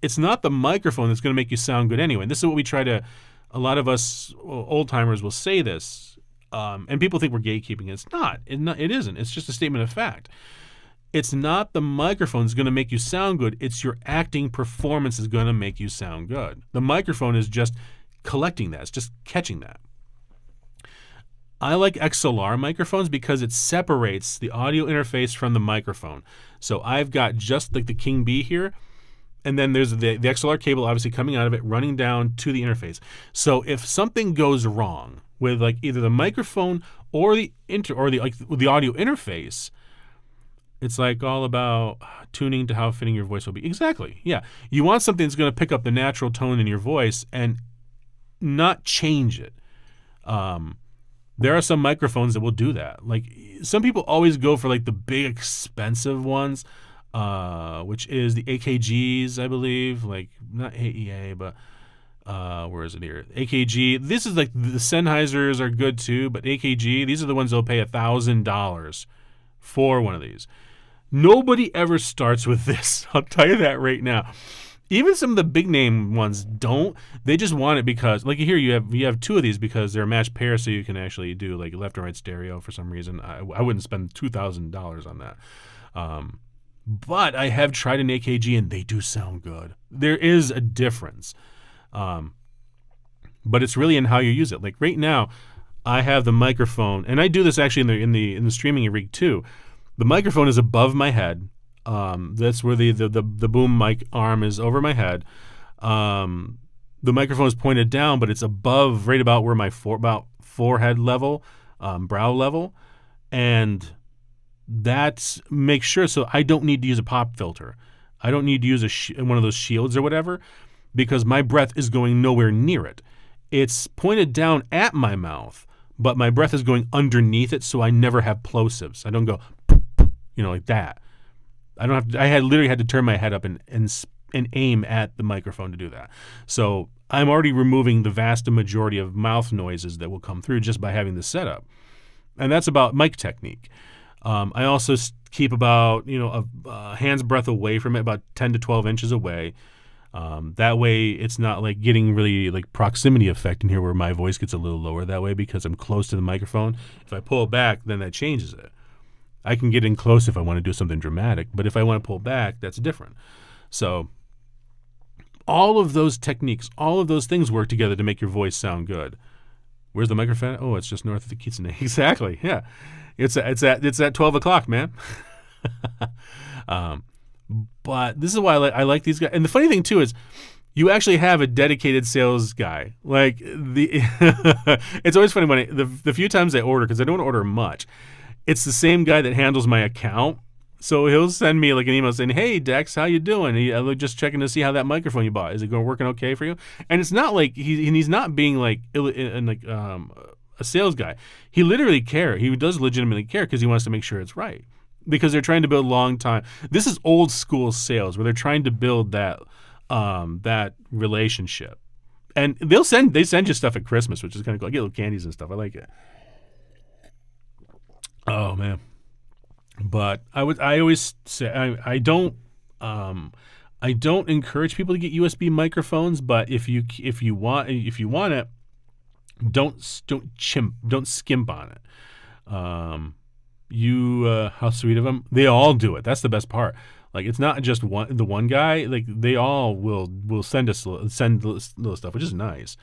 A: It's not the microphone that's going to make you sound good anyway. And this is what we try to, a lot of us old-timers will say this, and people think we're gatekeeping. It's not. It isn't. It's just a statement of fact. It's not the microphone that's going to make you sound good. It's your acting performance is going to make you sound good. The microphone is just collecting that. It's just catching that. I like XLR microphones because it separates the audio interface from the microphone. So I've got just like the King Bee here, and then there's the XLR cable obviously coming out of it, running down to the interface. So if something goes wrong with like either the microphone or the audio interface, it's like all about tuning to how fitting your voice will be. Exactly. Yeah. You want something that's going to pick up the natural tone in your voice and not change it. There are some microphones that will do that. Like some people always go for like the big expensive ones, which is the AKGs, I believe. Like not AEA, but where is it here? AKG. This is like the Sennheisers are good too, but AKG, these are the ones that'll pay $1,000 for one of these. Nobody ever starts with this. I'll tell you that right now. Even some of the big name ones don't. They just want it because, like here, you have two of these because they're a matched pair, so you can actually do like left and right stereo for some reason. I wouldn't spend $2,000 on that. But I have tried an AKG and they do sound good. There is a difference, but it's really in how you use it. Like right now, I have the microphone, and I do this actually in the streaming rig too. The microphone is above my head. That's where the boom mic arm is over my head. The microphone is pointed down, but it's above, right about where my forehead level, brow level, and that makes sure so I don't need to use a pop filter. I don't need to use one of those shields or whatever, because my breath is going nowhere near it. It's pointed down at my mouth, but my breath is going underneath it, so I never have plosives. I don't go, like that. I literally had to turn my head up and aim at the microphone to do that. So I'm already removing the vast majority of mouth noises that will come through just by having this set up. And that's about mic technique. I also keep about, a hand's breadth away from it, about 10 to 12 inches away. That way it's not like getting really like proximity effect in here where my voice gets a little lower that way because I'm close to the microphone. If I pull it back, then that changes it. I can get in close if I want to do something dramatic, but if I want to pull back, that's different. So all of those techniques, all of those things work together to make your voice sound good. Where's the microphone? Oh, it's just north of the kitsune. Exactly. Yeah, it's at 12 o'clock, man. But this is why I like these guys. And the funny thing too is, you actually have a dedicated sales guy. Like it's always funny when the few times I order, because I don't order much, it's the same guy that handles my account. So he'll send me like an email saying, "Hey Dex, how you doing? I'm just checking to see how that microphone you bought is it working okay for you?" And it's not like he's not being like a sales guy. He literally cares. He does legitimately care because he wants to make sure it's right. Because they're trying to build long time. This is old school sales where they're trying to build that relationship. And they send you stuff at Christmas, which is kind of cool. I get little candies and stuff. I like it. Oh man. But I always say I don't encourage people to get USB microphones, but if you want it, don't skimp on it. How sweet of them. They all do it. That's the best part. Like, it's not just the one guy. Like, they all will send little stuff, which is nice.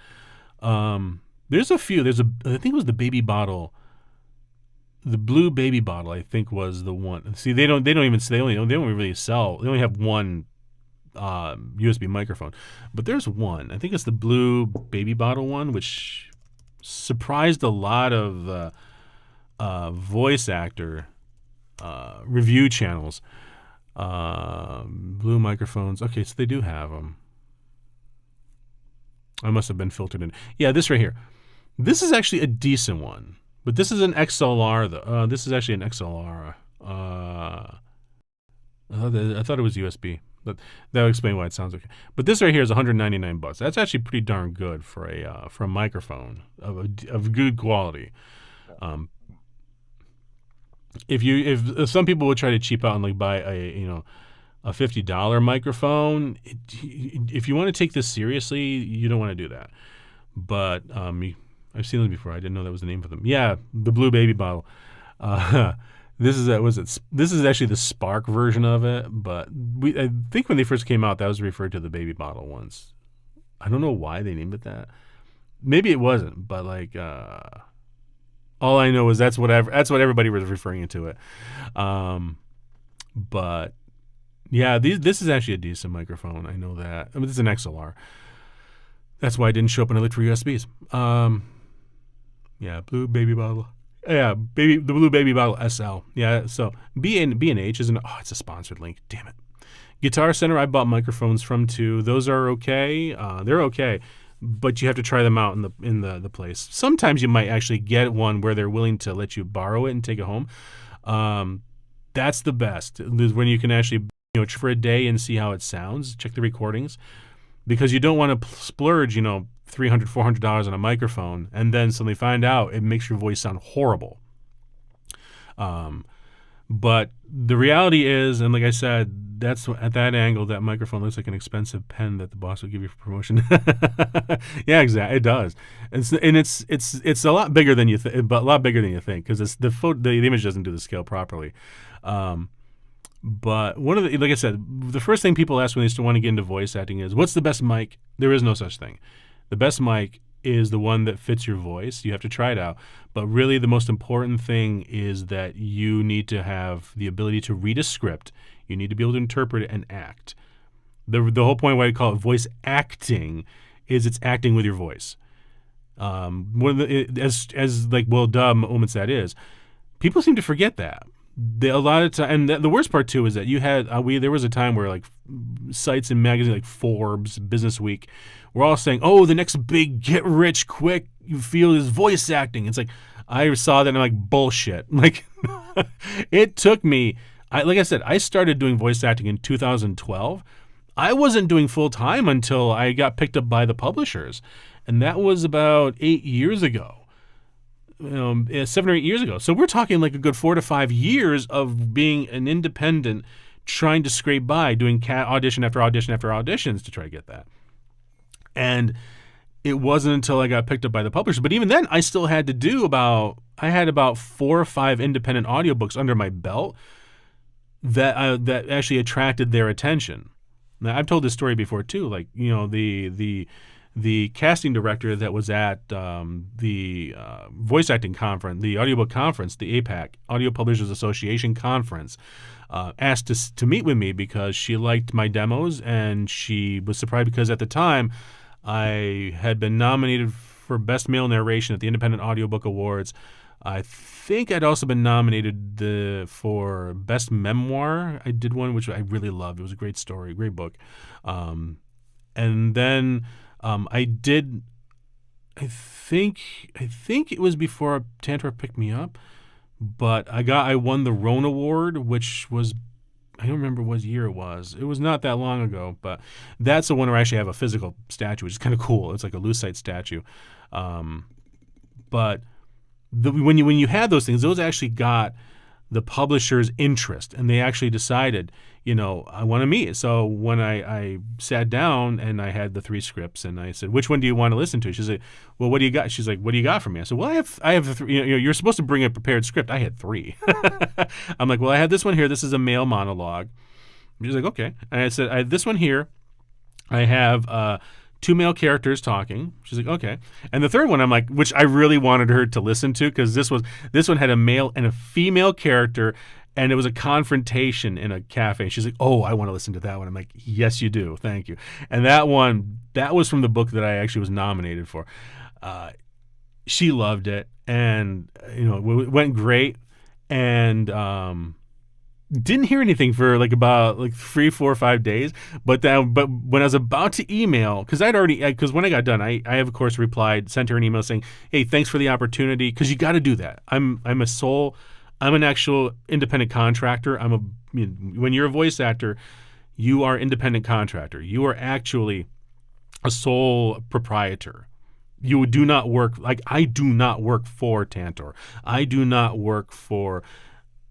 A: There's a few. I think it was the baby bottle. The blue baby bottle, I think, was the one. See, they don't really sell. They only have one USB microphone, but there's one. I think it's the blue baby bottle one, which surprised a lot of voice actor review channels. Blue microphones. Okay, so they do have them. I must have been filtered in. Yeah, this right here. This is actually a decent one. But this is an XLR, though. This is actually an XLR. I thought it was USB. But that would explain why it sounds okay. But this right here is $199. That's actually pretty darn good for a microphone of good quality. If some people would try to cheap out and like buy a $50 microphone, if you want to take this seriously, you don't want to do that. But I've seen them before. I didn't know that was the name for them. Yeah, the blue baby bottle. This is actually the Spark version of it, but I think when they first came out, that was referred to the baby bottle once. I don't know why they named it that. Maybe it wasn't, but like all I know is that's what everybody was referring it to it. But yeah, this is actually a decent microphone. I know that. I mean, this is an XLR. That's why I didn't show up when I looked for USBs. Yeah, blue baby bottle. Yeah, the blue baby bottle SL. Yeah, so B&H isn't. Oh, it's a sponsored link. Damn it. Guitar Center, I bought microphones from too. Those are okay. They're okay, but you have to try them out in the place. Sometimes you might actually get one where they're willing to let you borrow it and take it home. That's the best. When you can actually for a day and see how it sounds. Check the recordings. Because you don't want to splurge, $300, $400 on a microphone, and then suddenly find out it makes your voice sound horrible. But the reality is, and like I said, that's at that angle, that microphone looks like an expensive pen that the boss will give you for promotion. Yeah, exactly, it does. It's a lot bigger than you think, but a lot bigger than you think, because the image doesn't do the scale properly. But like I said, the first thing people ask when they still want to get into voice acting is, what's the best mic? There is no such thing. The best mic is the one that fits your voice. You have to try it out. But really the most important thing is that you need to have the ability to read a script. You need to be able to interpret it and act. The whole point why I call it voice acting is it's acting with your voice. As like well-dubbed moments that is, people seem to forget that. A lot of time, and the worst part too is that you had there was a time where like sites and magazines like Forbes, Business Week, were all saying, "Oh, the next big get rich quick you feel is voice acting." It's like I saw that and I'm like, bullshit. Like it took me. Like I said, I started doing voice acting in 2012. I wasn't doing full time until I got picked up by the publishers, and that was about 8 years ago. 7 or 8 years ago. So we're talking like a good 4 to 5 years of being an independent, trying to scrape by, doing audition after audition after auditions to try to get that. And it wasn't until I got picked up by the publisher. But even then, I still had to do about 4 or 5 independent audiobooks under my belt that actually attracted their attention. Now, I've told this story before too. Like, the the casting director that was at the voice acting conference, the audiobook conference, the APAC, Audio Publishers Association conference, asked to meet with me because she liked my demos, and she was surprised because at the time I had been nominated for Best Male Narration at the Independent Audiobook Awards. I think I'd also been nominated for Best Memoir. I did one which I really loved. It was a great story, great book. And then I did. I think it was before Tantor picked me up, but I won the Roan Award, which was, I don't remember what year it was. It was not that long ago, but that's the one where I actually have a physical statue, which is kind of cool. It's like a lucite statue. But when you had those things, those actually got the publisher's interest, and they actually decided, I want to meet. So when I sat down and I had the 3 scripts, and I said, which one do you want to listen to? She's like, well, what do you got? She's like, what do you got for me? I said, well, I have the 3. You're supposed to bring a prepared script. I had 3. I'm like, well, I had this one here. This is a male monologue. She's like, okay. And I said, I had this one here. I have 2 male characters talking. She's like, okay. And the third one, I'm like, which I really wanted her to listen to, because this one had a male and a female character, and it was a confrontation in a cafe. She's like, oh, I want to listen to that one. I'm like, yes, you do. Thank you. And that was from the book that I actually was nominated for. She loved it, and it went great. And didn't hear anything for about 3, 4, 5 days. But when I was about to email, because when I got done, I have of course replied, sent her an email saying, hey, thanks for the opportunity, because you got to do that. I'm an actual independent contractor. When you're a voice actor, you are independent contractor. You are actually a sole proprietor. You do not work, I do not work for Tantor. I do not work for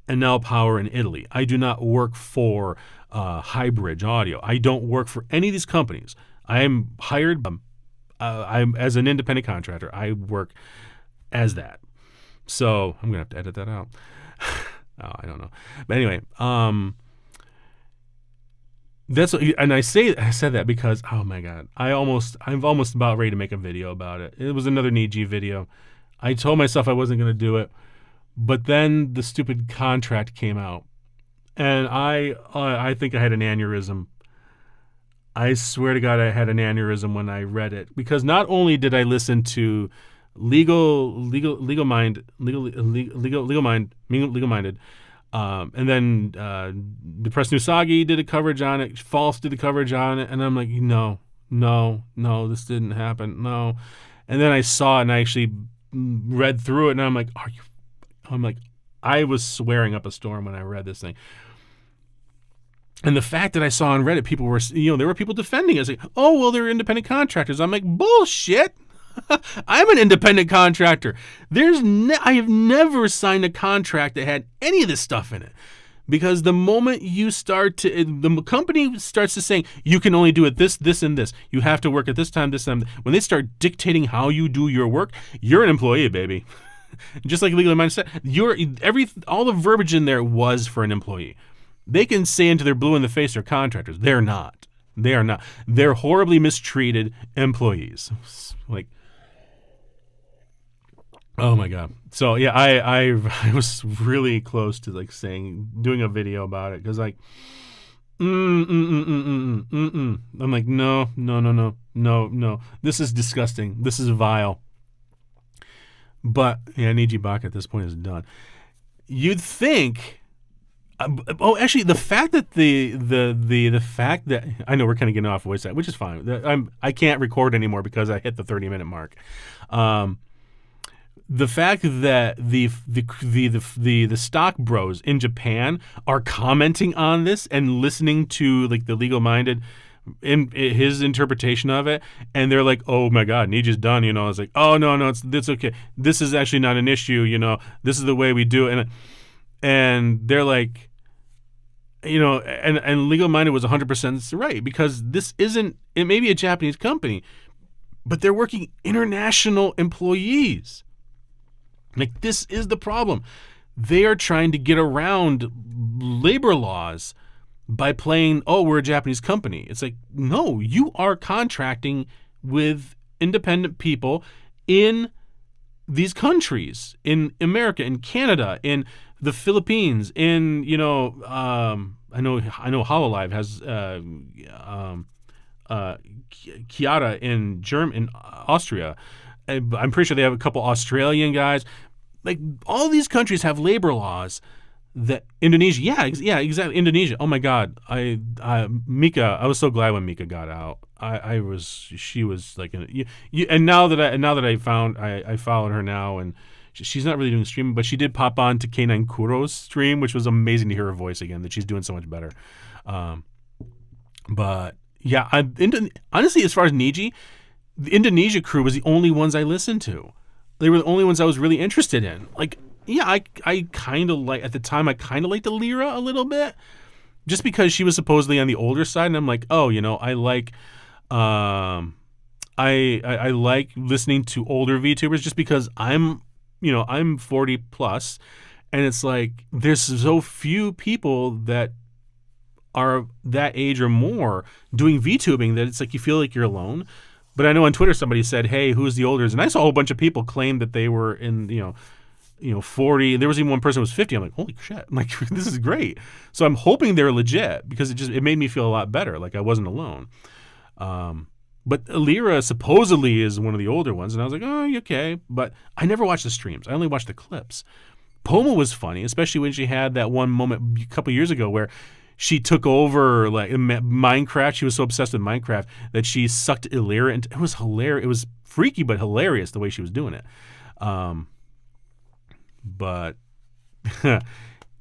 A: Enel Power in Italy. I do not work for Highbridge Audio. I don't work for any of these companies. I am hired I'm as an independent contractor. I work as that. So I'm gonna have to edit that out. I don't know. But anyway, that's what, and I said that because, oh my God, I'm almost about ready to make a video about it. It was another Niji video. I told myself I wasn't gonna do it. But then the stupid contract came out, and I think I had an aneurysm. I swear to God, I had an aneurysm when I read it, because not only did I listen to Legal Minded, and then the Press Nusagi did a coverage on it, False did a coverage on it, and I'm like, no, this didn't happen, no. And then I saw it, and I actually read through it, and I'm like, I was swearing up a storm when I read this thing. And the fact that I saw on Reddit, people were, there were people defending us. Like, oh, well, they're independent contractors. I'm like, bullshit. I'm an independent contractor. I have never signed a contract that had any of this stuff in it. Because the moment you the company starts to saying, you can only do it this, and this. You have to work at this time, this time. When they start dictating how you do your work, you're an employee, baby. Just like Legally Minded said, all the verbiage in there was for an employee. They can say into their blue in the face they're contractors. They're not. They are not. They're horribly mistreated employees. Oh my God. So yeah, I was really close to doing a video about it, because I'm like, no. This is disgusting. This is vile. But yeah, Niji Baka at this point is done. You'd think. Actually, the fact that the fact that I know we're kind of getting off voice that, which is fine. I can't record anymore because I hit the 30-minute mark. The fact that the stock bros in Japan are commenting on this and listening to the Legal Minded in his interpretation of it, and they're like, oh my God, Niji's done, I was like, oh no, it's okay, this is actually not an issue, this is the way we do it, and they're like, and Legal Minded was 100% right, because it may be a Japanese company, but they're working international employees. This is the problem. They are trying to get around labor laws by playing, oh, we're a Japanese company. It's like, no, you are contracting with independent people in these countries, in America, in Canada, in the Philippines, in, I know Hololive has Chiara in Austria. I'm pretty sure they have a couple Australian guys. Like, all these countries have labor laws that Indonesia, exactly, Indonesia. Oh my God, Mika, I was so glad when Mika got out. She was like, and now that I followed her now, and she's not really doing streaming, but she did pop on to K9 Kuro's stream, which was amazing to hear her voice again. That she's doing so much better. But yeah, honestly, as far as Niji, the Indonesia crew was the only ones I listened to. They were the only ones I was really interested in. Like, yeah, I kind of like, at the time, I kind of liked Alira a little bit, just because she was supposedly on the older side, and I'm like, oh, I like, I like listening to older VTubers just because I'm 40 plus, and it's like there's so few people that are that age or more doing VTubing that it's like you feel like you're alone. But I know on Twitter somebody said, hey, who's the olders? And I saw a whole bunch of people claim that they were in, 40. There was even one person who was 50. I'm like, holy shit. I'm like, this is great. So I'm hoping they're legit, because it made me feel a lot better. Like I wasn't alone. But Alira supposedly is one of the older ones. And I was like, oh, okay. But I never watched the streams. I only watched the clips. Poma was funny, especially when she had that one moment a couple years ago where she took over like Minecraft. She was so obsessed with Minecraft that she sucked Illyria into. It was hilarious. It was freaky but hilarious the way she was doing it. But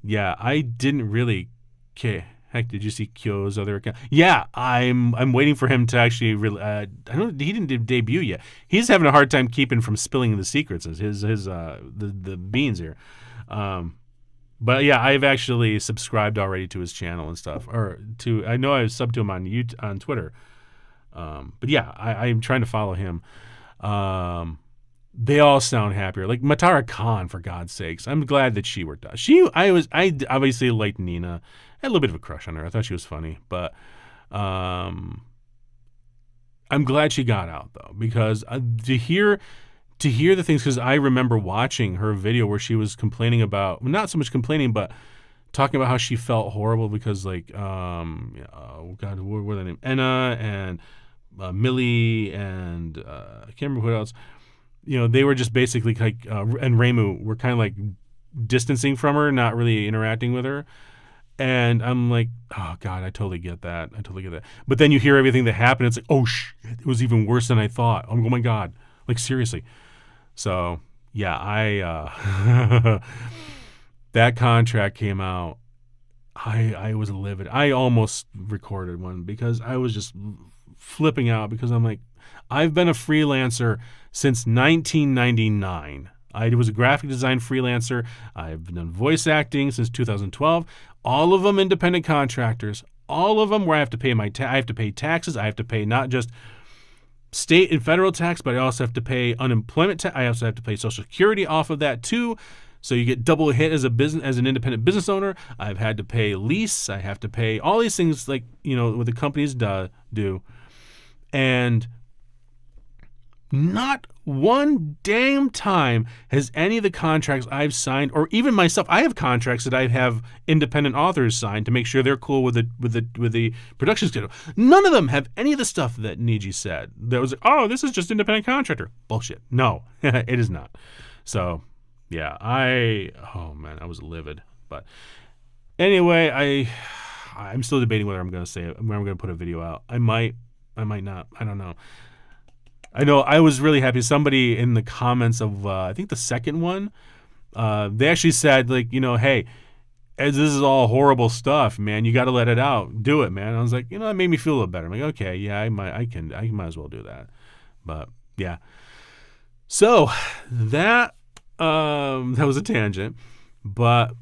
A: yeah, I didn't really care. Heck, did you see Kyo's other account? Yeah, I'm waiting for him to actually. He didn't debut yet. He's having a hard time keeping from spilling the secrets. The beans here. But yeah, I've actually subscribed already to his channel and stuff. I know I subbed to him on Twitter. But yeah, I'm trying to follow him. They all sound happier. Like Matara Khan, for God's sakes. I'm glad that she worked out. I obviously liked Nina. I had a little bit of a crush on her. I thought she was funny, but I'm glad she got out though, because to hear the things, because I remember watching her video where she was complaining about, not so much complaining, but talking about how she felt horrible because like, oh God, what were their names? Enna and Millie and I can't remember who else. They were just basically like, and Reimu were kind of like distancing from her, not really interacting with her. And I'm like, oh God, I totally get that. But then you hear everything that happened. It's like, oh it was even worse than I thought. Oh my God, like seriously. So yeah, that contract came out. I was livid. I almost recorded one because I was just flipping out, because I'm like, I've been a freelancer since 1999. I was a graphic design freelancer. I've done voice acting since 2012. All of them independent contractors. All of them where I have to pay I have to pay taxes. I have to pay not just state and federal tax, but I also have to pay unemployment tax. I also have to pay Social Security off of that too. So you get double hit as an independent business owner. I've had to pay lease. I have to pay all these things like, what the companies do. And not one damn time has any of the contracts I've signed, or even myself, I have contracts that I have independent authors sign to make sure they're cool with the production schedule. None of them have any of the stuff that Niji said. That was, oh, this is just independent contractor. Bullshit. No, it is not. So yeah, I was livid. But anyway, I'm still debating whether I'm going to say it, where I'm going to put a video out. I might not. I don't know. I know I was really happy. Somebody in the comments of, I think the second one, they actually said, like, hey, as this is all horrible stuff, man, you got to let it out. Do it, man. I was like, that made me feel a little better. I'm like, okay, yeah, I might as well do that. But yeah. So that was a tangent, but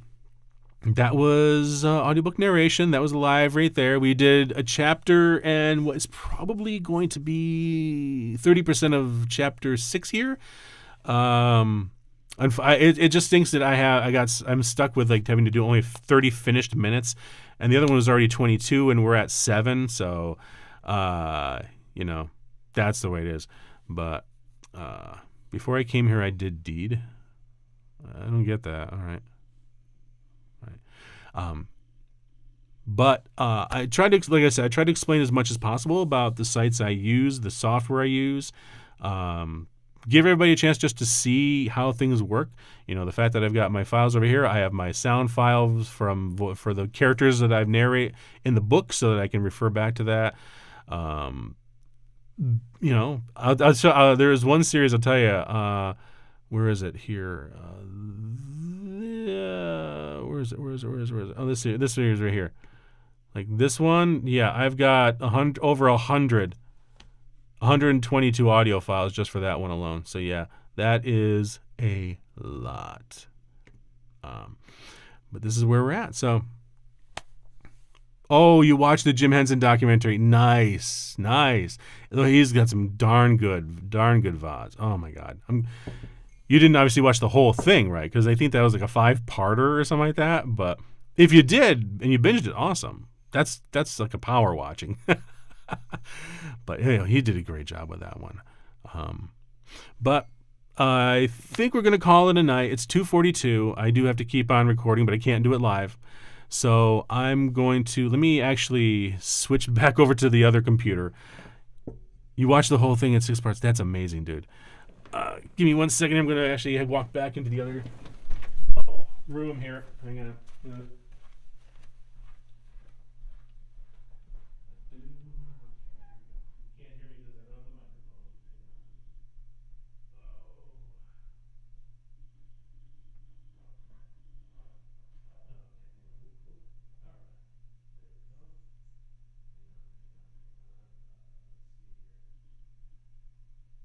A: that was audiobook narration. That was live right there. We did a chapter and what is probably going to be 30% of chapter 6 here. It just stinks that I'm stuck with like having to do only 30 finished minutes, and the other one was already 22, and we're at 7. So, that's the way it is. But before I came here, I did deed. I don't get that. All right. But I tried to, like I said, I tried to explain as much as possible about the sites I use, the software I use, give everybody a chance just to see how things work. You know, the fact that I've got my files over here, I have my sound files for the characters that I've narrate in the book, so that I can refer back to that. You know, I'll show, there is one series I'll tell you. Where is it here? Where is it? Oh, this series right here. Like this one, yeah, I've got over 122 audio files just for that one alone. So yeah, that is a lot. But this is where we're at. So, oh, you watched the Jim Henson documentary? Nice. He's got some darn good VODs. Oh my God. You didn't obviously watch the whole thing, right? Because I think that was like a 5-parter or something like that. But if you did and you binged it, awesome. That's like a power watching. But you know, he did a great job with that one. But I think we're going to call it a night. It's 2:42. I do have to keep on recording, but I can't do it live. So I'm going to, let me actually switch back over to the other computer. You watched the whole thing in 6 parts. That's amazing, dude. Give me 1 second. I'm going to actually walk back into the other room here. Hang on.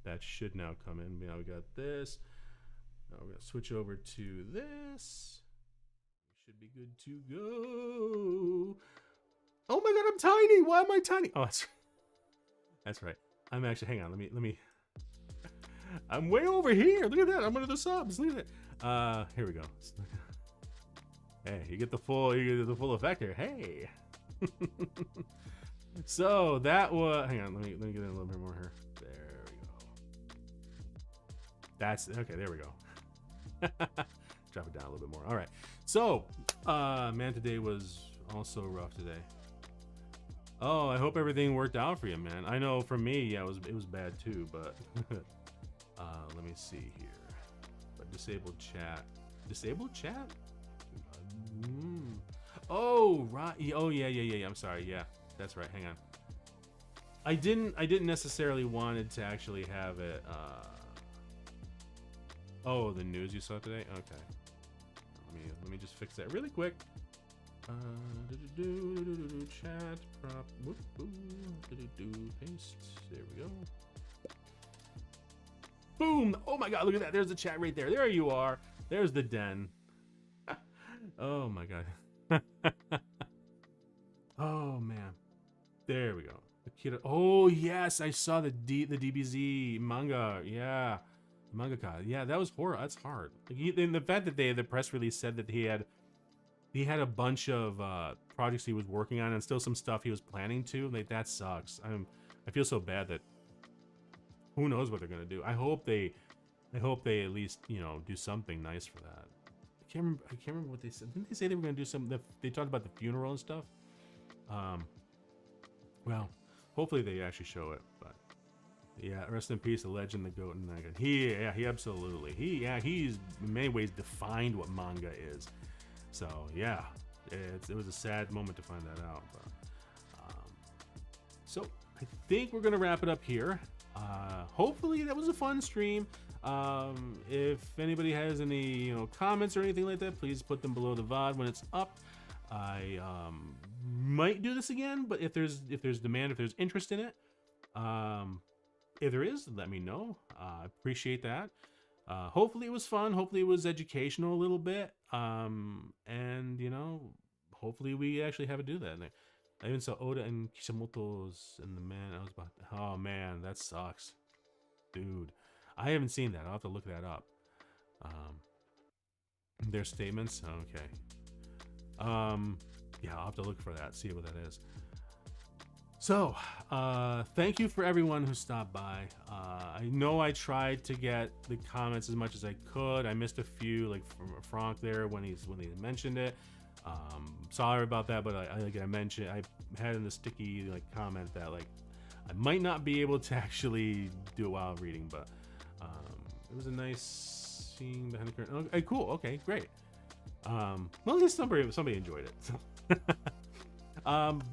A: That should now come in. Now we got this. Now we're going to switch over to this. We should be good to go. Oh my God, I'm tiny. Why am I tiny? Oh, that's right. I'm actually, hang on. Let me. I'm way over here. Look at that. I'm under the subs. Look at that. Here we go. Hey, you get the full effect here. Hey. So that was, hang on. Let me get in a little bit more here. There we go. That's okay. There we go. Drop it down a little bit more. All right. So, man, today was also rough today. Oh, I hope everything worked out for you, man. I know for me, yeah, it was bad too, but let me see here. But disabled chat. Disabled chat? Oh, right. Oh, yeah. I'm sorry. Yeah, that's right. Hang on. I didn't necessarily wanted to actually have it. Oh, the news you saw today? Okay. Let me just fix that really quick. Chat prop. Paste. There we go. Boom! Oh my God! Look at that. There's the chat right there. There you are. There's the den. Oh my God. Oh man. There we go. Akira. Oh yes, I saw the DBZ manga. Yeah. Mangaka. Yeah, that was horrible. That's hard. Like, and the fact that the press release said that he had a bunch of projects he was working on and still some stuff he was planning to. Like, that sucks. I feel so bad that who knows what they're gonna do. I hope they at least, you know, do something nice for that. I can't remember what they said. Didn't they say they were gonna do something? They talked about the funeral and stuff. Well, hopefully they actually show it. But yeah, rest in peace, the legend, the goat, and manga. He absolutely. He's in many ways defined what manga is. So yeah, it was a sad moment to find that out. But, so I think we're gonna wrap it up here. Hopefully that was a fun stream. If anybody has any comments or anything like that, please put them below the VOD when it's up. I might do this again, but if there's demand, if there's interest in it, if there is, let me know. I appreciate that. Hopefully it was fun. Hopefully it was educational a little bit. And hopefully we actually have to do that. I even saw Oda and Kishimoto's and the man I was about to, oh man, that sucks. Dude, I haven't seen that. I'll have to look that up. Their statements? Okay. Yeah, I'll have to look for that, see what that is. So, thank you for everyone who stopped by. I know I tried to get the comments as much as I could. I missed a few, like from Frank there when he mentioned it. Sorry about that, but like I mentioned, I had in the sticky like comment that like I might not be able to actually do it while reading, but it was a nice seeing behind the curtain. Okay, cool. Okay, great. Well, at least somebody enjoyed it. So.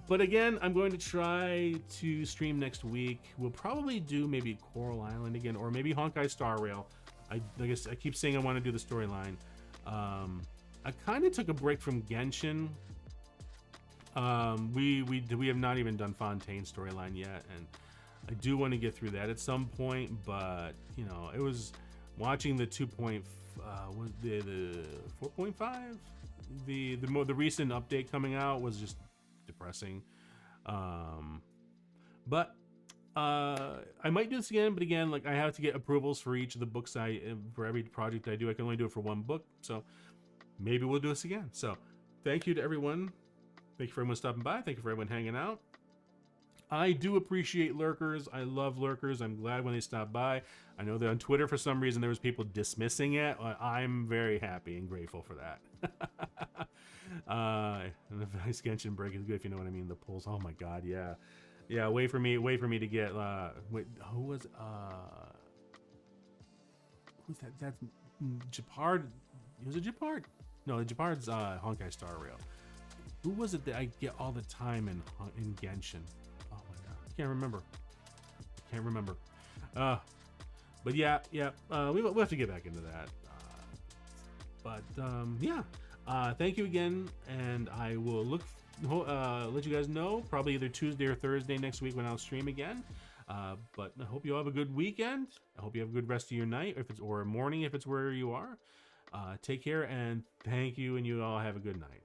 A: But again, I'm going to try to stream next week. We'll probably do maybe Coral Island again, or maybe Honkai Star Rail. I keep saying I want to do the storyline. I kind of took a break from Genshin. We have not even done Fontaine's storyline yet, and I do want to get through that at some point. But you know, it was watching the 4.5, the recent update coming out was just depressing. But I might do this again, but again, like I have to get approvals for each of the books for every project I do. I can only do it for one book, so maybe we'll do this again. So thank you to everyone. Thank you for everyone stopping by. Thank you for everyone hanging out. I do appreciate lurkers. I love lurkers. I'm glad when they stop by. I know that on Twitter for some reason there was people dismissing it. I'm very happy and grateful for that. And the Vice Genshin break is good if you know what I mean. The pulls. Oh my god, yeah. Yeah, wait for me to get wait, who's that? That's Japard. Was it Japard? No, Japard's Honkai Star Rail. Who was it that I get all the time in Genshin? Oh my god, I can't remember. But yeah, we'll have to get back into that. Yeah. Thank you again, and I will let you guys know probably either Tuesday or Thursday next week when I'll stream again. But I hope you all have a good weekend. I hope you have a good rest of your night, or morning if it's where you are. Take care, and thank you, and you all have a good night.